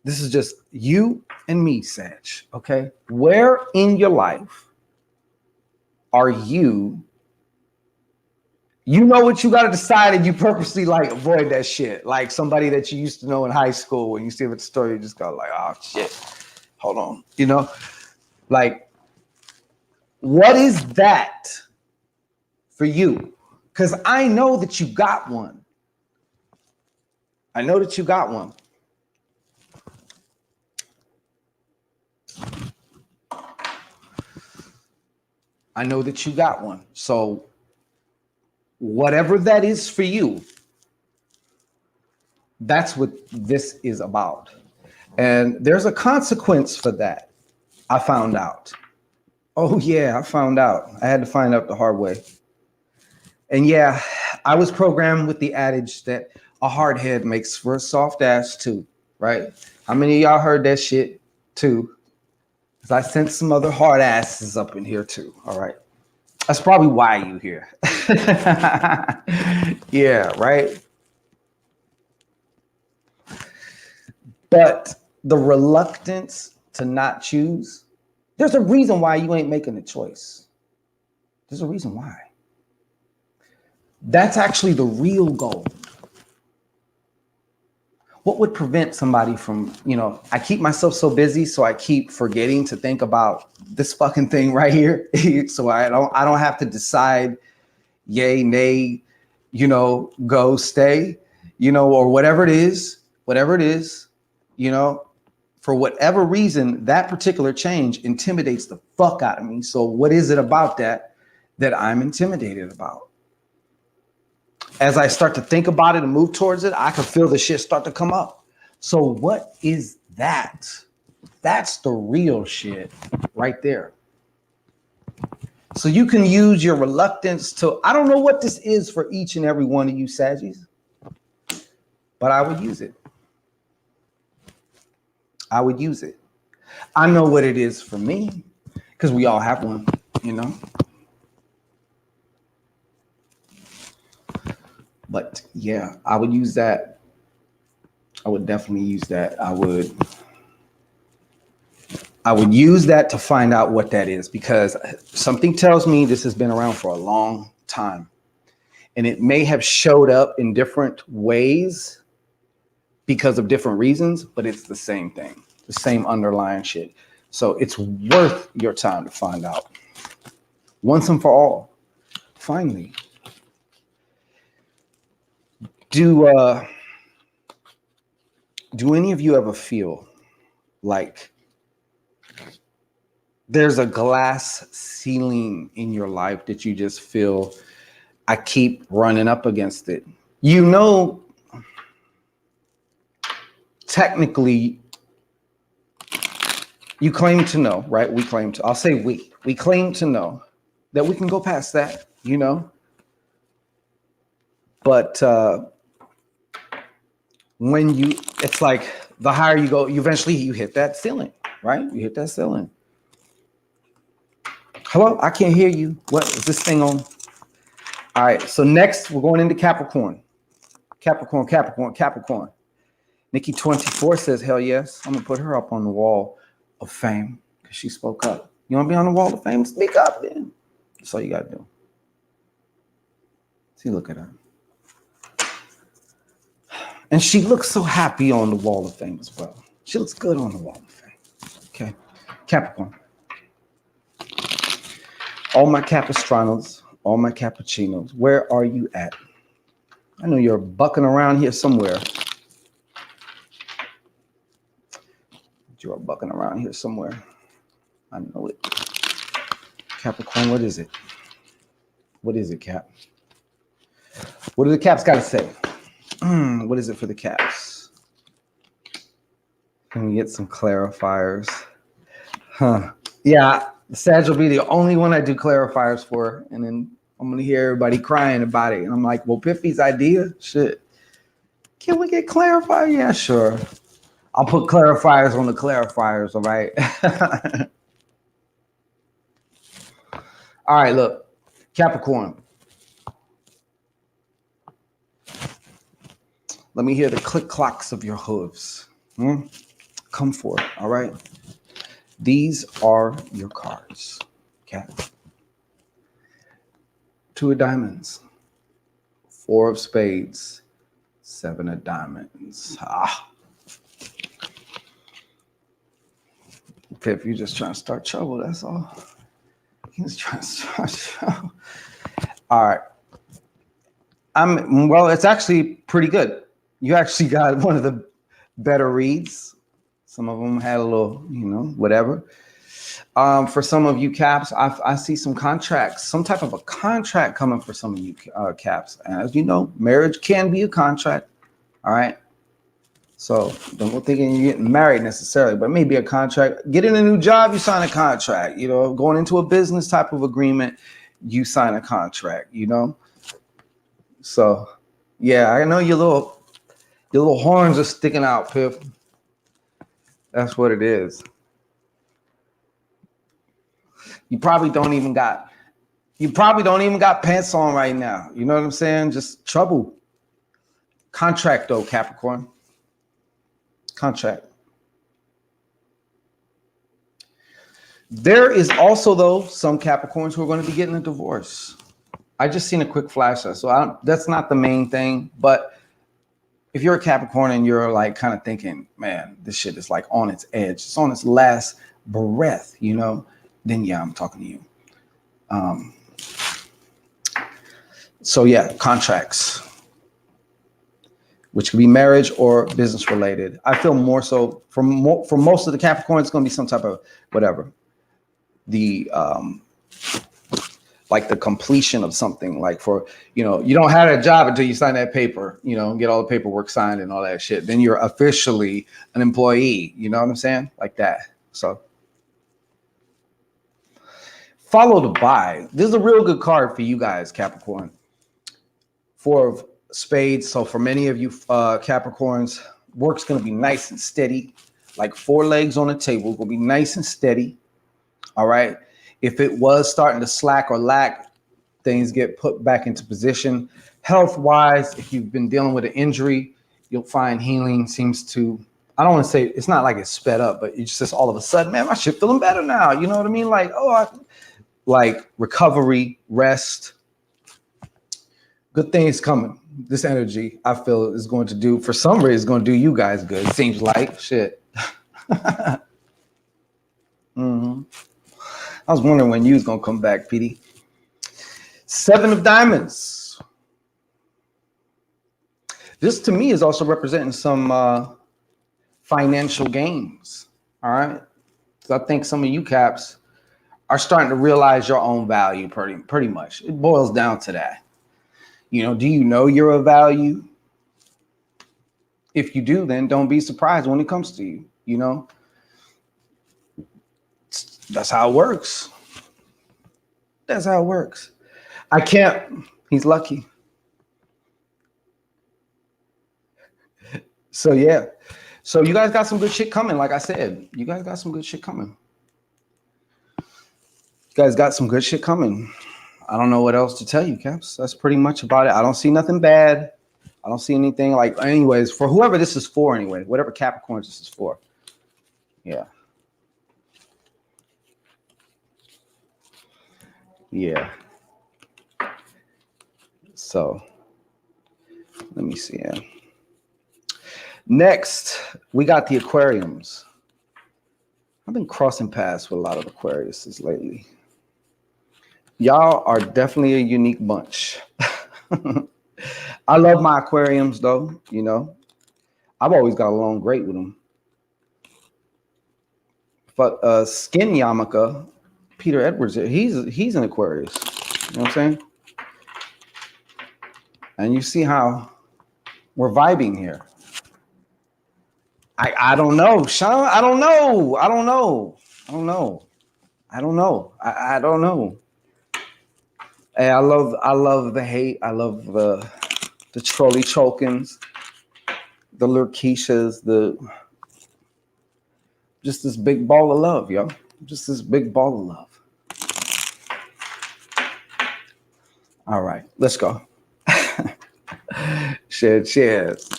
[SPEAKER 6] this is just you and me, Sag. Okay. Where in your life are you? You know what you got to decide, and you purposely like avoid that shit. Like somebody that you used to know in high school, when you see the story, you just go like, oh shit, hold on. You know, like, what is that for you? Because I know that you got one. I know that you got one. I know that you got one. So whatever that is for you, that's what this is about. And there's a consequence for that. I found out. Oh yeah, I found out. I had to find out the hard way. And yeah, I was programmed with the adage that a hard head makes for a soft ass too, right? How many of y'all heard that shit too? Because I sent some other hard asses up in here too, all right? That's probably why you here. Yeah, right? But the reluctance to not choose, there's a reason why you ain't making a choice. There's a reason why. That's actually the real goal. What would prevent somebody from, you know, I keep myself so busy, so I keep forgetting to think about this fucking thing right here. So I don't have to decide yay, nay, you know, go, stay, you know, or whatever it is, you know, for whatever reason, that particular change intimidates the fuck out of me. So what is it about that I'm intimidated about? As I start to think about it and move towards it, I can feel the shit start to come up. So what is that? That's the real shit right there. So you can use your reluctance to, I don't know what this is for each and every one of you Saggies, but I would use it. I would use it. I know what it is for me because we all have one, you know? But yeah, I would use that. I would definitely use that. I would use that to find out what that is, because something tells me this has been around for a long time. And it may have showed up in different ways because of different reasons, but it's the same thing, the same underlying shit. So it's worth your time to find out once and for all. Finally. Do any of you ever feel like there's a glass ceiling in your life that you just feel, I keep running up against it? You know, technically, you claim to know, right? We claim to, I'll say we claim to know that we can go past that, you know? But when it's like the higher you go, you eventually hit that ceiling, right? You hit that ceiling. Hello, I can't hear you. What is this thing on? All right, so next we're going into Capricorn. Capricorn. Nikki 24 says, hell yes. I'm gonna put her up on the wall of fame because she spoke up. You wanna be on the wall of fame? Speak up, then. That's all you gotta do. See, look at her. And she looks so happy on the wall of fame as well. She looks good on the wall of fame. Okay, Capricorn. All my Capistranos, all my Cappuccinos, where are you at? I know you're bucking around here somewhere. You're bucking around here somewhere. I know it. Capricorn, what is it? What is it, Cap? What do the Caps got to say? What is it for the Caps? Can we get some clarifiers? Huh. Yeah, Sag will be the only one I do clarifiers for. And then I'm going to hear everybody crying about it. And I'm like, well, Piffy's idea? Shit. Can we get clarifier? Yeah, sure. I'll put clarifiers on the clarifiers, all right? All right, look. Capricorn. Let me hear the click-clocks of your hooves. Come forth, all right? These are your cards, Cap. 2 of diamonds, 4 of spades, 7 of diamonds. Pip, you're just trying to start trouble, that's all. He's trying to start trouble. All right. Well, it's actually pretty good. You actually got one of the better reads. Some of them had a little, whatever. For some of you Caps, I see some contracts, some type of a contract coming for some of you Caps. As you know, marriage can be a contract. All right. So don't think you're getting married necessarily, but maybe a contract. Getting a new job, you sign a contract. Going into a business type of agreement, you sign a contract. So yeah, I know your little horns are sticking out, Pip. That's what it is. You probably don't even got pants on right now. You know what I'm saying? Just trouble. Contract though, Capricorn. Contract. There is also though some Capricorns who are going to be getting a divorce. I just seen a quick flash, so that's not the main thing. But if you're a Capricorn and you're like kind of thinking, man, this shit is like on its edge, it's on its last breath, then yeah, I'm talking to you. So yeah, contracts, which could be marriage or business related. I feel more so for most of the Capricorns, it's going to be some type of whatever. Like the completion of something, like for, you don't have a job until you sign that paper, get all the paperwork signed and all that shit. Then you're officially an employee. You know what I'm saying? Like that. So followed by, this is a real good card for you guys, Capricorn. 4 of spades. So for many of you Capricorns, work's going to be nice and steady, like 4 legs on the table, will be nice and steady. All right. If it was starting to slack or lack, things get put back into position. Health-wise, if you've been dealing with an injury, you'll find healing seems to, I don't want to say, it's not like it's sped up, but it's just all of a sudden, man, my shit feeling better now. You know what I mean? Like, like recovery, rest, good things coming. This energy, I feel, is going to do, for some reason, it's going to do you guys good. It seems like shit. I was wondering when you was gonna come back, PD. 7 of diamonds. This to me is also representing some financial gains. All right. So I think some of you Caps are starting to realize your own value pretty much. It boils down to that. Do you know you're of value? If you do, then don't be surprised when it comes to you, That's how it works. That's how it works. I can't. He's lucky. So yeah. So you guys got some good shit coming. Like I said, you guys got some good shit coming. guys got some good shit coming. I don't know what else to tell you, Caps. That's pretty much about it. I don't see nothing bad. I don't see anything like, anyways, for whoever this is for anyway, whatever Capricorns this is for. Yeah. Yeah. So let me see. Yeah. Next, we got the Aquariums. I've been crossing paths with a lot of Aquariuses lately. Y'all are definitely a unique bunch. I love my Aquariums though, you know. I've always got along great with them. But Skin Yamaka, Peter Edwards, he's an Aquarius. You know what I'm saying? And you see how we're vibing here. I don't know, Sean. I don't know. Hey, I love the hate. I love the trolley chokins, the Lurkeishas, just this big ball of love, yo. Just this big ball of love. All right, let's go. Cheers.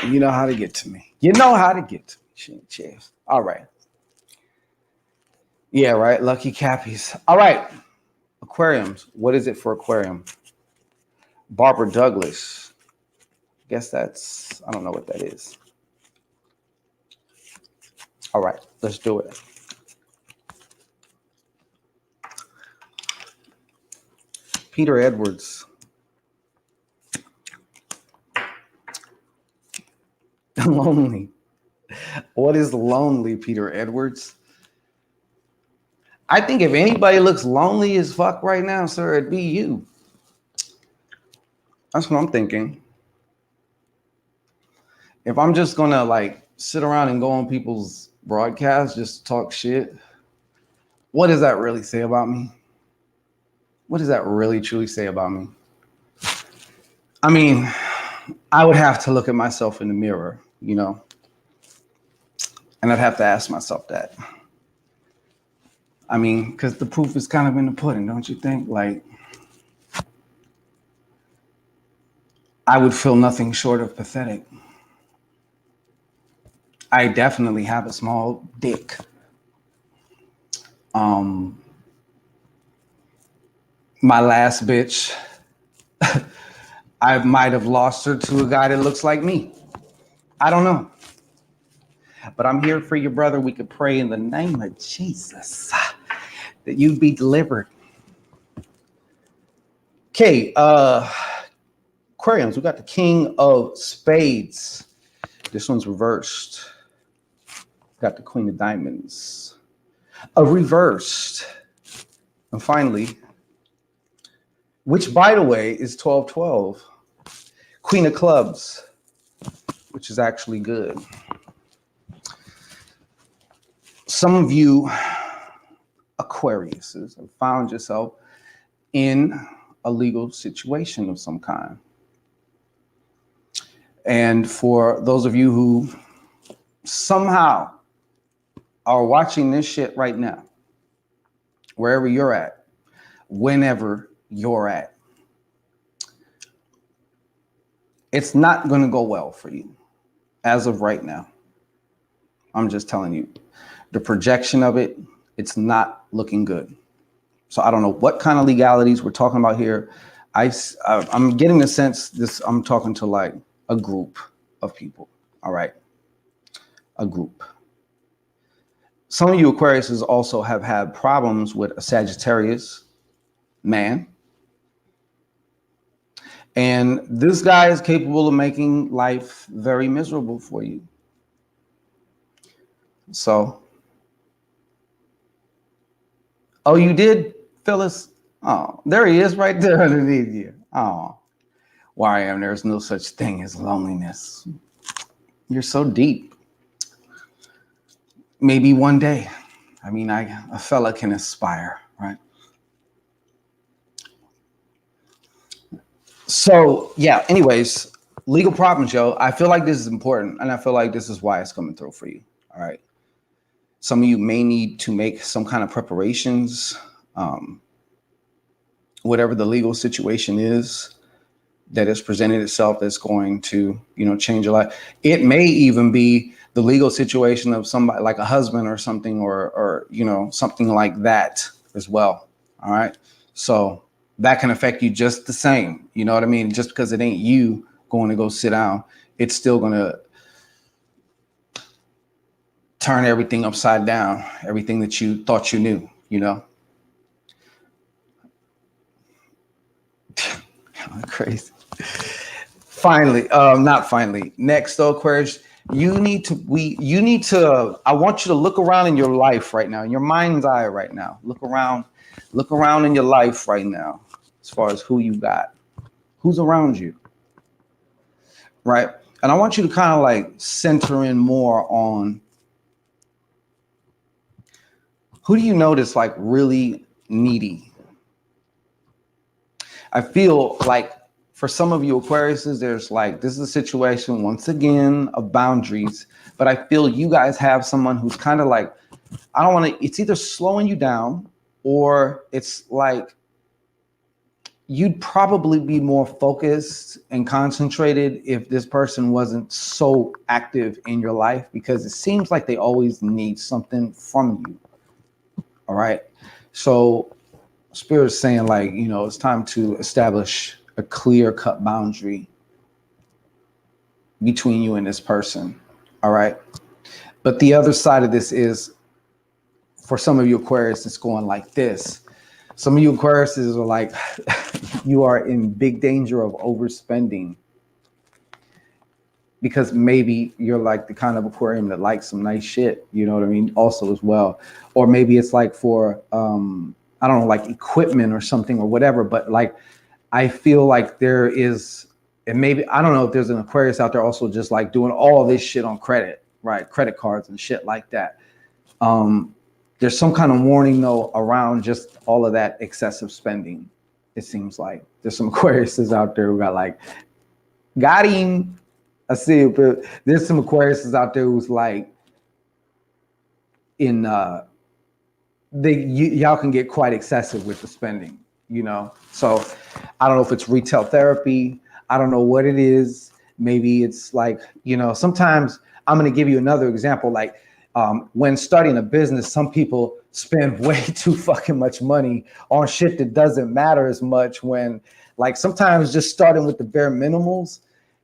[SPEAKER 6] You know how to get to me. Cheers. All right. Yeah, right. Lucky Cappies. All right. Aquariums. What is it for Aquarium? Barbara Douglas. Guess that's, I don't know what that is. All right. Let's do it. Peter Edwards. Lonely. What is lonely, Peter Edwards? I think if anybody looks lonely as fuck right now, sir, it'd be you. That's what I'm thinking. If I'm just gonna like sit around and go on people's broadcasts, just talk shit, what does that really say about me? What does that really truly say about me? I mean, I would have to look at myself in the mirror, you know, and I'd have to ask myself that. I mean, because the proof is kind of in the pudding, don't you think? Like, I would feel nothing short of pathetic. I definitely have a small dick. My last bitch, I might have lost her to a guy that looks like me. I don't know. But I'm here for you, brother. We could pray in the name of Jesus that you be delivered. Okay, Aquariums, we got the King of Spades. This one's reversed. Got the Queen of Diamonds. Reversed. And finally, which, by the way, is 12-12. Queen of Clubs, which is actually good. Some of you Aquariuses have found yourself in a legal situation of some kind. And for those of you who somehow are watching this shit right now, wherever you're at, whenever you're at, it's not going to go well for you as of right now. I'm just telling you, the projection of it, it's not looking good. So I don't know what kind of legalities we're talking about here. I'm getting the sense I'm talking to like a group of people. All right. A group. Some of you Aquariuses also have had problems with a Sagittarius man. And this guy is capable of making life very miserable for you. So, oh, you did, Phyllis? Oh, there he is right there underneath you. Oh, YM, there's no such thing as loneliness. You're so deep. Maybe one day. I mean, a fella can aspire, right? So, yeah, anyways, legal problems, yo. I feel like this is important, and I feel like this is why it's coming through for you, all right? Some of you may need to make some kind of preparations, whatever the legal situation is that has presented itself that's going to, change your life. It may even be the legal situation of somebody like a husband or something, or something like that as well. All right. So that can affect you just the same. You know what I mean? Just because it ain't you going to go sit down, it's still going to turn everything upside down, everything that you thought you knew, Crazy. Finally, not finally. Next, though, Aquarius, I want you to look around in your life right now, in your mind's eye right now. Look around in your life right now, as far as who you got, who's around you, right? And I want you to kind of like center in more on who do you notice like really needy. I feel like for some of you Aquariuses, there's like, this is a situation once again of boundaries, but I feel you guys have someone who's kind of like, it's either slowing you down, or it's like you'd probably be more focused and concentrated if this person wasn't so active in your life, because it seems like they always need something from you. All right. So Spirit's saying like, it's time to establish a clear-cut boundary between you and this person. All right. But the other side of this is, for some of you Aquarius, it's going like this. Some of you Aquariuses are like, you are in big danger of overspending, because maybe you're like the kind of Aquarium that likes some nice shit, you know what I mean? Also as well. Or maybe it's like for, I don't know, like equipment or something or whatever, but like, I feel like there is, and maybe, I don't know if there's an Aquarius out there also just like doing all this shit on credit, right? Credit cards and shit like that. There's some kind of warning though around just all of that excessive spending. It seems like there's some Aquariuses out there who got like, got him. I see it, but there's some Aquariuses out there who's like y'all can get quite excessive with the spending, So I don't know if it's retail therapy. I don't know what it is. Maybe it's like, sometimes I'm going to give you another example. Like when starting a business, some people spend way too fucking much money on shit that doesn't matter as much, when like sometimes just starting with the bare minimals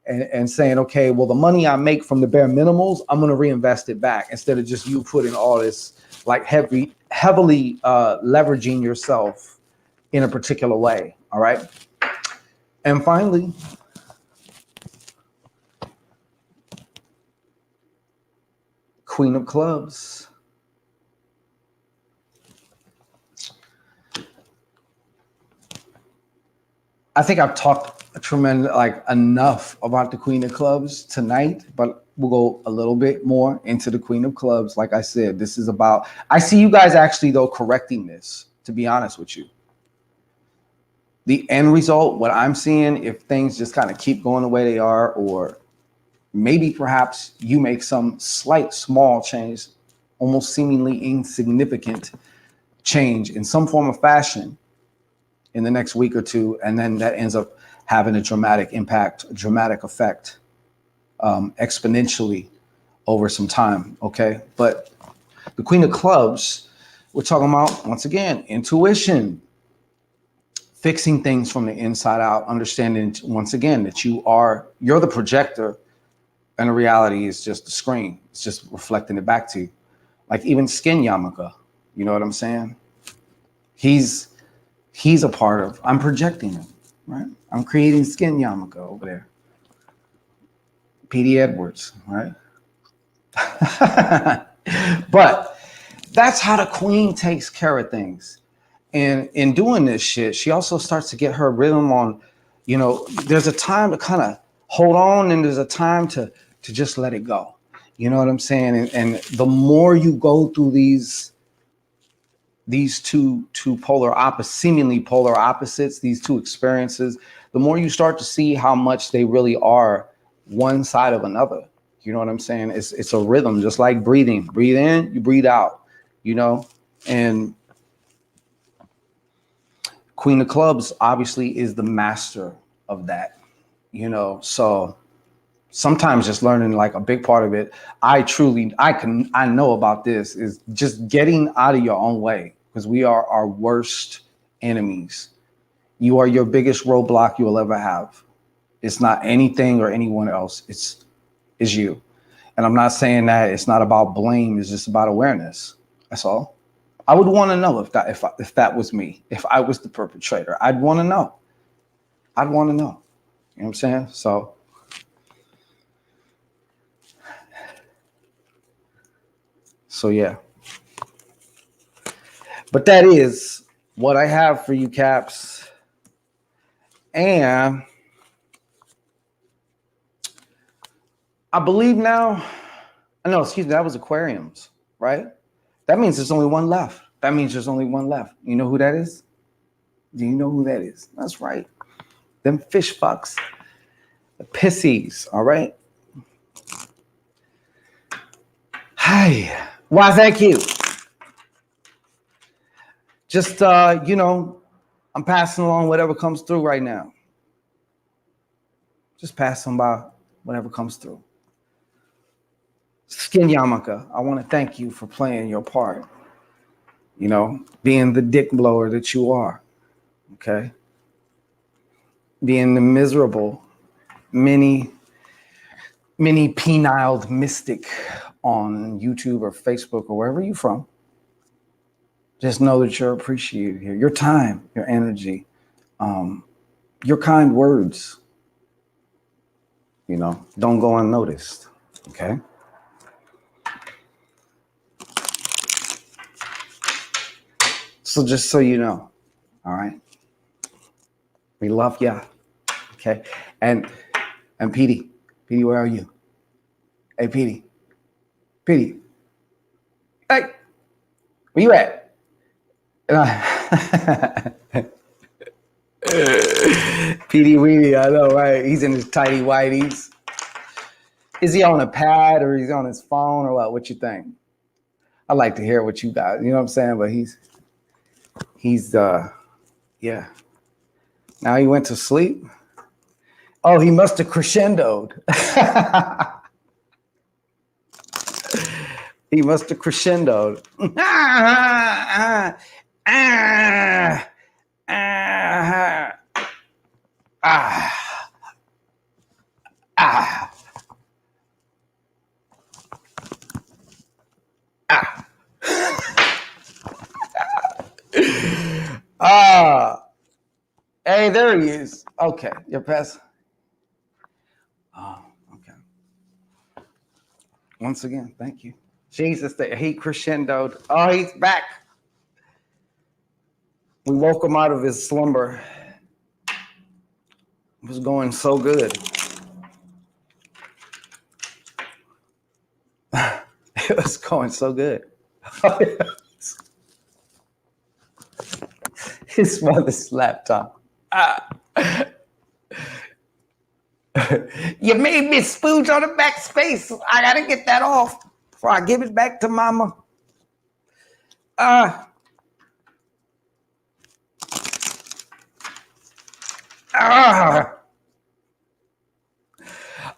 [SPEAKER 6] and saying, okay, well, the money I make from the bare minimals, I'm going to reinvest it back, instead of just you putting all this like heavily leveraging yourself in a particular way. All right. And finally, Queen of Clubs. I think I've talked enough about the Queen of Clubs tonight, but we'll go a little bit more into the Queen of Clubs. Like I said, this is about, I see you guys actually though correcting this, to be honest with you. The end result, what I'm seeing, if things just kind of keep going the way they are, or maybe perhaps you make some slight small change, almost seemingly insignificant change in some form of fashion in the next week or two, and then that ends up having a dramatic impact, a dramatic effect, exponentially over some time, okay? But the Queen of Clubs, we're talking about, once again, intuition, fixing things from the inside out, understanding, once again, that you're the projector, and the reality is just the screen. It's just reflecting it back to you. Like even Skin Yamaka, you know what I'm saying? He's a part of, I'm projecting him, right? I'm creating Skin Yamaka over there. P.D. Edwards, right? But that's how the Queen takes care of things. And in doing this shit, she also starts to get her rhythm on, there's a time to kind of hold on, and there's a time to just let it go. You know what I'm saying? And the more you go through these two seemingly polar opposites, these two experiences, the more you start to see how much they really are one side of another. You know what I'm saying? It's a rhythm, just like breathing. Breathe in, you breathe out, you know? And Queen of Clubs obviously is the master of that, you know? So sometimes just learning, like a big part of it, I know about this, is just getting out of your own way, because we are our worst enemies. You are your biggest roadblock you will ever have. It's not anything or anyone else. It's you. And I'm not saying that it's not about blame. It's just about awareness. That's all. I would want to know if that was me, if I was the perpetrator. I'd want to know. I'd want to know. You know what I'm saying? So yeah. But that is what I have for you, Caps. And I believe now, no, excuse me, that was Aquariums, right? That means there's only one left. That means there's only one left. You know who that is? Do you know who that is? That's right. Them fish fucks. The Pisces, all right? Hi. Why, thank you. Just, you know, I'm passing along whatever comes through right now. Just passing by whatever comes through. Skin Yamaka, I want to thank you for playing your part. You know, being the dick blower that you are. Okay? Being the miserable, mini peniled mystic on YouTube or Facebook or wherever you're from. Just know that you're appreciated here. Your time, your energy, your kind words, you know, don't go unnoticed. Okay? So just so you know, all right? We love ya. Okay? And Petey, where are you? Hey, Petey. Hey, where you at? Petey Weedy, I know, right? He's in his tidy whities. Is he on a pad or he's on his phone or what? What you think? I'd like to hear what you got. You know what I'm saying? But he's yeah. Now he went to sleep. Oh, he must have crescendoed. He must have crescendoed. Hey, there he is. Okay, you're past. Oh, okay. Once again, thank you. Jesus, he crescendoed. Oh, he's back. We woke him out of his slumber. It was going so good. It was going so good. His mother's laptop. You made me spooge on the back space. I gotta get that off before I give it back to mama. All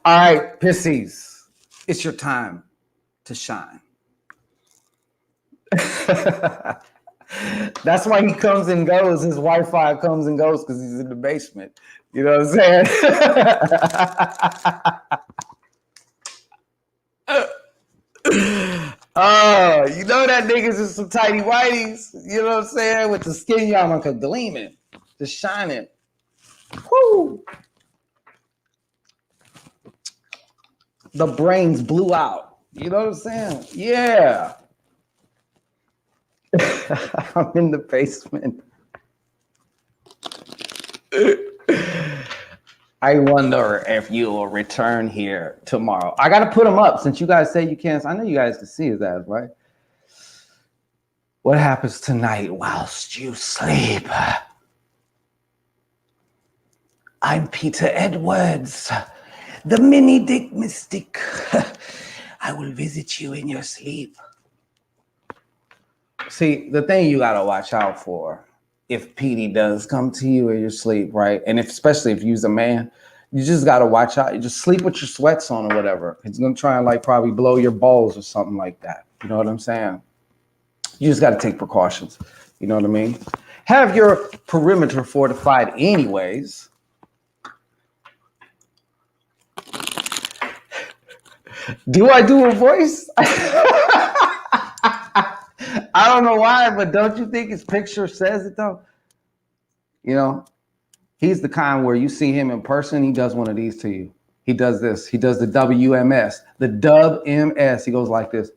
[SPEAKER 6] right, Pisces, it's your time to shine. That's why he comes and goes. His Wi-Fi comes and goes because he's in the basement. You know what I'm saying? Oh, you know that niggas is some tidy whities. You know what I'm saying? With the skin yarmulke gleaming, just shining. Woo! The brains blew out. You know what I'm saying? Yeah. I'm in the basement. I wonder if you will return here tomorrow. I got to put them up since you guys say you can't. I know you guys can see his ass, right? What happens tonight whilst you sleep? I'm Peter Edwards, The mini dick mystic. I will visit you in your sleep. See, the thing you gotta watch out for, if PD does come to you in your sleep, right? And especially if you're a man, you just gotta watch out. You just sleep with your sweats on or whatever. It's gonna try and like probably blow your balls or something like that. You know what I'm saying? You just gotta take precautions. You know what I mean? Have your perimeter fortified anyways. Do I do a voice? I don't know why, but don't you think his picture says it though? You know, he's the kind where you see him in person, he does one of these to you. He does this. He does the WMS, the dub MS. He goes like this.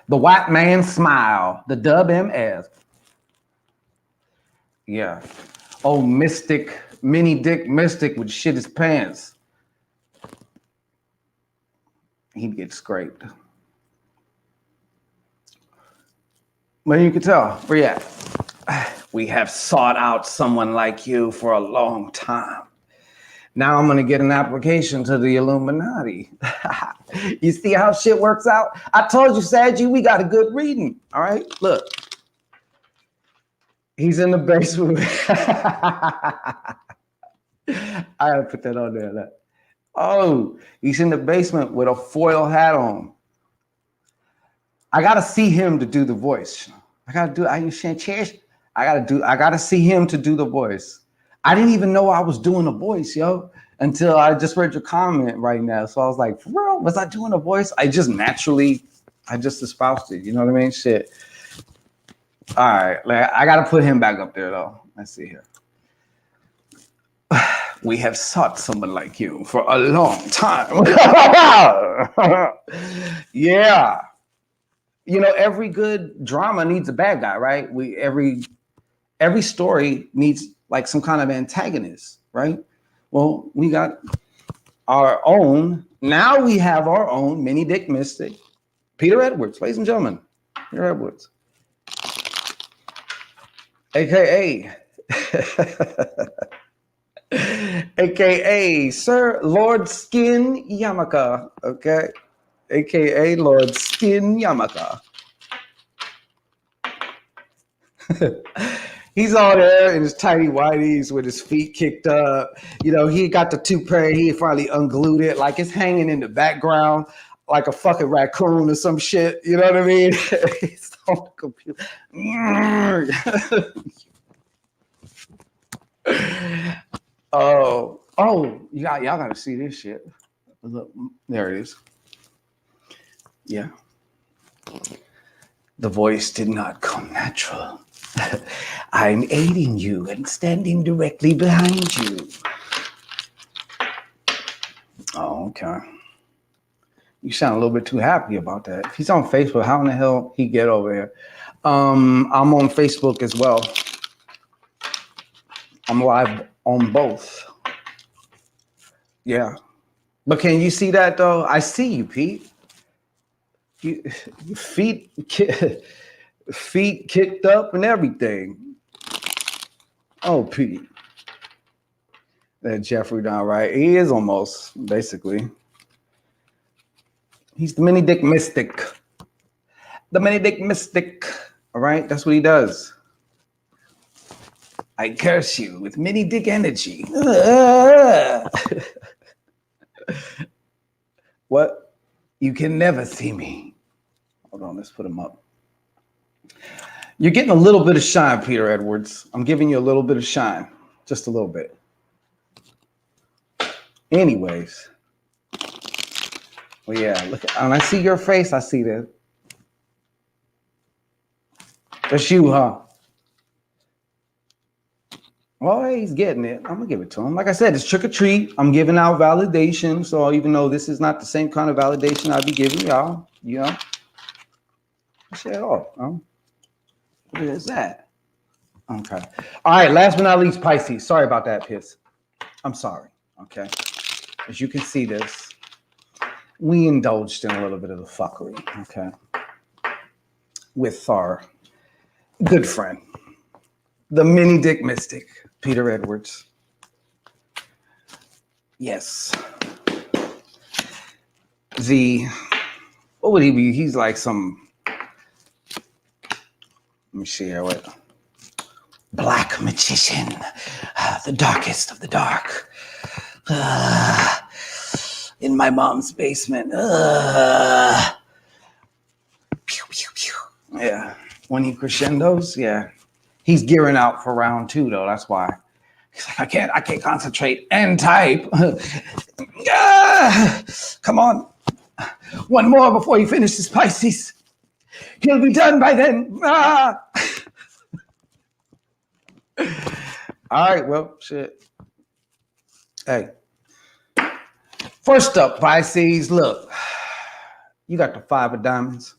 [SPEAKER 6] The white man smile, the dub MS. Yeah. Oh, mystic, mini dick mystic would shit his pants. He'd get scraped. Well, you can tell. Where you at? We have sought out someone like you for a long time. Now I'm going to get an application to the Illuminati. You see how shit works out? I told you, Saggy, we got a good reading. All right, look. He's in the basement. I got to put that on there. Look. Oh, he's in the basement with a foil hat on. I got to see him to do the voice. I got to see him to do the voice. I didn't even know I was doing a voice, yo, until I just read your comment right now. So I was like, for real, was I doing a voice? I just espoused it. You know what I mean? Shit. All right. Like, I got to put him back up there, though. Let's see here. We have sought someone like you for a long time. Yeah. You know, every good drama needs a bad guy, right? Every story needs like some kind of antagonist, right? Well, we got our own. Now we have our own mini dick mystic, Peter Edwards, ladies and gentlemen. Peter Edwards, aka aka Sir Lord Skin Yamaka, okay, aka Lord Skin Yamaka. He's all there in his tidy whities with his feet kicked up. You know, he got the toupee. He finally unglued it, like it's hanging in the background, like a fucking raccoon or some shit. You know what I mean? He's on the computer. Oh, y'all gotta see this shit. Look, there it is. Yeah. The voice did not come natural. I'm aiding you and standing directly behind you. Oh, okay. You sound a little bit too happy about that. If he's on Facebook, how in the hell he get over here? I'm on Facebook as well. I'm live on both. Yeah. But can you see that though? I see you, Pete. Feet kicked up and everything. Oh, Pete. That Jeffrey down right. He is almost, basically. He's the mini dick mystic. The mini dick mystic. All right, that's what he does. I curse you with mini dick energy. What? You can never see me. Hold on, let's put him up. You're getting a little bit of shine, Peter Edwards. I'm giving you a little bit of shine. Just a little bit. Anyways. Well, yeah, look, when I see your face, I see that. That's you, huh? Well, hey, he's getting it. I'm gonna give it to him. Like I said, it's trick or treat. I'm giving out validation. So even though this is not the same kind of validation I'd be giving y'all, you know, shut it off. What is that? Okay. All right. Last but not least, Pisces. Sorry about that, Piss. I'm sorry. Okay. As you can see this, we indulged in a little bit of the fuckery. Okay. With our good friend, the mini dick mystic, Peter Edwards. Yes. What would he be? He's like some, let me see here, what? Black magician, the darkest of the dark. In my mom's basement. Pew, pew, pew. Yeah. When he crescendos, yeah. He's gearing out for round 2 though. That's why. He's like, I can't concentrate and type. Come on. One more before he finishes Pisces. He'll be done by then. All right, well, shit. Hey. First up, Pisces, look. You got the 5 of diamonds.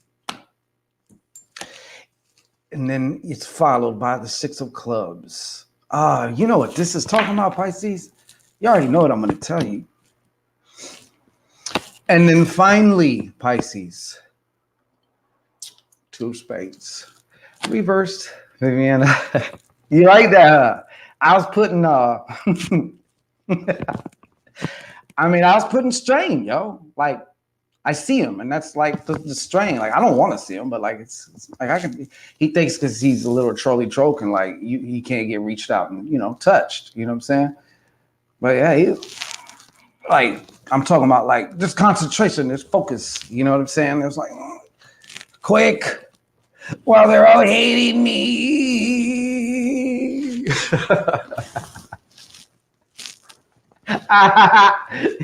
[SPEAKER 6] And then it's followed by the 6 of clubs. You know what this is talking about, Pisces? You already know what I'm going to tell you. And then finally, Pisces, 2 of spades. Reversed, Viviana. You like that? I was putting, I was putting strain, yo. Like, I see him, and that's like the strain. Like, I don't want to see him, but like it's like I can. He thinks because he's a little trolley and like he can't get reached out and touched. You know what I'm saying? But yeah, like I'm talking about like this concentration, this focus. You know what I'm saying? It's like quick while they're all hating me.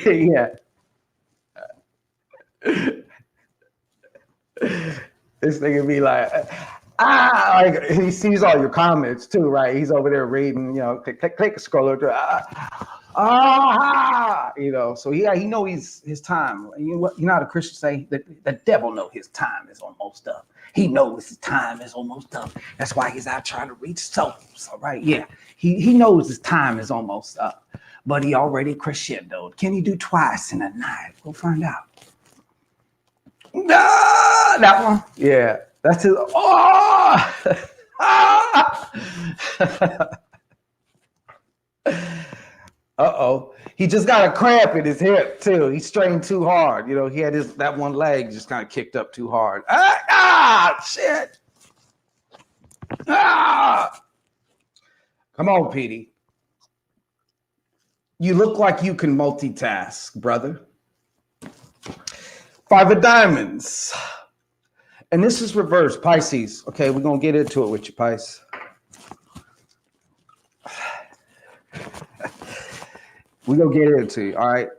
[SPEAKER 6] Yeah. This nigga be like, like he sees all your comments too, right? He's over there reading, click, scroll through, so he knows his time. You know how the Christians say that the devil know his time is almost up. He knows his time is almost up. That's why he's out trying to reach souls, all right? Yeah, he knows his time is almost up, but he already crescendoed. Can he do twice in a night? We'll find out. That one, yeah, that's his. He just got a cramp in his hip too. He strained too hard. He had that one leg just kind of kicked up too hard. Shit. Come on, Petey. You look like you can multitask, brother. 5 of diamonds. And this is reversed, Pisces. Okay, we're going to get into it with you, Pisces. We're going to get into it, all right?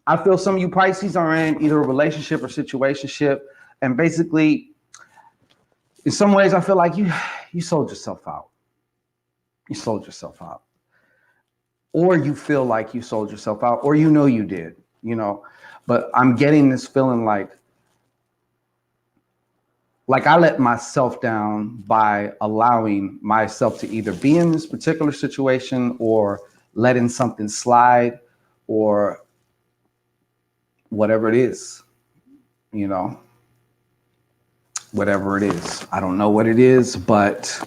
[SPEAKER 6] I feel some of you Pisces are in either a relationship or situationship. And basically, in some ways, I feel like you sold yourself out. You sold yourself out. Or you feel like you sold yourself out, or you did, But I'm getting this feeling like I let myself down by allowing myself to either be in this particular situation or letting something slide or whatever it is, whatever it is. I don't know what it is, but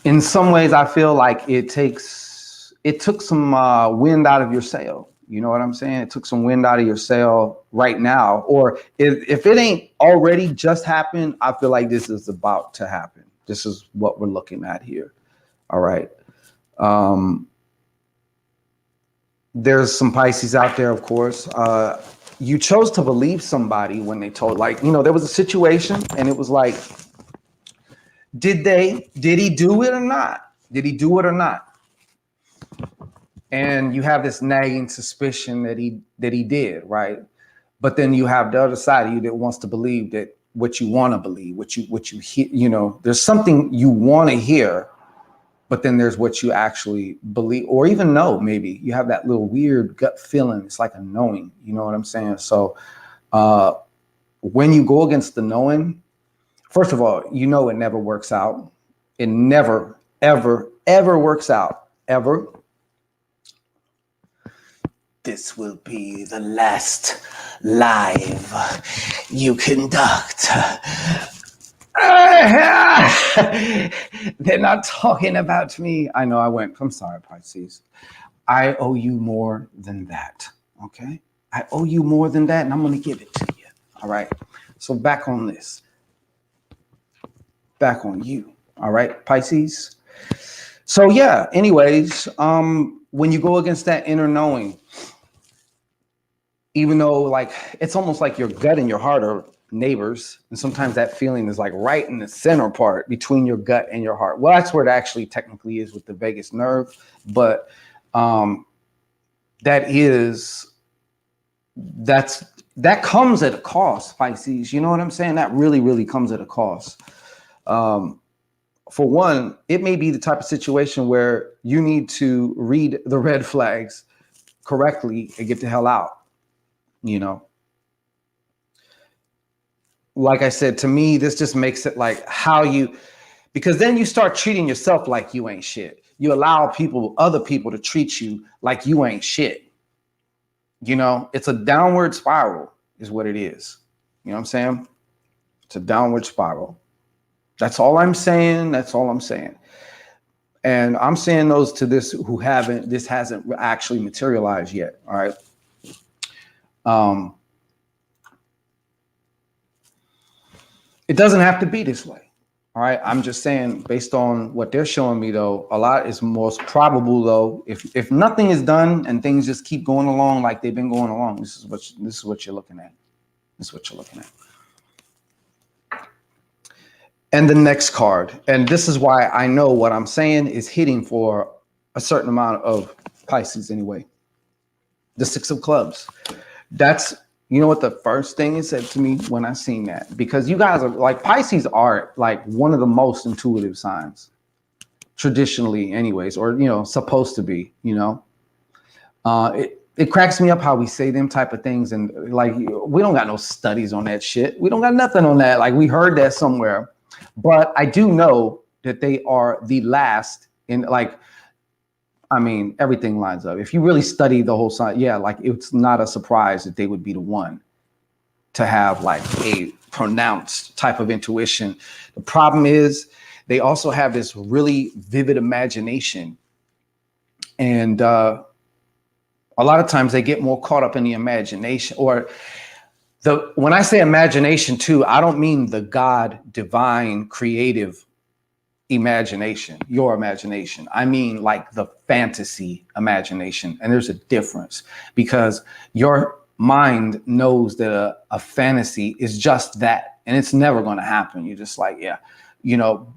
[SPEAKER 6] in some ways I feel like it took some wind out of your sail. You know what I'm saying? It took some wind out of your sail right now. Or if it ain't already just happened, I feel like this is about to happen. This is what we're looking at here. All right. There's some Pisces out there, of course. You chose to believe somebody when they told, there was a situation and it was like, did he do it or not? Did he do it or not? And you have this nagging suspicion that he did, right? But then you have the other side of you that wants to believe that what you want to believe, what you hear, there's something you want to hear, but then there's what you actually believe or even know. Maybe you have that little weird gut feeling. It's like a knowing, you know what I'm saying? So when you go against the knowing, first of all, it never works out. It never, ever, ever works out, ever. This will be the last live you conduct. They're not talking about me. I know I'm sorry, Pisces. I owe you more than that. Okay. I owe you more than that, and I'm going to give it to you. All right. So back on this. Back on you. All right, Pisces. So yeah, anyways, when you go against that inner knowing, even though like it's almost like your gut and your heart are neighbors, and sometimes that feeling is like right in the center part between your gut and your heart. Well, that's where it actually technically is with the vagus nerve, but that comes at a cost, Pisces. You know what I'm saying? That really, really comes at a cost. For one, it may be the type of situation where you need to read the red flags correctly and get the hell out. You know, like I said, to me, this just makes it like because then you start treating yourself like you ain't shit. You allow other people to treat you like you ain't shit. You know, it's a downward spiral is what it is. You know what I'm saying? It's a downward spiral. That's all I'm saying. That's all I'm saying. And I'm saying those to this this hasn't actually materialized yet. All right. It doesn't have to be this way. All right. I'm just saying, based on what they're showing me, though, a lot is most probable, though, if nothing is done and things just keep going along like they've been going along, this is what you're looking at. This is what you're looking at. And the next card, and this is why I know what I'm saying is hitting for a certain amount of Pisces anyway. The Six of Clubs. That's, you know what the first thing it said to me when I seen that? Because you guys are like, Pisces are like one of the most intuitive signs, traditionally anyways, or, you know, supposed to be, you know. It cracks me up how we say them type of things. And like, we don't got no studies on that shit. We don't got nothing on that. Like, we heard that somewhere. But I do know that they are the last in, like, I mean, everything lines up. If you really study the whole sign, yeah, like it's not a surprise that they would be the one to have like a pronounced type of intuition. The problem is they also have this really vivid imagination. And a lot of times they get more caught up in the imagination, or when I say imagination too, I don't mean the God, divine, creative imagination, your imagination. I mean like the fantasy imagination. And there's a difference, because your mind knows that a fantasy is just that, and it's never going to happen. You're just like, yeah, you know,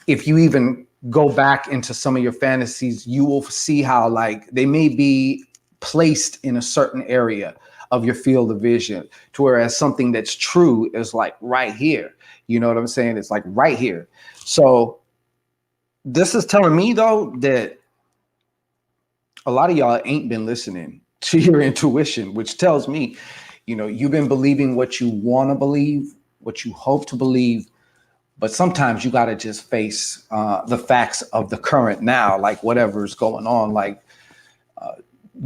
[SPEAKER 6] if you even go back into some of your fantasies, you will see how like they may be placed in a certain area of your field of vision, to whereas something that's true is like right here. You know what I'm saying? It's like right here. So this is telling me, though, that a lot of y'all ain't been listening to your intuition, which tells me, you know, you've been believing what you want to believe, what you hope to believe. But sometimes you got to just face the facts of the current now, like whatever's going on, like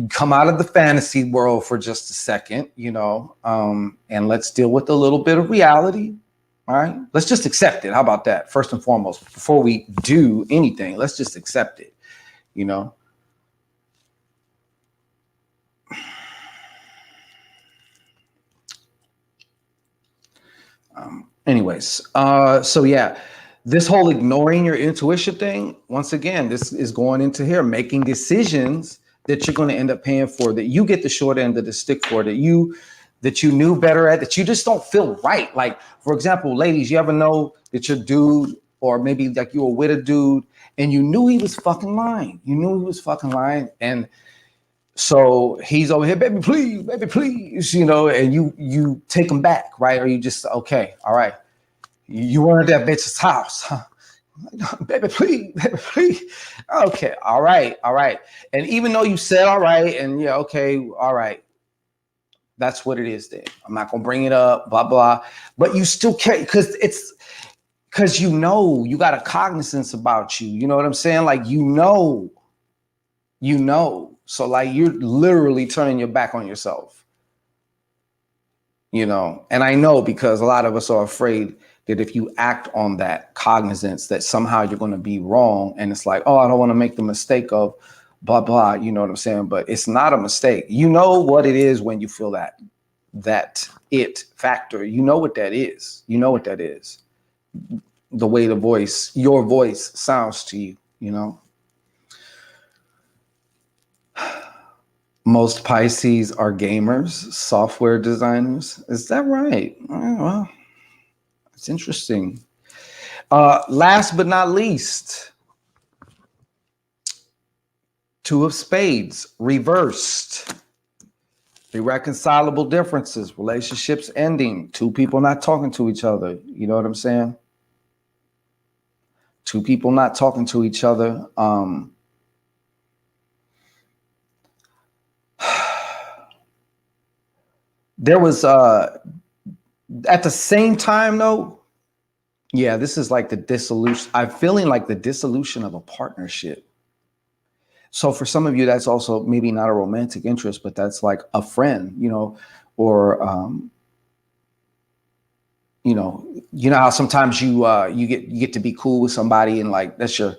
[SPEAKER 6] come out of the fantasy world for just a second, you know, and let's deal with a little bit of reality. All right, let's just accept it. How about that? First and foremost, before we do anything, let's just accept it, you know. Anyways, so yeah, this whole ignoring your intuition thing, once again, this is going into here, making decisions that you're going to end up paying for, that you get the short end of the stick for, that you knew better at, that you just don't feel right. Like, for example, ladies, you ever know that your dude, or maybe like you were with a dude and you knew he was fucking lying. You knew he was fucking lying. And so he's over here, baby, please, you know, and you take him back, right? Or you just, okay, all right. You weren't at that bitch's house, huh? Baby, please. Okay, all right. And even though you said all right, and yeah, okay, all right, that's what it is then. I'm not gonna bring it up, blah, blah. But you still can't, because you know, you got a cognizance about you. You know what I'm saying? Like, you know. So like, you're literally turning your back on yourself. You know, and I know, because a lot of us are afraid that if you act on that cognizance, that somehow you're going to be wrong. And it's like, oh, I don't want to make the mistake of blah, blah. You know what I'm saying? But it's not a mistake. You know what it is when you feel that it factor. You know what that is. You know what that is. The way your voice sounds to you, you know? Most Pisces are gamers, software designers. Is that right? Well, it's interesting. Last but not least, Two of Spades, reversed. Irreconcilable differences, relationships ending, two people not talking to each other. You know what I'm saying? Two people not talking to each other. There was at the same time though, yeah, this is like the dissolution. I'm feeling like the dissolution of a partnership. So for some of you, that's also maybe not a romantic interest, but that's like a friend, you know, or you know how sometimes you get to be cool with somebody and like that's your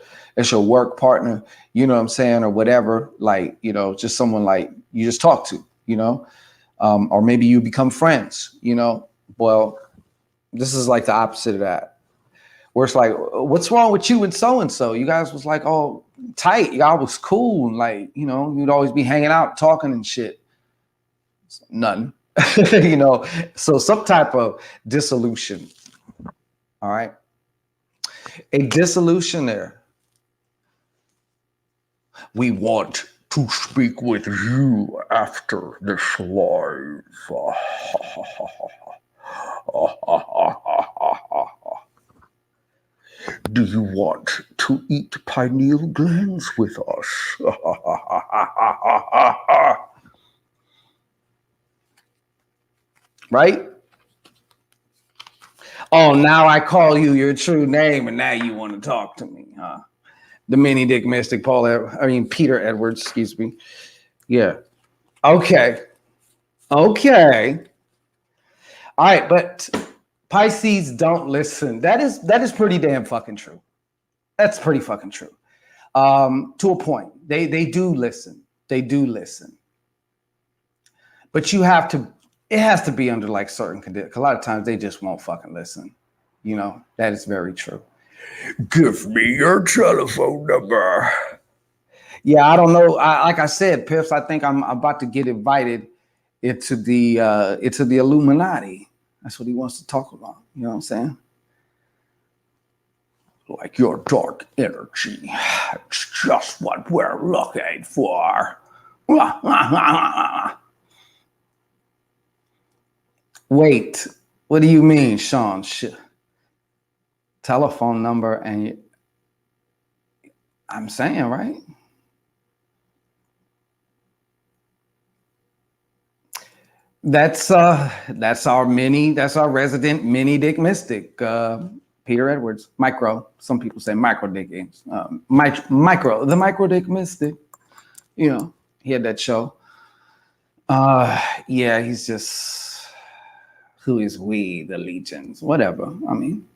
[SPEAKER 6] work partner, you know what I'm saying, or whatever, like, you know, just someone like you just talk to, you know. Or maybe you become friends, you know. Well, this is like the opposite of that, where it's like, what's wrong with you and so? You guys was like all tight. Y'all was cool. And like, you know, you'd always be hanging out, talking and shit. Nothing, you know. So some type of dissolution. All right. A dissolution there. We want to speak with you after this live. Do you want to eat pineal glands with us? Right? Oh, now I call you your true name and now you want to talk to me, huh? The mini dick mystic Peter Edwards, excuse me. Yeah. Okay. All right, but Pisces don't listen. That is pretty damn fucking true. That's pretty fucking true. To a point. They do listen. They do listen. But it has to be under like certain conditions. A lot of times they just won't fucking listen. You know, that is very true. Give me your telephone number. Yeah, I don't know. Like I said, Pips, I think I'm about to get invited into the Illuminati. That's what he wants to talk about. You know what I'm saying? Like your dark energy. It's just what we're looking for. Wait, what do you mean, Sean? Telephone number and I'm saying, right? That's our resident mini dick mystic, Peter Edwards, micro. Some people say micro dick games. The micro dick mystic. You know, he had that show. Yeah, he's just who is we, the legions, whatever. I mean.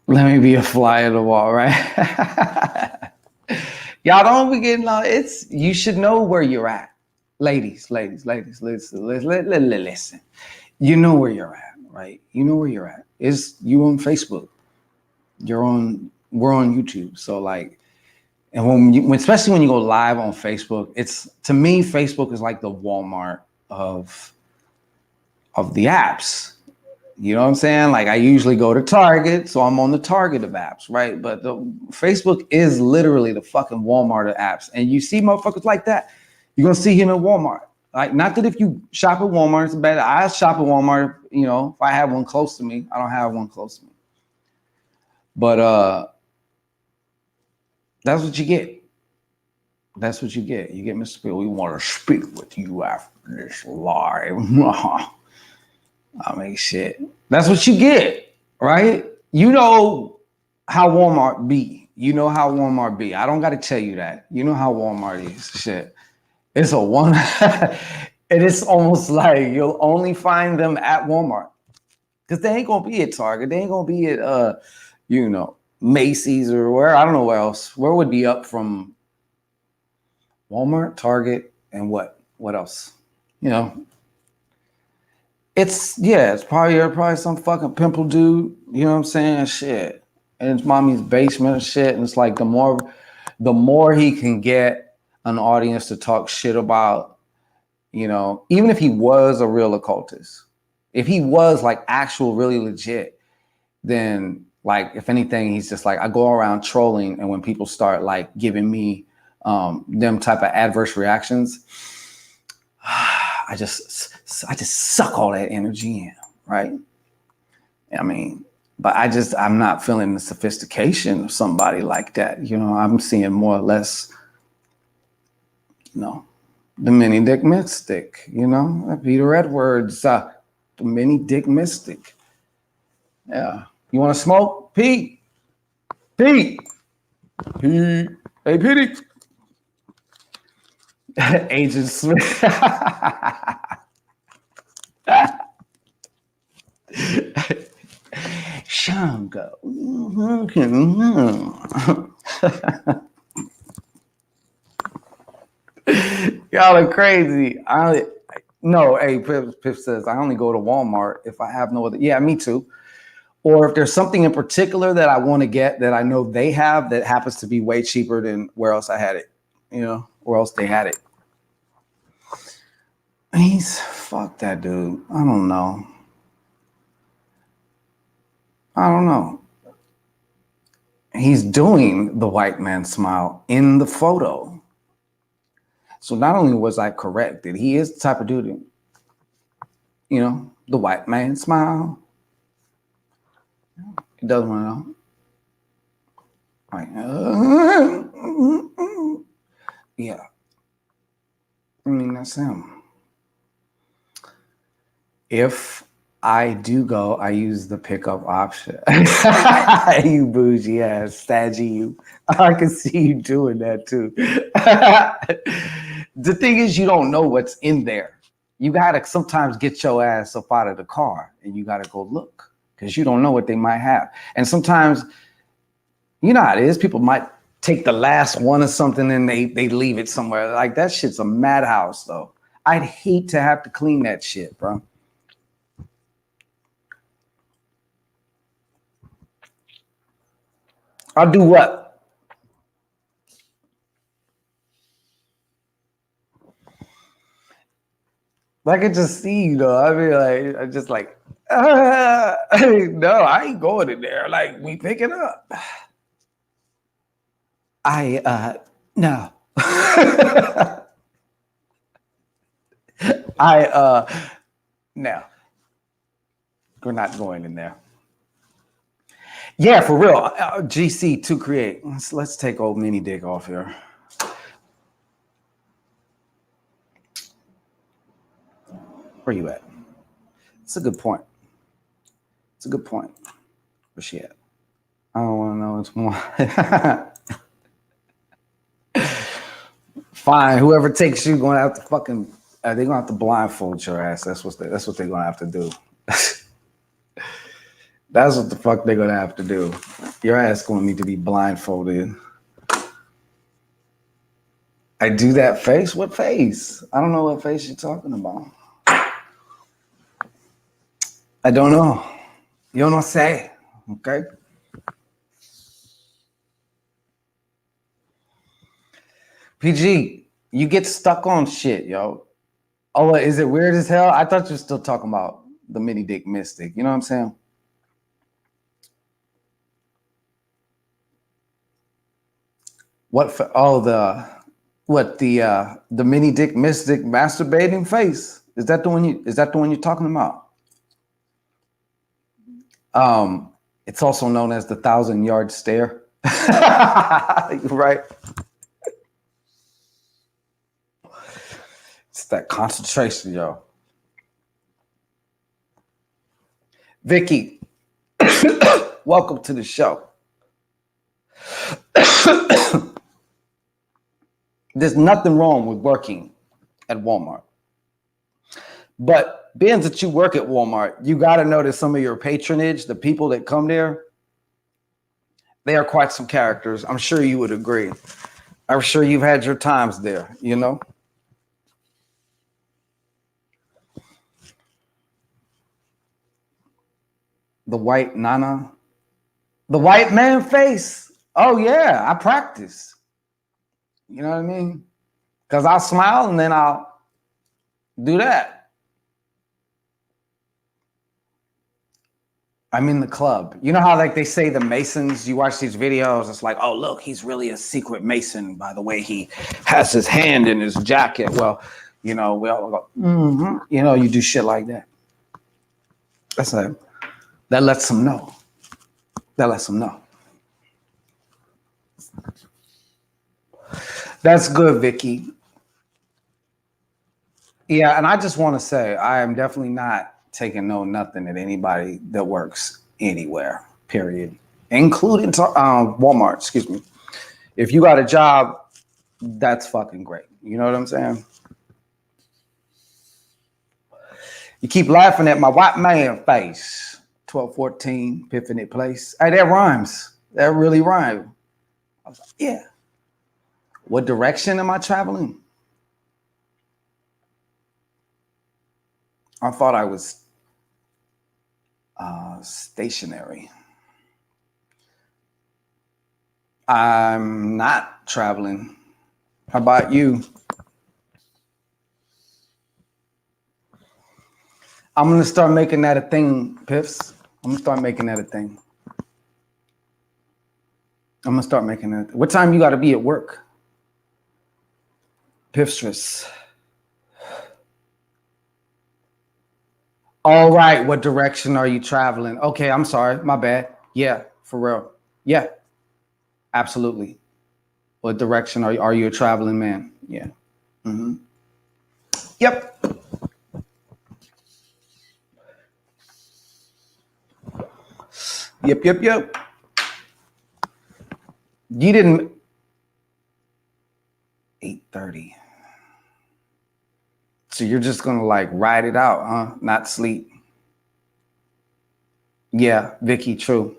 [SPEAKER 6] Let me be a fly on the wall, right? Y'all don't be getting on. You should know where you're at. Ladies, listen. You know where you're at, right? You know where you're at. You on Facebook. We're on YouTube. So like, and especially when you go live on Facebook, to me, Facebook is like the Walmart of the apps. You know what I'm saying? Like I usually go to Target, so I'm on the Target of apps, right? But Facebook is literally the fucking Walmart of apps. And you see motherfuckers like that, you're going to see him at Walmart. Like, not that if you shop at Walmart, it's bad. I shop at Walmart, you know, if I have one close to me. I don't have one close to me. But that's what you get. That's what you get. You get Mr. Bill. We want to speak with you after this live. I mean, shit. That's what you get, right? You know how Walmart be. You know how Walmart be. I don't got to tell you that. You know how Walmart is. Shit. It's a one. And it's almost like you'll only find them at Walmart. Because they ain't going to be at Target. They ain't going to be at, Macy's or where, I don't know where else. Where would be up from Walmart, Target, and what else? You know, it's probably some fucking pimple dude, you know what I'm saying? Shit. And it's mommy's basement and shit. And it's like the more he can get an audience to talk shit about, you know, even if he was a real occultist, if he was like actual really legit, then like if anything, he's just like, I go around trolling, and when people start like giving me them type of adverse reactions, I just suck all that energy in, right? I mean, but I'm not feeling the sophistication of somebody like that. You know, I'm seeing more or less, you know, the mini dick mystic, you know, Peter Edwards, the mini dick mystic. Yeah. You want to smoke? Pete. Hey, Petey. Agent Smith. Shango. Y'all are crazy. Hey, Pip says, I only go to Walmart if I have no other. Yeah, me too. Or if there's something in particular that I want to get that I know they have that happens to be way cheaper than where else I had it, you know, where else they had it. Fuck that dude. I don't know. He's doing the white man smile in the photo. So not only was I correct that he is the type of dude, you know, the white man smile. He doesn't want to know. Like, yeah. I mean, that's him. If I do go, I use the pickup option. You bougie ass, staggy you. I can see you doing that too. The thing is, you don't know what's in there. You gotta sometimes get your ass up out of the car and you gotta go look, because you don't know what they might have. And sometimes, you know how it is, people might take the last one or something and they leave it somewhere. Like, that shit's a madhouse though. I'd hate to have to clean that shit, bro. I'll do what? I could just see, you know, I mean, like, I just like, no, I ain't going in there. Like, we pick it up. No. No. We're not going in there. Yeah, for real. GC to create. Let's take old mini dick off here. Where you at? It's a good point. Where's she at? I don't want to know. It's more. Fine. Whoever takes you gonna have to fucking. They're gonna have to blindfold your ass. That's what they're gonna have to do. That's what the fuck they're gonna have to do. Your ass gonna need to be blindfolded. I do that face? What face? I don't know what face you're talking about. I don't know. You don't say. Okay. PG, you get stuck on shit, yo. Oh, is it weird as hell? I thought you were still talking about the mini dick mystic. You know what I'm saying? The mini dick mystic masturbating face? Is that the one you're talking about? It's also known as the 1,000-yard stare. Right? It's that concentration, yo. Vicky, welcome to the show. There's nothing wrong with working at Walmart. But being that you work at Walmart, you got to notice some of your patronage, the people that come there, They are quite some characters. I'm sure you would agree. I'm sure you've had your times there, you know? The white nana. The white man face. Oh, yeah, I practice. You know what I mean? Because I'll smile and then I'll do that. I'm in the club. You know how like they say the Masons, you watch these videos, it's like, oh, look, he's really a secret Mason by the way he has his hand in his jacket. Well, you know, we all go, you know, you do shit like that. That lets them know. That lets them know. That's good, Vicky. Yeah, and I just want to say I am definitely not taking no nothing at anybody that works anywhere, period, including Walmart, excuse me. If you got a job, that's fucking great. You know what I'm saying? You keep laughing at my white man face. 1214 Epiphany Place. Hey, that rhymes. That really rhymes. I was like, yeah. What direction am I traveling? I thought I was stationary. I'm not traveling. How about you? I'm going to start making that a thing, Piffs. I'm going to start making that a thing. I'm going to start making that. What time you got to be at work? Piffstress. All right, what direction are you traveling? Okay, I'm sorry, my bad. Yeah, for real. Yeah, absolutely. What direction are you a traveling man? Yeah. Mm-hmm. Yep. Yep. You didn't. 8:30. So you're just gonna like ride it out, huh? Not sleep. Yeah, Vicky, true.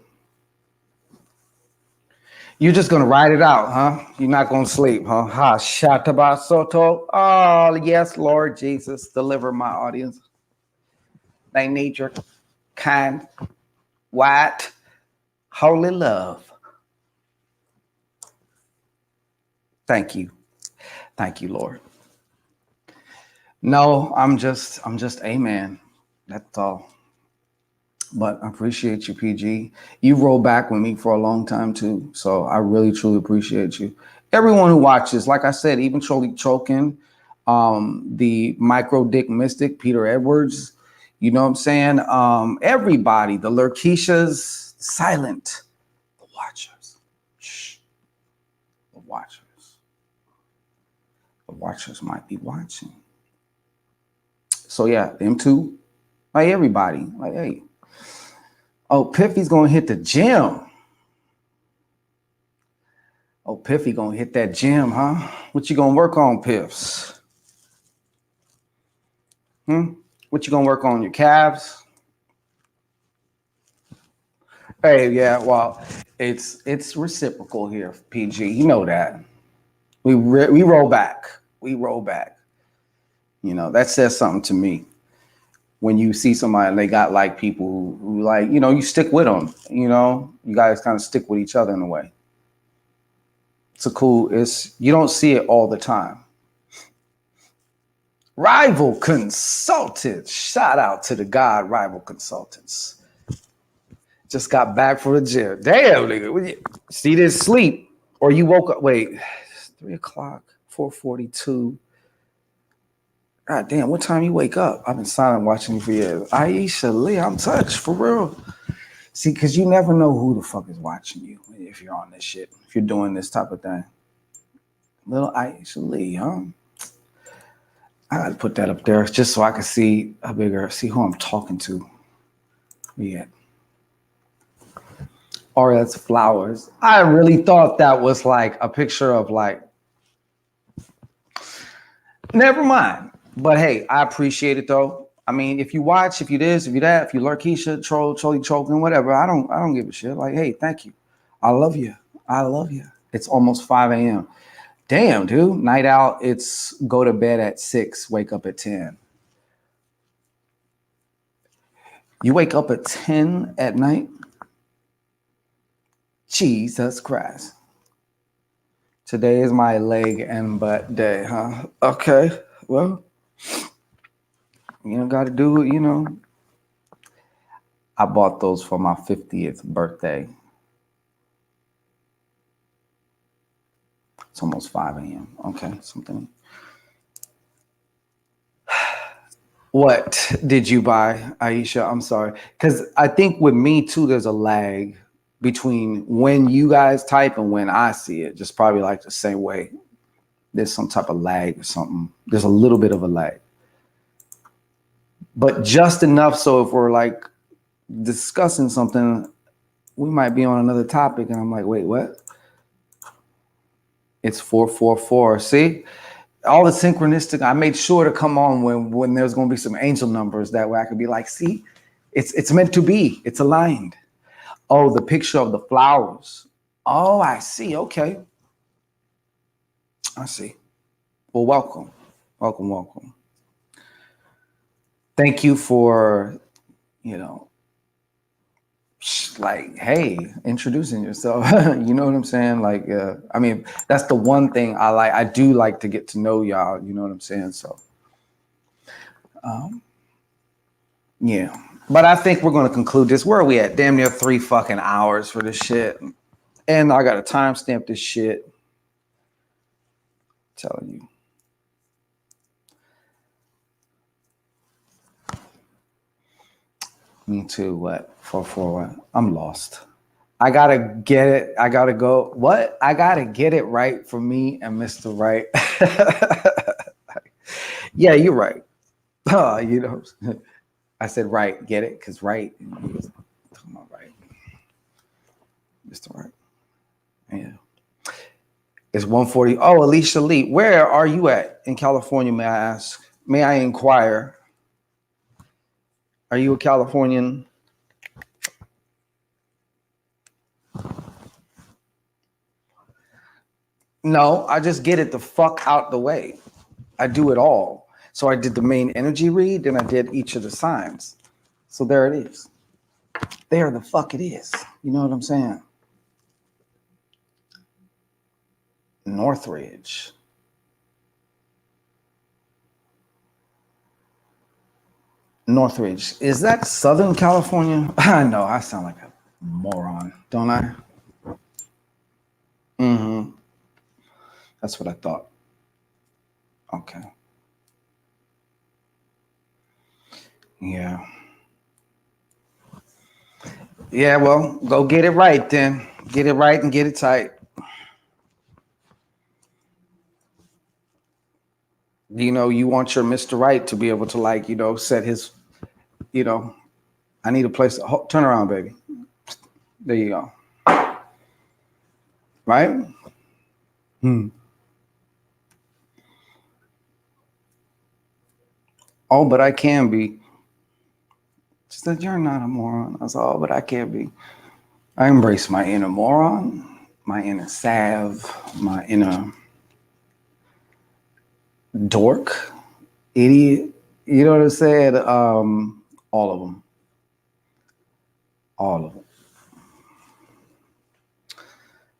[SPEAKER 6] You're just gonna ride it out, huh? You're not gonna sleep, huh? Ha Shataba Soto. Oh, yes, Lord Jesus, deliver my audience. They need your kind, white, holy love. Thank you. Thank you, Lord. No, I'm just a man. That's all. But I appreciate you, PG. You rolled back with me for a long time too. So I really, truly appreciate you. Everyone who watches, like I said, even Charlie Chokin, the micro dick mystic, Peter Edwards, you know what I'm saying? Everybody, the Lurkishas, silent, the watchers. Shh. The watchers. The watchers might be watching. So yeah, them two, like everybody, like, hey, oh, Piffy's gonna hit the gym. Oh, Piffy gonna hit that gym, huh? What you gonna work on, Piffs? What you gonna work on, your calves? Hey, yeah, well, it's reciprocal here, PG. You know that. We roll back. We roll back. You know, that says something to me. When you see somebody and they got like people who like, you know, you stick with them, you know, you guys kind of stick with each other in a way. You don't see it all the time. Rival Consultants. Shout out to the God Rival Consultants. Just got back from the gym. Damn, nigga. See this sleep or you woke up, wait, 3 o'clock, 4:42. God damn, what time you wake up? I've been silent watching you for years. Aisha Lee, I'm touched, for real. See, because you never know who the fuck is watching you if you're on this shit, if you're doing this type of thing. Little Aisha Lee, huh? I got to put that up there just so I can see who I'm talking to. Yeah. Or that's flowers. I really thought that was like a picture of like, never mind. But hey, I appreciate it though. I mean, if you watch, if you this, if you that, if you Lurkisha, troll, Choli choking, whatever, I don't give a shit. Like, hey, thank you. I love you. I love you. It's almost 5 a.m. Damn, dude. Night out, it's go to bed at 6, wake up at 10. You wake up at 10 at night? Jesus Christ. Today is my leg and butt day, huh? Okay. Well, got to do it, I bought those for my 50th birthday. It's almost 5 a.m. Okay, something. What did you buy, Aisha? I'm sorry. Because I think with me too, there's a lag between when you guys type and when I see it. Just probably like the same way. There's some type of lag or something. There's a little bit of a lag. But just enough so if we're like discussing something, we might be on another topic and I'm like, wait, what? It's 444. See? All the synchronistic, I made sure to come on when there's going to be some angel numbers. That way I could be like, see, it's meant to be. It's aligned. Oh, the picture of the flowers. Oh, I see. Okay. I see. Well, welcome. Welcome, welcome. Thank you for, like, hey, introducing yourself. You know what I'm saying? Like, I mean, that's the one thing I like. I do like to get to know y'all. You know what I'm saying? So, yeah. But I think we're going to conclude this. Where are we at? Damn near 3 fucking hours for this shit. And I got to timestamp this shit. I'm telling you. Me too. What? 441. I'm lost. I gotta get it. I gotta go. What? I gotta get it right for me and Mr. Right. Yeah, you're right. I said right. Get it? Because right. Talking about right. Mr. Right. Yeah. It's 1:40. Oh, Alicia Lee. Where are you at in California, may I ask? May I inquire? Are you a Californian? No, I just get it the fuck out the way. I do it all. So I did the main energy read, then I did each of the signs. So there it is. There the fuck it is. You know what I'm saying? Northridge. Northridge. Is that Southern California? I know, I sound like a moron, don't I? Mm-hmm. That's what I thought. Okay. Yeah. Yeah, well, go get it right then. Get it right and get it tight. You want your Mr. Right to be able to set his, I need a place to turn around, baby. There you go. Right? Oh, but I can be. She said, you're not a moron. I said, oh, but I can be. I embrace my inner moron, my inner sav, my inner dork, idiot. You know what I'm saying? All of them. All of them.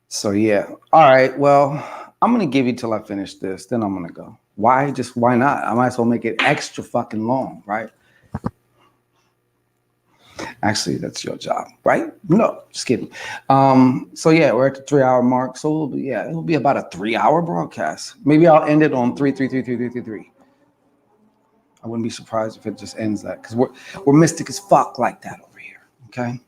[SPEAKER 6] So, yeah. All right. Well, I'm going to give you till I finish this. Then I'm going to go. Why? Just why not? I might as well make it extra fucking long, right? Actually, that's your job, right? No, just kidding. So yeah, we're at the 3-hour mark. So it'll be about a 3-hour broadcast. Maybe I'll end it on 3. I wouldn't be surprised if it just ends that, because we're mystic as fuck like that over here. Okay.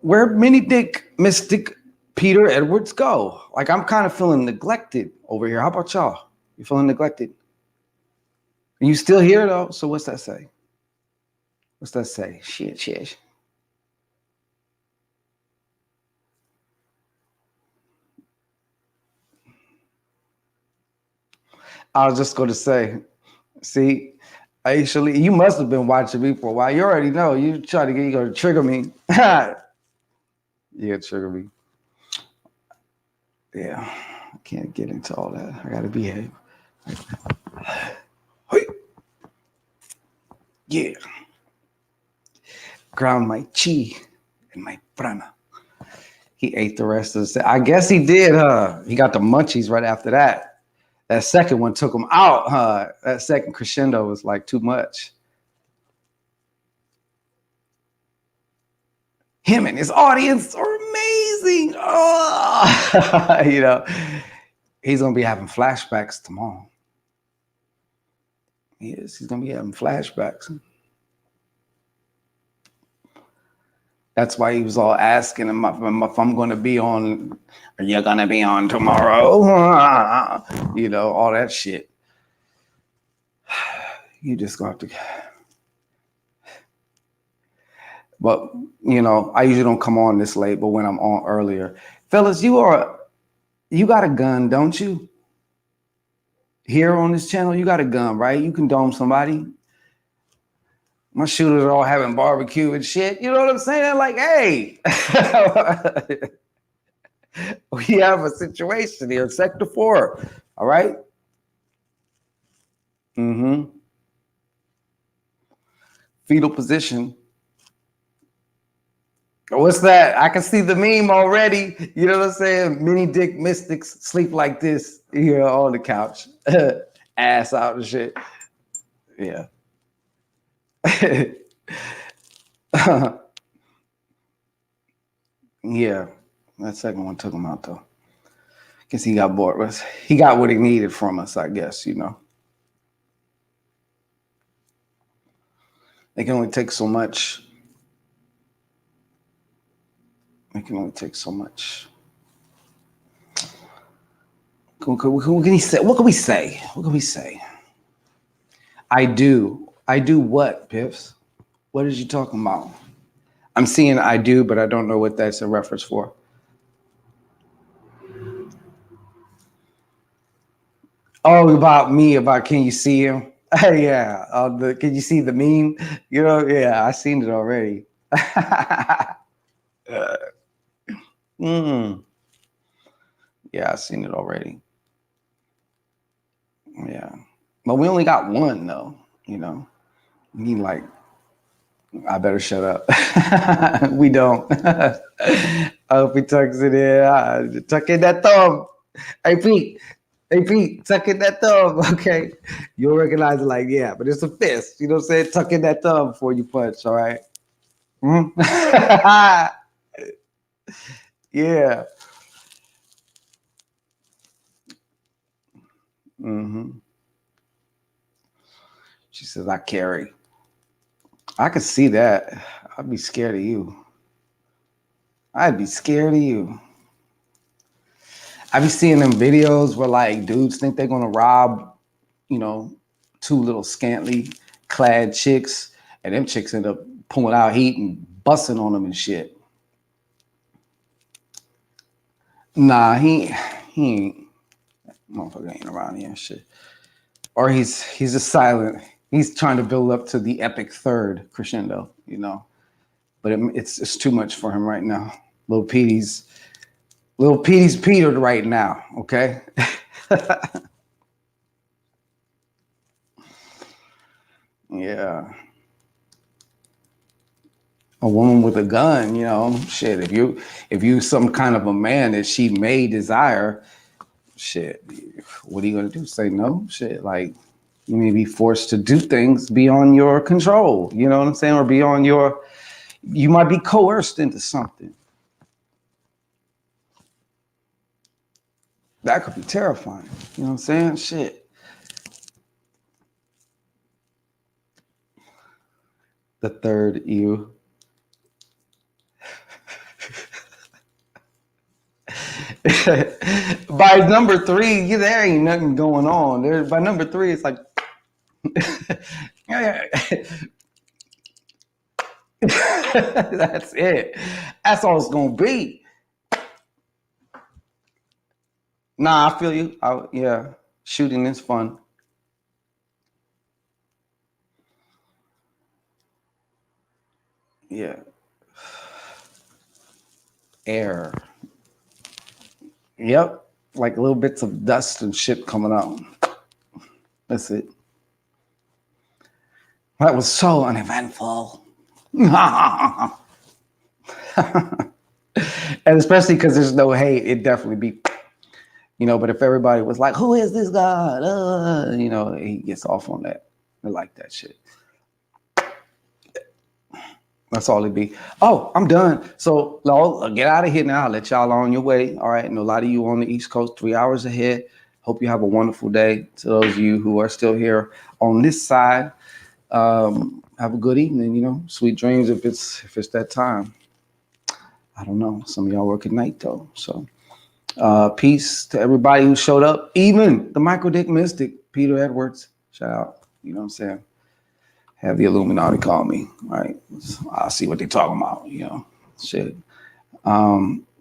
[SPEAKER 6] Where mini dick mystic Peter Edwards go? Like, I'm kind of feeling neglected over here. How about y'all? You feeling neglected? Are you still here though? So what's that say? What's that say? Shit. I was just going to say, see, Aisha, you must have been watching me for a while. You already know. You try to get you to trigger me. Yeah, trigger me. Yeah, I can't get into all that. I gotta behave. Yeah. Ground my chi and my prana. He ate the rest of the. I guess he did, huh? He got the munchies right after that. That second one took him out, huh? That second crescendo was like too much. Him and his audience are amazing. Oh, you know, he's gonna be having flashbacks tomorrow. He is. He's gonna be having flashbacks. That's why he was all asking him if I'm going to be on. Are you going to be on tomorrow? You know, all that shit. You just got to. But you know, I usually don't come on this late, but when I'm on earlier, fellas, you got a gun, don't you? Here on this channel, you got a gun, right? You can dome somebody. My shooters are all having barbecue and shit. You know what I'm saying? Like, hey, we have a situation here, Sector 4. All right. Mm-hmm. Fetal position. What's that? I can see the meme already. You know what I'm saying? Mini dick mystics sleep like this, you know, on the couch, ass out and shit. Yeah. Yeah. That second one took him out though. Guess he got bored. He got what he needed from us, I guess, you know. They can only take so much. They can only take so much. What can he say? What can we say? What can we say? I do. I do what, Pips? What is you talking about? I'm seeing I do, but I don't know what that's a reference for. Oh, about me, about can you see him? Yeah. Can you see the meme? You know, yeah, I seen it already. Yeah, I seen it already. Yeah. But we only got one though, you know. We need like I better shut up. We don't. I hope he tucks it in. Tuck in that thumb. Hey Pete. Hey Pete, tuck in that thumb. Okay. You'll recognize it like, yeah, but it's a fist. You know what I'm saying? Tuck in that thumb before you punch, all right? Yeah. Mm-hmm. She says, I carry. I could see that. I'd be scared of you. I'd be scared of you. I be seeing them videos where like dudes think they're gonna rob, you know, two little scantily clad chicks, and them chicks end up pulling out heat and busting on them and shit. Nah, he ain't. Motherfucker ain't around here and shit. Or he's just silent. He's trying to build up to the epic third crescendo, you know. But it's too much for him right now. Little Petey's petered right now, okay? Yeah. A woman with a gun, you know, shit. If you some kind of a man that she may desire, shit, what are you gonna do? Say no? Shit, like you may be forced to do things beyond your control, you know what I'm saying? Or beyond you might be coerced into something. That could be terrifying. You know what I'm saying? Shit. The third you. By number 3, there ain't nothing going on. By number 3, it's like that's it. That's all it's gonna be. Nah, I feel you. Yeah, shooting is fun. Yeah. air. Yep, like little bits of dust and shit coming out. That's it. That was so uneventful. And especially because there's no hate, it definitely be, you know, but if everybody was like, who is this God? You know, he gets off on that. I like that shit. That's all it be. Oh, I'm done. So I'll get out of here now. I'll let y'all on your way. All right. And a lot of you on the East Coast, 3 hours ahead. Hope you have a wonderful day. To those of you who are still here on this side, have a good evening, you know, sweet dreams if it's that time. I don't know. Some of y'all work at night though. So peace to everybody who showed up, even the micro dick mystic, Peter Edwards. Shout out. You know what I'm saying? Have the Illuminati call me. All right. I'll see what they're talking about, you know. Shit.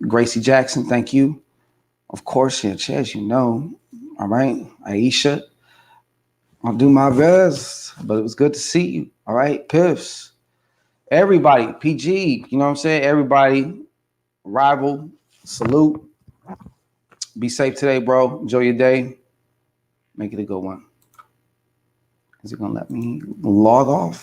[SPEAKER 6] Gracie Jackson, thank you. Of course, yeah, Chaz, you know. All right. Aisha, I'll do my best, but it was good to see you. All right. Piffs. Everybody, PG, you know what I'm saying? Everybody, Rival, salute. Be safe today, bro. Enjoy your day. Make it a good one. Is it gonna let me log off?